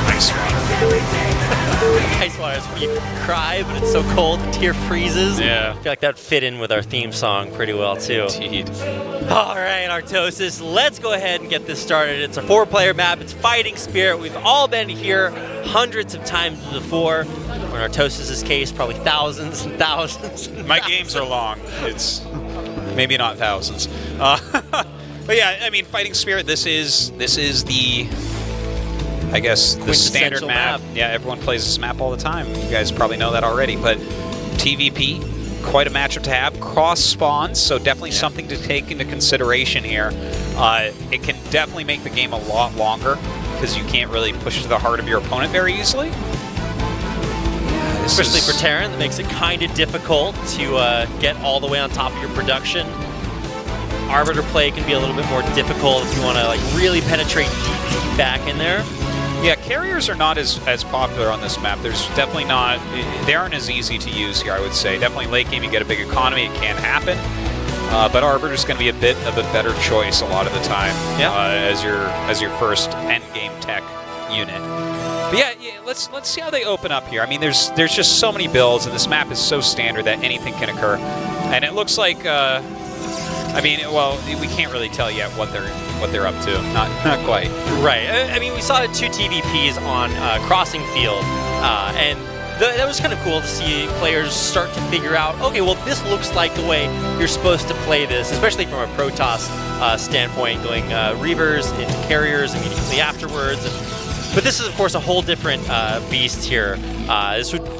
Nice Ice water is when you cry, but it's so cold the tear freezes. Yeah. I feel like that fit in with our theme song pretty well too. Indeed. All right, Artosis, let's go ahead and get this started. It's a 4-player map. It's Fighting Spirit. We've all been here hundreds of times before. Or in Artosis' case, probably thousands and thousands. My games are long. It's maybe not thousands. But yeah, I mean, Fighting Spirit, this is the, I guess, the standard Quintessential map. Yeah, everyone plays this map all the time. You guys probably know that already. But TVP, quite a matchup to have. Cross spawns, so definitely something to take into consideration here. It can definitely make the game a lot longer because you can't really push to the heart of your opponent very easily. Especially for Terran, that makes it kind of difficult to get all the way on top of your production. Arbiter play can be a little bit more difficult if you want to like really penetrate deep back in there. Yeah, carriers are not as popular on this map. There's definitely not, they aren't as easy to use here, I would say. Definitely late game, you get a big economy, it can happen. But Arbiter's going to be a bit of a better choice a lot of the time as your first end game tech unit. But yeah, let's see how they open up here. I mean, there's just so many builds, and this map is so standard that anything can occur. And it looks like, I mean, well, we can't really tell yet what they're up to. Not quite. Right. I mean, we saw 2 TVPs on Crossing Field, and that was kind of cool to see players start to figure out, okay, well, this looks like the way you're supposed to play this, especially from a Protoss standpoint, going Reavers into carriers immediately afterwards. But this is, of course, a whole different beast here.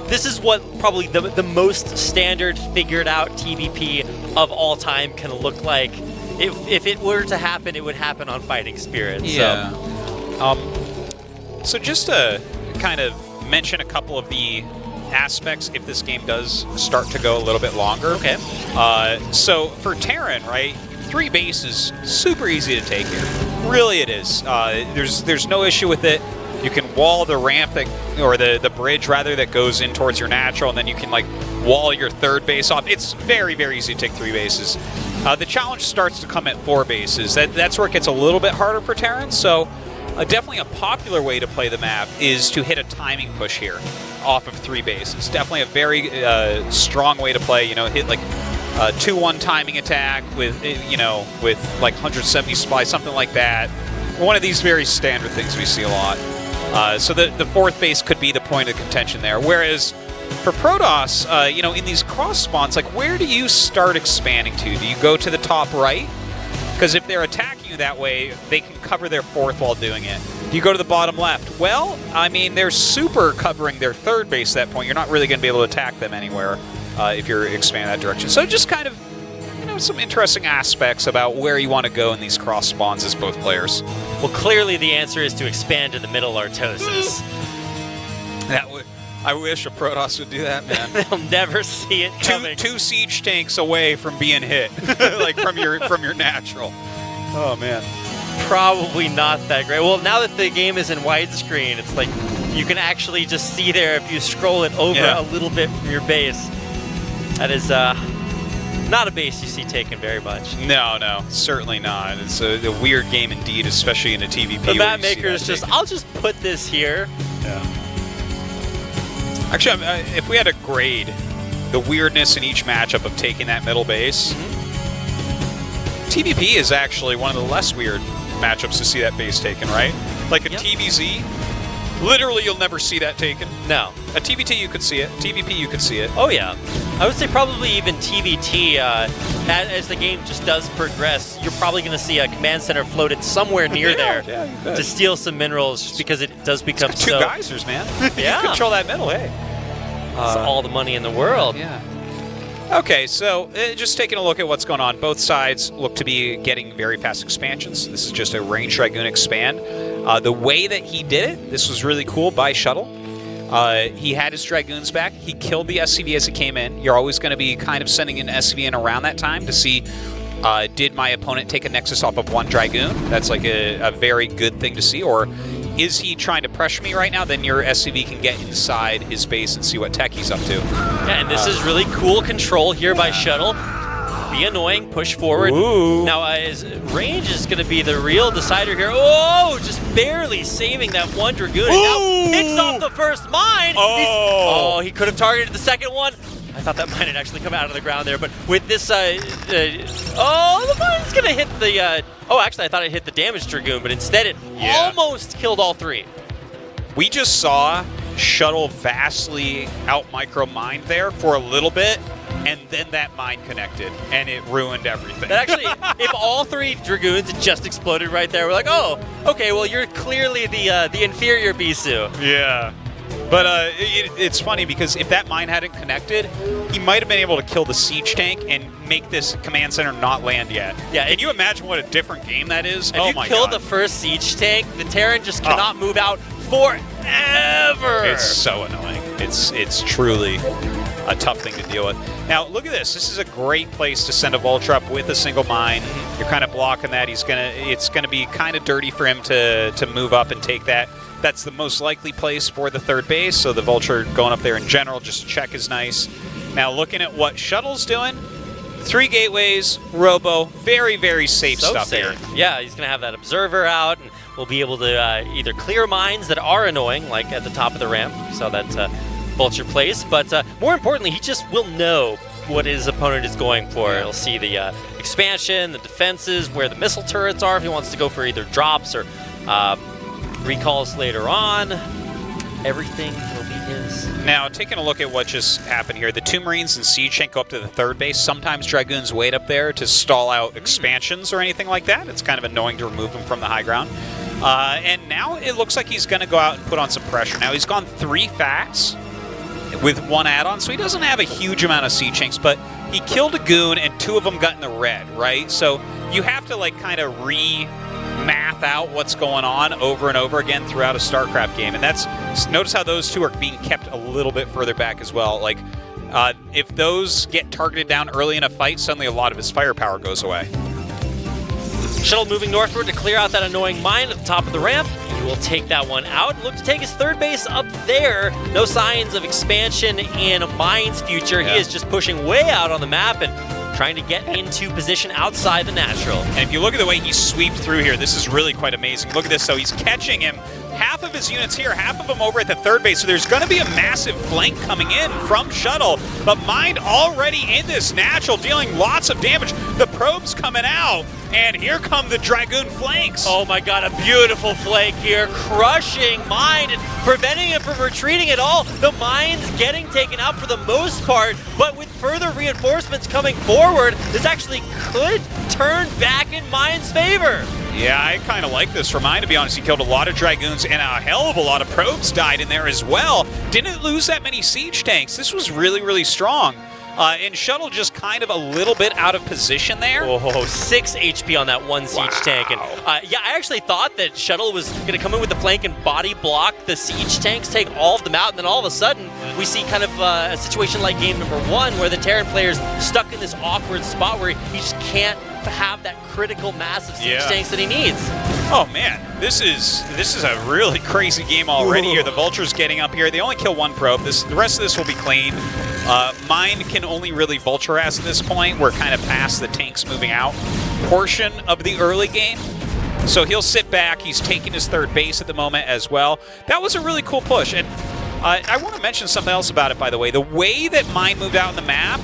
This is what probably the most standard figured out TVP of all time can look like. If it were to happen, it would happen on Fighting Spirit. Yeah. So just to kind of mention a couple of the aspects if this game does start to go a little bit longer. Okay. So for Terran, right, 3 bases, super easy to take here. Really it is. There's no issue with it. You can wall the ramp that, or the bridge rather, that goes in towards your natural, and then you can like wall your third base off. It's very, very easy to take 3 bases. The challenge starts to come at 4 bases. That's where it gets a little bit harder for Terrans. So definitely a popular way to play the map is to hit a timing push here off of 3 bases. Definitely a very strong way to play. You know, hit like a 2-1 timing attack with, you know, with like 170 supply, something like that. One of these very standard things we see a lot. So the 4th base could be the point of contention there. Whereas for Protoss, you know, in these cross spawns, like where do you start expanding to? Do you go to the top right? Because if they're attacking you that way, they can cover their 4th while doing it. Do you go to the bottom left? Well, I mean, they're super covering their 3rd base at that point. You're not really going to be able to attack them anywhere if you're expanding that direction. So just kind of, you know, some interesting aspects about where you want to go in these cross spawns as both players. Well, clearly the answer is to expand to the middle Artosis. I wish a Protoss would do that, man. They'll never see it coming. Two siege tanks away from being hit, like from your natural. Oh man, probably not that great. Well, now that the game is in widescreen, it's like you can actually just see there if you scroll it over a little bit from your base. That is not a base you see taken very much. No, certainly not. It's a weird game indeed, especially in a TVP. The map maker is just, I'll just put this here. Yeah. Actually, if we had to grade the weirdness in each matchup of taking that middle base, TVP is actually one of the less weird matchups to see that base taken, right? Like a TVZ, literally you'll never see that taken. No. A TVT you could see it, TVP you could see it. Oh yeah. I would say probably even TVT, as the game just does progress, you're probably going to see a command center floated somewhere near there to steal some minerals, just because it does become two geysers, man. Yeah. You control that middle, hey. It's all the money in the world. Yeah. Okay, so just taking a look at what's going on. Both sides look to be getting very fast expansions. This is just a ranged Dragoon expand. The way that he did it, this was really cool by Shuttle. He had his Dragoons back. He killed the SCV as it came in. You're always going to be kind of sending an SCV in around that time to see, did my opponent take a Nexus off of 1 Dragoon? That's like a very good thing to see. Or is he trying to pressure me right now? Then your SCV can get inside his base and see what tech he's up to. Yeah, and this is really cool control here by Shuttle. Be annoying, push forward. Ooh. Now his range is going to be the real decider here. Oh, just barely saving that 1 Dragoon. And now picks off the first mine. Oh, he could have targeted the second one. I thought that mine had actually come out of the ground there, but with this, the mine's going to hit the, actually I thought it hit the damaged Dragoon, but instead it almost killed all 3. We just saw Shuttle vastly out-micro-mined there for a little bit, and then that mine connected, and it ruined everything. But actually, if all 3 Dragoons had just exploded right there, we're like, oh, okay, well, you're clearly the inferior Bisu. Yeah. But it's funny because if that mine hadn't connected, he might have been able to kill the siege tank and make this command center not land yet. Yeah, can you imagine what a different game that is? If you kill the first siege tank, the Terran just cannot move out forever. It's so annoying. It's truly a tough thing to deal with. Now look at this. This is a great place to send a Vulture up with a single mine. You're kind of blocking that. It's gonna be kind of dirty for him to move up and take that. That's the most likely place for the 3rd base, so the Vulture going up there in general, just to check is nice. Now looking at what Shuttle's doing, 3 gateways, Robo, very, very safe stuff here. Yeah, he's going to have that observer out, and we'll be able to either clear mines that are annoying, like at the top of the ramp, so that Vulture place, but more importantly, he just will know what his opponent is going for. He'll see the expansion, the defenses, where the missile turrets are, if he wants to go for either drops or recalls later on. Everything will be his. Now, taking a look at what just happened here, the 2 Marines and Siege Tank go up to the 3rd base. Sometimes Dragoons wait up there to stall out expansions or anything like that. It's kind of annoying to remove them from the high ground. And now it looks like he's going to go out and put on some pressure. Now, he's gone 3 facts with 1 add-on, so he doesn't have a huge amount of Siege Tanks, but he killed a Goon and 2 of them got in the red, right? So you have to, like, kind of math out what's going on over and over again throughout a StarCraft game, and notice how those 2 are being kept a little bit further back as well. Like, if those get targeted down early in a fight, suddenly a lot of his firepower goes away. Shuttle moving northward to clear out that annoying mine at the top of the ramp. He will take that one out. Look to take his third base up there. No signs of expansion in Mine's future. He is just pushing way out on the map and trying to get into position outside the natural. And if you look at the way he sweeps through here, this is really quite amazing. Look at this, so he's catching him. Half of his units here, half of them over at the third base, so there's going to be a massive flank coming in from Shuttle, but Mind already in this natural, dealing lots of damage. The probe's coming out, and here come the Dragoon flanks. Oh my god, a beautiful flank here, crushing Mind and preventing him from retreating at all. The Mind's getting taken out for the most part, but with further reinforcements coming forward, this actually could turn back in Mind's favor. Yeah, I kind of like this for Mind, to be honest. He killed a lot of Dragoons, and a hell of a lot of probes died in there as well. Didn't lose that many siege tanks. This was really, really strong. And Shuttle just kind of a little bit out of position there. Oh, 6 HP on that one siege tank. And yeah, I actually thought that Shuttle was going to come in with the flank and body block the siege tanks, take all of them out, and then all of a sudden we see kind of a situation like game number 1 where the Terran player's stuck in this awkward spot where he just can't have that critical mass of siege tanks that he needs. Oh man, this is a really crazy game already here. The Vulture's getting up here. They only kill one probe. The rest of this will be clean. Mine can only really Vulture-ass at this point. We're kind of past the tanks moving out portion of the early game. So he'll sit back. He's taking his third base at the moment as well. That was a really cool push. And I want to mention something else about it, by the way. The way that Mine moved out on the map,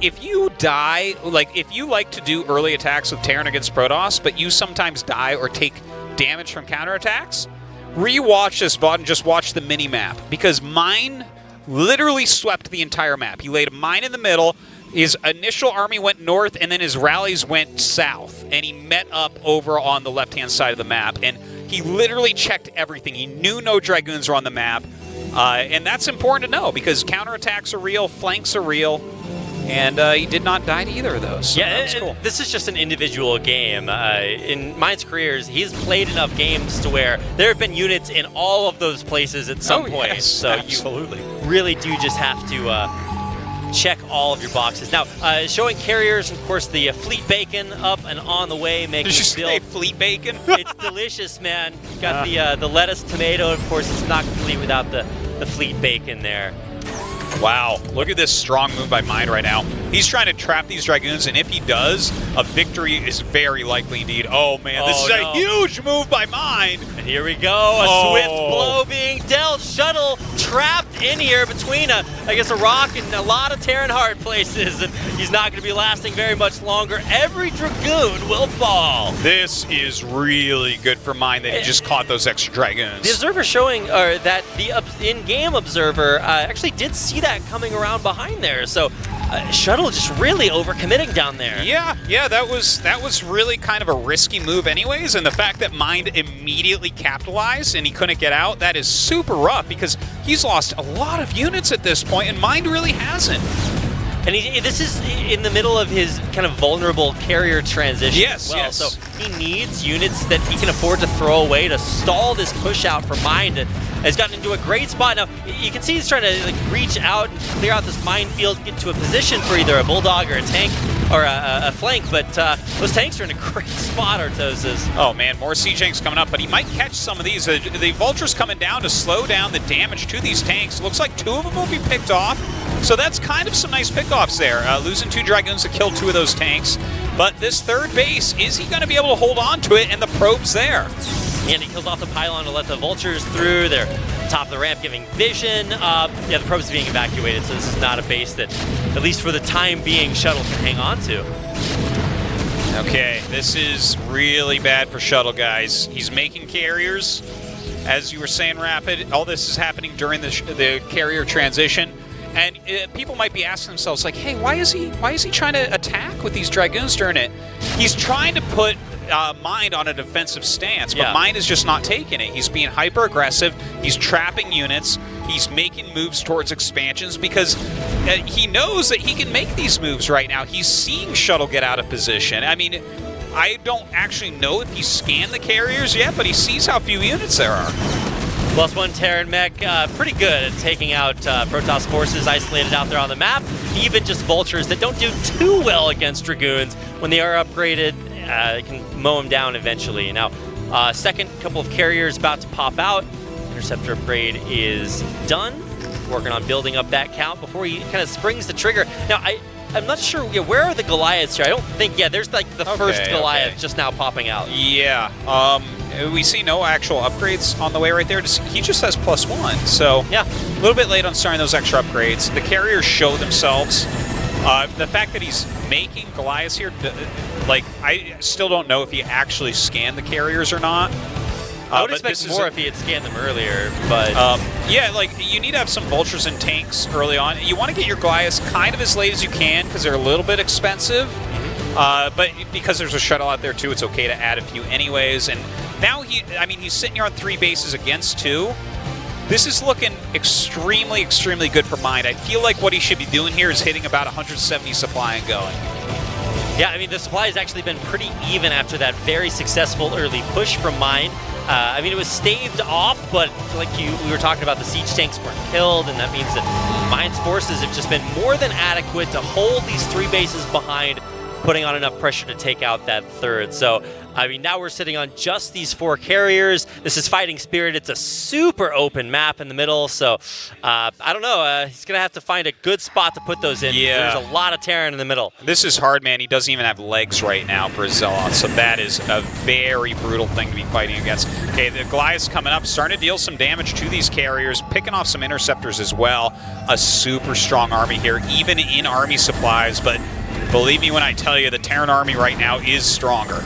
if you die, like if you like to do early attacks with Terran against Protoss, but you sometimes die or take damage from counterattacks, rewatch this VOD and just watch the mini-map, because Mine literally swept the entire map. He laid a mine in the middle, his initial army went north, and then his rallies went south, and he met up over on the left-hand side of the map, and he literally checked everything. He knew no Dragoons were on the map, and that's important to know, because counterattacks are real, flanks are real, and he did not die to either of those. So yeah, that's cool. This is just an individual game. In Mine's careers, he's played enough games to where there have been units in all of those places at some point. Yes, so absolutely. You really do just have to check all of your boxes. Now, showing carriers, of course, the fleet bacon up and on the way, making Did you say fleet bacon? It's delicious, man. Got the lettuce, tomato, of course, it's not complete without the fleet bacon there. Wow, look at this strong move by Mind right now. He's trying to trap these Dragoons, and if he does, a victory is very likely indeed. Oh man, this is a huge move by Mind. And here we go, a swift blow being dealt. Shuttle trapped in here between, I guess, a rock and a lot of Terran hard places, and he's not going to be lasting very much longer. Every Dragoon will fall. This is really good for Mind that he just caught those extra Dragoons. The observer showing that the in-game observer actually did see that coming around behind there, so Shuttle just really overcommitting down there. Yeah, that was really kind of a risky move anyways, and the fact that Mind immediately capitalized and he couldn't get out, that is super rough, because he's lost a lot of units at this point, and Mind really hasn't. And this is in the middle of his kind of vulnerable carrier transition as well. Yes. So he needs units that he can afford to throw away to stall this push out for Mind. And has gotten into a great spot. Now, you can see he's trying to reach out and clear out this minefield, get into a position for either a Bulldog or a tank or a flank, but those tanks are in a great spot, Artosis. Oh man, more siege tanks coming up, but he might catch some of these. The Vulture's coming down to slow down the damage to these tanks. Looks like 2 of them will be picked off, so that's kind of some nice pickoffs there. Losing 2 Dragoons to kill 2 of those tanks, but this third base, is he going to be able to hold on to it? And the probe's there. And he kills off the pylon to let the Vultures through. They're top of the ramp giving vision. Yeah, the probe's being evacuated, so this is not a base that, at least for the time being, Shuttle can hang on to. Okay, this is really bad for Shuttle, guys. He's making carriers. As you were saying, Rapid, all this is happening during the carrier transition. And people might be asking themselves, like, hey, why is he trying to attack with these Dragoons during it? He's trying to put Mind on a defensive stance, but Mind is just not taking it. He's being hyper-aggressive. He's trapping units. He's making moves towards expansions because he knows that he can make these moves right now. He's seeing Shuttle get out of position. I mean, I don't actually know if he scanned the carriers yet, but he sees how few units there are. +1 Terran mech, pretty good at taking out Protoss forces isolated out there on the map. Even just Vultures that don't do too well against Dragoons when they are upgraded can mow him down eventually. Now, second couple of carriers about to pop out. Interceptor upgrade is done. Working on building up that count before he kind of springs the trigger. Now, I'm not sure, where are the Goliaths here? I don't think, there's like the first Goliath just now popping out. Yeah, we see no actual upgrades on the way right there. He just has +1, so yeah, a little bit late on starting those extra upgrades. The carriers show themselves. The fact that he's making Goliaths here, like, I still don't know if he actually scanned the carriers or not. I would expect more if he had scanned them earlier, but... yeah, like, you need to have some Vultures and Tanks early on. You want to get your Goliaths kind of as late as you can, because they're a little bit expensive. But because there's a shuttle out there, too, it's okay to add a few anyways. And now, he's sitting here on 3 bases against 2. This is looking extremely, extremely good for Mind. I feel like what he should be doing here is hitting about 170 supply and going. Yeah, I mean, the supply has actually been pretty even after that very successful early push from Mind. I mean, it was staved off, but like we were talking about, the siege tanks weren't killed, and that means that Mind's forces have just been more than adequate to hold these 3 bases behind, putting on enough pressure to take out that third. So, I mean, now we're sitting on just these 4 carriers. This is Fighting Spirit. It's a super open map in the middle, so I don't know. He's going to have to find a good spot to put those in. Yeah. There's a lot of Terran in the middle. This is hard, man. He doesn't even have legs right now for his Zealot, so that is a very brutal thing to be fighting against. Okay, the Goliath's coming up, starting to deal some damage to these carriers, picking off some interceptors as well. A super strong army here, even in army supplies, but believe me when I tell you, the Terran army right now is stronger.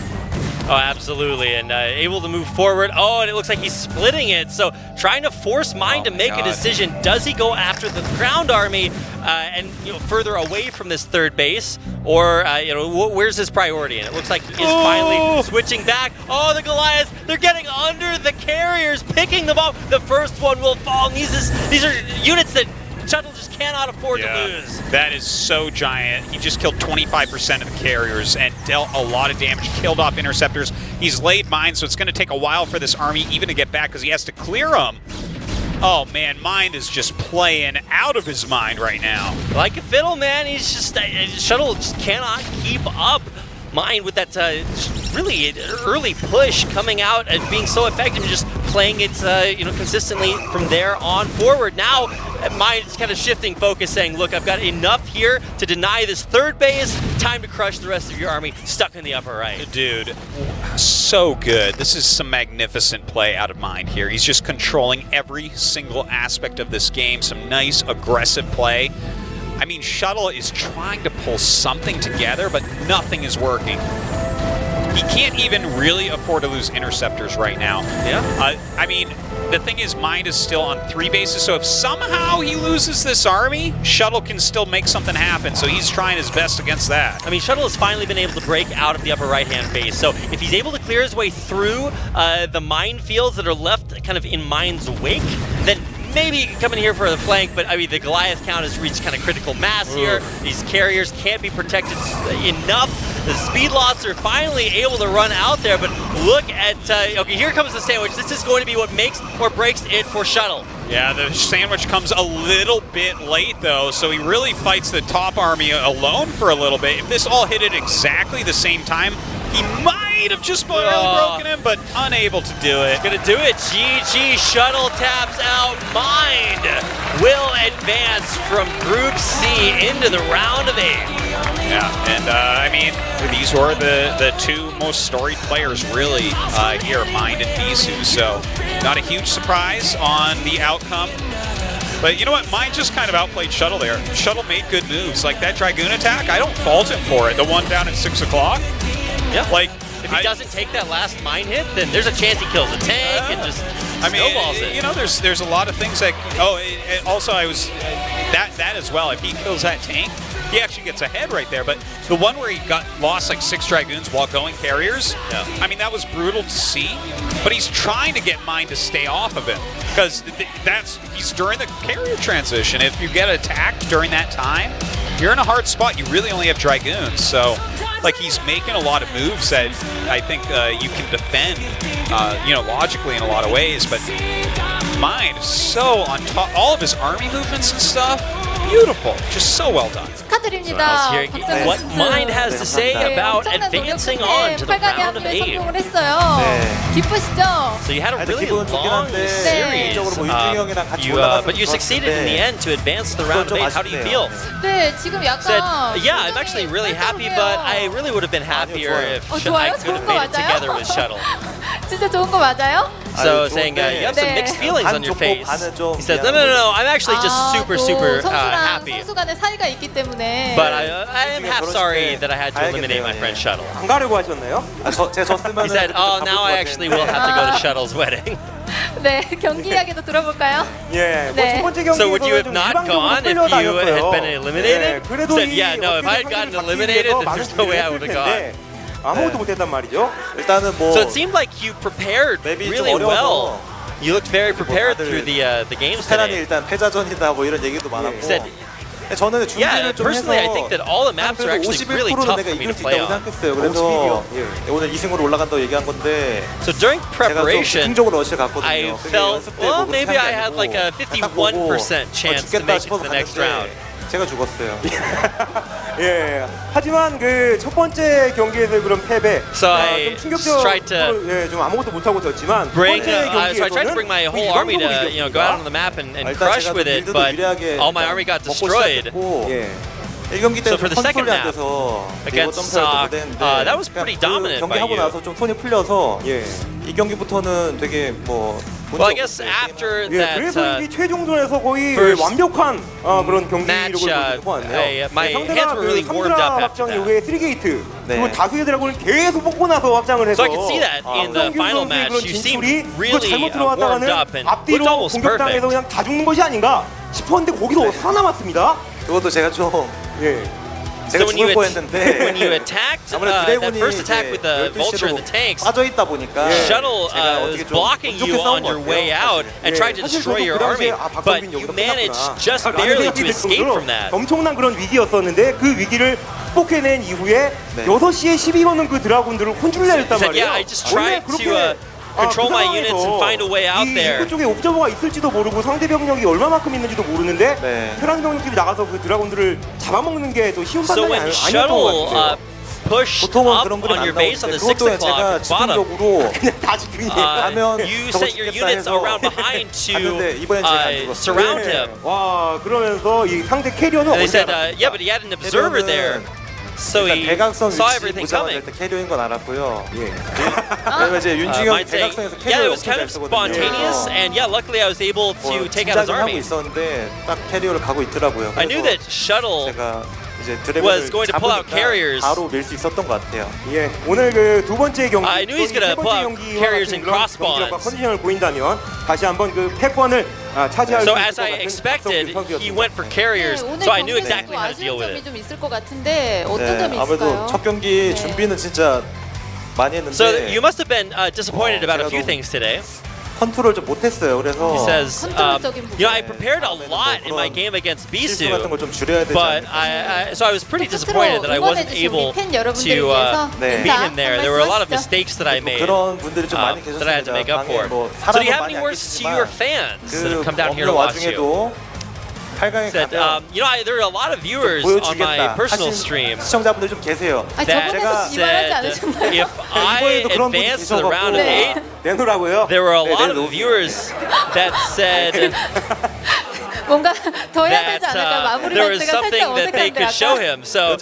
Oh, absolutely, and able to move forward. Oh, and it looks like he's splitting it, so trying to force Mind to make a decision. Does he go after the ground army and further away from this third base, or where's his priority? And it looks like he is finally switching back. Oh, the Goliaths, they're getting under the carriers, picking them up. The first one will fall, and these are units that Shuttle just cannot afford to lose. That is so giant. He just killed 25% of the carriers and dealt a lot of damage, killed off interceptors. He's laid mines, so it's going to take a while for this army even to get back because he has to clear them. Oh, man, Mind is just playing out of his mind right now. Like a fiddle, man. He's just... Shuttle just cannot keep up. Mind with that really early push coming out and being so effective and just playing it consistently from there on forward. Now Mind is kind of shifting focus, saying, look, I've got enough here to deny this third base. Time to crush the rest of your army stuck in the upper right. Dude, so good. This is some magnificent play out of Mind here. He's just controlling every single aspect of this game. Some nice aggressive play. I mean, Shuttle is trying to pull something together, but nothing is working. He can't even really afford to lose interceptors right now. Yeah. I mean, the thing is, Mind is still on 3 bases, so if somehow he loses this army, Shuttle can still make something happen, so he's trying his best against that. I mean, Shuttle has finally been able to break out of the upper right-hand base, so if he's able to clear his way through the minefields that are left kind of in Mind's wake, then maybe coming here for the flank, but I mean, the Goliath count has reached kind of critical mass here. These carriers can't be protected enough. The speed lots are finally able to run out there, but look at, okay, here comes the sandwich. This is going to be what makes or breaks it for Shuttle. Yeah, the sandwich comes a little bit late, though, so he really fights the top army alone for a little bit. If this all hit at exactly the same time, he might have just barely broken him, but unable to do it. He's gonna do it. GG, Shuttle taps out. Mind will advance from Group C into the round of 8. Yeah, and I mean, these were the 2 most storied players, really, here, Mind and Bisu, so not a huge surprise on the outcome. But you know what? Mind just kind of outplayed Shuttle there. Shuttle made good moves. Like that Dragoon attack, I don't fault him for it. The one down at 6 o'clock. Yeah. Like, if he doesn't take that last mine hit, then there's a chance he kills a tank and just snowballs it. You know, there's a lot of things that... also, I was... That as well. If he kills that tank, he actually gets ahead right there. But the one where he lost like 6 Dragoons while going carriers, I mean, that was brutal to see. But he's trying to get Mind to stay off of him. Because he's during the carrier transition. If you get attacked during that time, you're in a hard spot. You really only have Dragoons. So... like, he's making a lot of moves that I think you can defend, logically in a lot of ways, but Mind is so on top. All of his army movements and stuff, beautiful. Just so well done. 축하드립니다. Let's hear what Mind has to say about advancing on to the round of 8. 성공을 했어요. 기쁘시죠? So you had a really 기분은 좋긴 long 한데 series, 개인적으로 뭐 윤중이 형이랑 같이 올라가서 but you succeeded in the end to advance to the round of 8. How do you feel? 네, 지금 Said, 약간 yeah, I'm actually really happy, but I really would have been happier if I 좋아요? could have 좋은 거 made it 맞아요? together with Shuttle. 진짜 좋은 거 맞아요? So saying you have some mixed feelings on your face. He said, no, I'm actually just super happy. 선수 간의 사이가 있기 때문에. But I am half sorry that I had to eliminate my friend Shuttle. 안 가려고 하셨나요? 제가 졌으면 He said, now I actually will have to go to Shuttle's wedding. 네, 경기 이야기도 들어볼까요? 예, 네. 첫 번째 경기에서는 So would you have not gone if you had been eliminated? 그래도 Said, yeah, no, if I had gotten eliminated, then there's no way I would have gone. 아무것도 못했단 말이죠. 일단은 뭐 So it seemed like you prepared really well. You looked very prepared through the games 테란이 today. 일단 패자전이다 뭐 이런 얘기도 많았고. Said, 저는 준비를 좀 personally, I 해서 think that all the maps are actually really tough for me to play on. 생각했어요. 그래서 오늘 2승으로 올라간다고 얘기한 건데. So during preparation, I felt, well, maybe I had like a 51% chance to make it to the next round. 제가 죽었어요. 예. 하지만 그 첫 번째 경기에서 그런 패배, So I 좀 tried to 충격적으로 좀 아무것도 못 하고 졌지만 bring, 번째 so I tried to 경기에서는 bring my whole army to go out on the map and crush with it, but all my army got destroyed. 1경기 So 때는 for the second 컨트롤이 안 map 돼서 against that was pretty dominant by 경기하고 you. 나서 좀 손이 풀려서 이 경기부터는 되게 뭐 Well, I guess after that 그래서 이 최종전에서 거의 완벽한 그런 경기력을 보여줬네요. my hands were really warmed up after 확장 that. 이후에 3게이트 그리고 다수의 드래곤을 계속 뽑고 나서 확장을 해서 So I could see that in the final match. You seemed really 잘못 warmed 들어왔다가는 up and looked 앞뒤로 almost 공격당해서 perfect. 그냥 다 죽는 것이 아닌가 싶었는데 거기서 살아남았습니다. 그것도 제가 좀 So when 죽을 뻔했는데 when you attacked that first attack with the vulture and the tanks, 빠져 있다 보니까 Shuttle was blocking you on your way out and tried to destroy your army, but you managed just barely to escape from that. 엄청난 그런 위기였었는데 그 위기를 극복해낸 이후에 6시에 12거는 그 드라군들을 혼쭐 내렸단 He said, 말이에요. yeah, I just tried to control my units and find a way out there. 이 쪽에 옵저버가 있을지도 모르고 상대 병력이 얼마만큼 있는지도 모르는데 테란 병력들이 나가서 그 드라군들을 잡아먹는 게 더 쉬운 So 판단이 when 아니었던 것 Shuttle 같아요. pushed up on your base on the 6 o'clock bottom, you sent your units around behind to surround him. 와, 그러면서 이 상대 캐리어는 And they said, yeah, but he had an observer there. So he saw everything coming. 캐리어인 건 알았고요. 그리고 이제 윤중이 형이 대각선에서 Yeah, it 캐리어를 was kind of spontaneous, and yeah, luckily I was able to take out his 하고 army. 있었는데 딱 캐리어를 가고 있더라고요. I knew that Shuttle was going to pull out carriers. 바로 밀 수 있었던 것 같아요. 예, 오늘 그 두 번째 경기, I knew he's gonna pull out carriers and crossbows. 컨디션을 보인다면 다시 한번 그 패권을 차지할 수 So 있을 as 것 I 같은 expected, 선수였습니다. he went for carriers, 오늘 so I knew 경기에서 exactly how to 아쉬운 deal with 점이 it. 좀 있을 것 같은데 어떤 점이 아무래도 있을까요? 첫 경기 준비는 진짜 많이 했는데 So you must have been disappointed about a few things today. 컨트롤 좀 못했어요. 그래서 He says, you know, I prepared a lot in my game against 실수 Bisu, 같은 걸 좀 줄여야 되지 but 않을까. so I was pretty disappointed that I wasn't able to beat him there. There were a lot of mistakes that I made 그런 분들이 좀 많이 that I had to make up for. 뭐 So do you have 사람은 any 많이 words to 아끼지만 your fans that have come down here to 없는 watch you? 와중에도 8강에 Said, 가면 you know, there are a lot of viewers on my personal stream 시청자분들 좀 계세요. that said if I advanced to the round of 8, 내놓으라고요? there were a lot of viewers that said 뭔가 더 해야 되지 that 않을까? 마무리 there was 멘트가 살짝 something that they 어색한데 could show 아까. him. So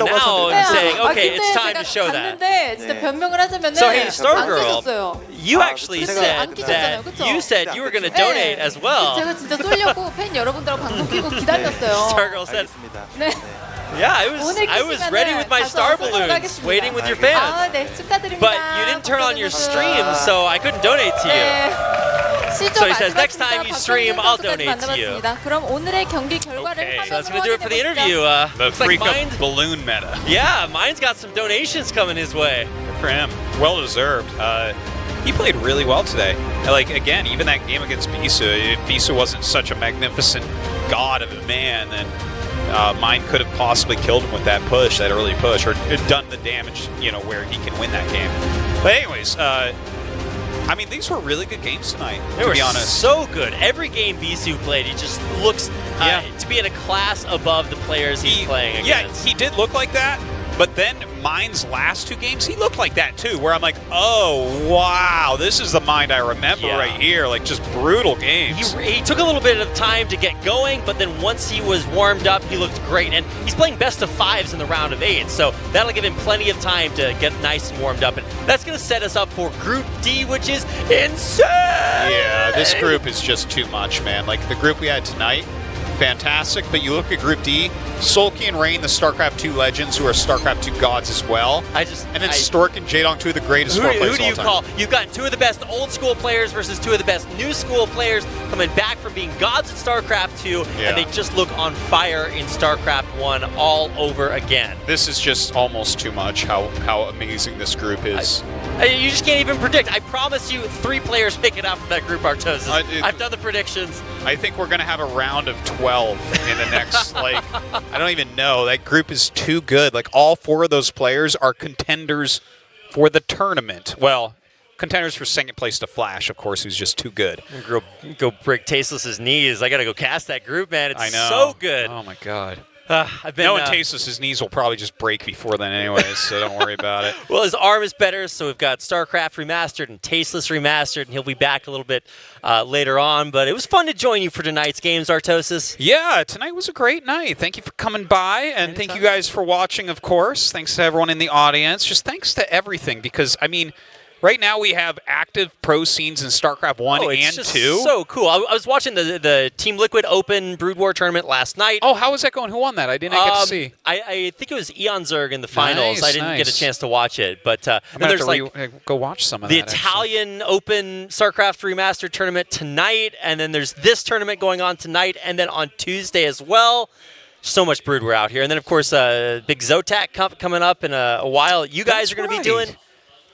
now I'm saying, okay, it's time to show that. 근데 진짜 변명을 하자면은 So hey, 안 Stargirl, 끼셨어요. you actually said 안 끼셨잖아요, that 그쵸? you said you were going to donate as well. 제가 진짜 쏠려고 팬 여러분들하고 방송 끼고 기다렸어요. Stargirl said, 네. yeah, I was ready with my star balloons, waiting with your fans. 아, 네, 축하드립니다. But you didn't turn on your stream, so I couldn't donate to you. So he says, next time you stream, I'll donate to you. 그럼 오늘의 경기 결과를 So that's going to do it for the interview. The Looks like Freaka balloon meta. Yeah, mine's got some donations coming his way. Good for him. Well deserved. He played really well today. Like, again, even that game against Bisu, if Bisu wasn't such a magnificent god of a man, then mine could have possibly killed him with that push, that early push, or done the damage, you know, where he can win that game. But anyways, I mean, these were really good games tonight, They to were be honest. so good. Every game Bisu played, he just looks to be in a class above the players he's playing against. Yeah, he did look like that, but then Mind's last 2 games, he looked like that too, where I'm like, oh, wow, this is the Mind I remember right here. Like, just brutal games. He took a little bit of time to get going, but then once he was warmed up, he looked great. And he's playing best of 5s in the round of 8, so that'll give him plenty of time to get nice and warmed up. And that's going to set us up for Group D, which is insane! Yeah, this group is just too much, man. Like, the group we had tonight, fantastic, but you look at Group D, Sulky and Rain, the StarCraft 2 legends who are StarCraft 2 gods as well. And then Stork and Jaedong, 2 of the greatest players Who do you of all call? time. You've got 2 of the best old school players versus 2 of the best new school players coming back from being gods in StarCraft 2, and they just look on fire in StarCraft 1 all over again. This is just almost too much how amazing this group is. You just can't even predict. I promise you 3 players pick it up from that group, Artosis. I've done the predictions. I think we're going to have a round of 12 in the next, like, I don't even know. That group is too good. Like, all 4 of those players are contenders for the tournament. Well, contenders for second place to Flash, of course, who's just too good. Go break Tasteless's knees. I got to go cast that group, man. It's I know. so good. Oh, my God. I've been, Knowing Tasteless's knees will probably just break before then anyways, so don't worry about it. Well, his arm is better, so we've got StarCraft Remastered and Tasteless Remastered, and he'll be back a little bit later on. But it was fun to join you for tonight's games, Artosis. Yeah, tonight was a great night. Thank you for coming by, and thank you guys for watching, of course. Thanks to everyone in the audience. Just thanks to everything, because, I mean, right now we have active pro scenes in StarCraft 1 and 2. So cool. I was watching the Team Liquid Open Brood War tournament last night. Oh, how was that going? Who won that? I didn't get to see. I think it was Eon Zerg in the finals. I didn't get a chance to watch it. But I'm then gonna there's have to go watch some of the that. Italian Open StarCraft Remastered tournament tonight, and then there's this tournament going on tonight, and then on Tuesday as well. So much Brood War out here. And then, of course, big Zotac coming up in a while. You guys are going to be doing...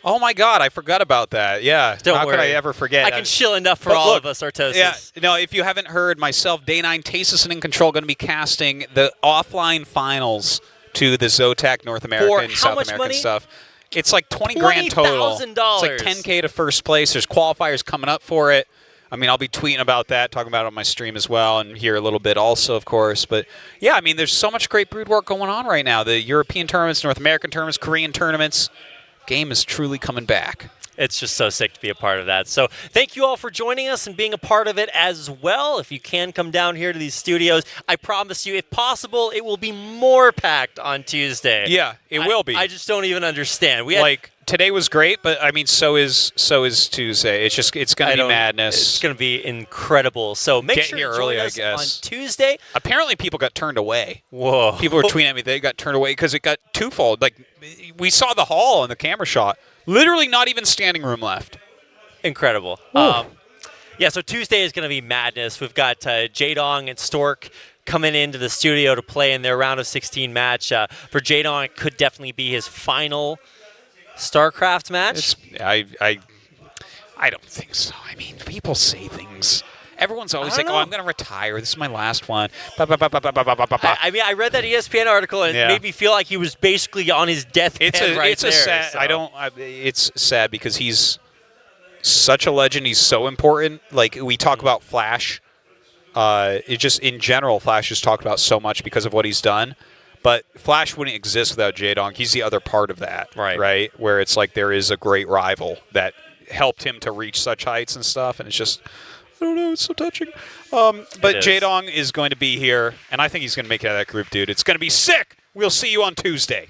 Oh my God, I forgot about that. Yeah, Don't how worry. could I ever forget? I can chill enough for all of us, Artosis. Yeah, no, if you haven't heard, myself, Day 9, Tasis and In Control, going to be casting the offline finals to the Zotac North American and South American stuff. It's like 20 grand total. $20,000. It's like 10K to first place. There's qualifiers coming up for it. I mean, I'll be tweeting about that, talking about it on my stream as well, and here a little bit also, of course. But, yeah, I mean, there's so much great Brood work going on right now. The European tournaments, North American tournaments, Korean tournaments. Game is truly coming back. It's just so sick to be a part of that. So thank you all for joining us and being a part of it as well. If you can come down here to these studios, I promise you, if possible, it will be more packed on Tuesday. Yeah, it will be. I just don't even understand. Today was great, but I mean, so is Tuesday. It's going to be madness. It's going to be incredible. So make sure to join us on Tuesday. Apparently, people got turned away. Whoa! People were tweeting at me they got turned away because it got twofold. Like we saw the hall in the camera shot. Literally, not even standing room left. Incredible. Yeah. So Tuesday is going to be madness. We've got Jaedong and Stork coming into the studio to play in their round of 16 match. For Jaedong, it could definitely be his final StarCraft match? I don't think so. I mean, people say things. Everyone's always like, "Oh, I'm going to retire. This is my last one." I mean, I read that ESPN article and it made me feel like he was basically on his deathbed It's sad. So. It's sad because he's such a legend. He's so important. Like we talk about Flash. It just in general, Flash is talked about so much because of what he's done. But Flash wouldn't exist without Jaedong. He's the other part of that, right? Where it's like there is a great rival that helped him to reach such heights and stuff, and it's just, I don't know, it's so touching. But Jaedong is going to be here, and I think he's going to make it out of that group, dude. It's going to be sick. We'll see you on Tuesday.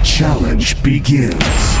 challenge begins.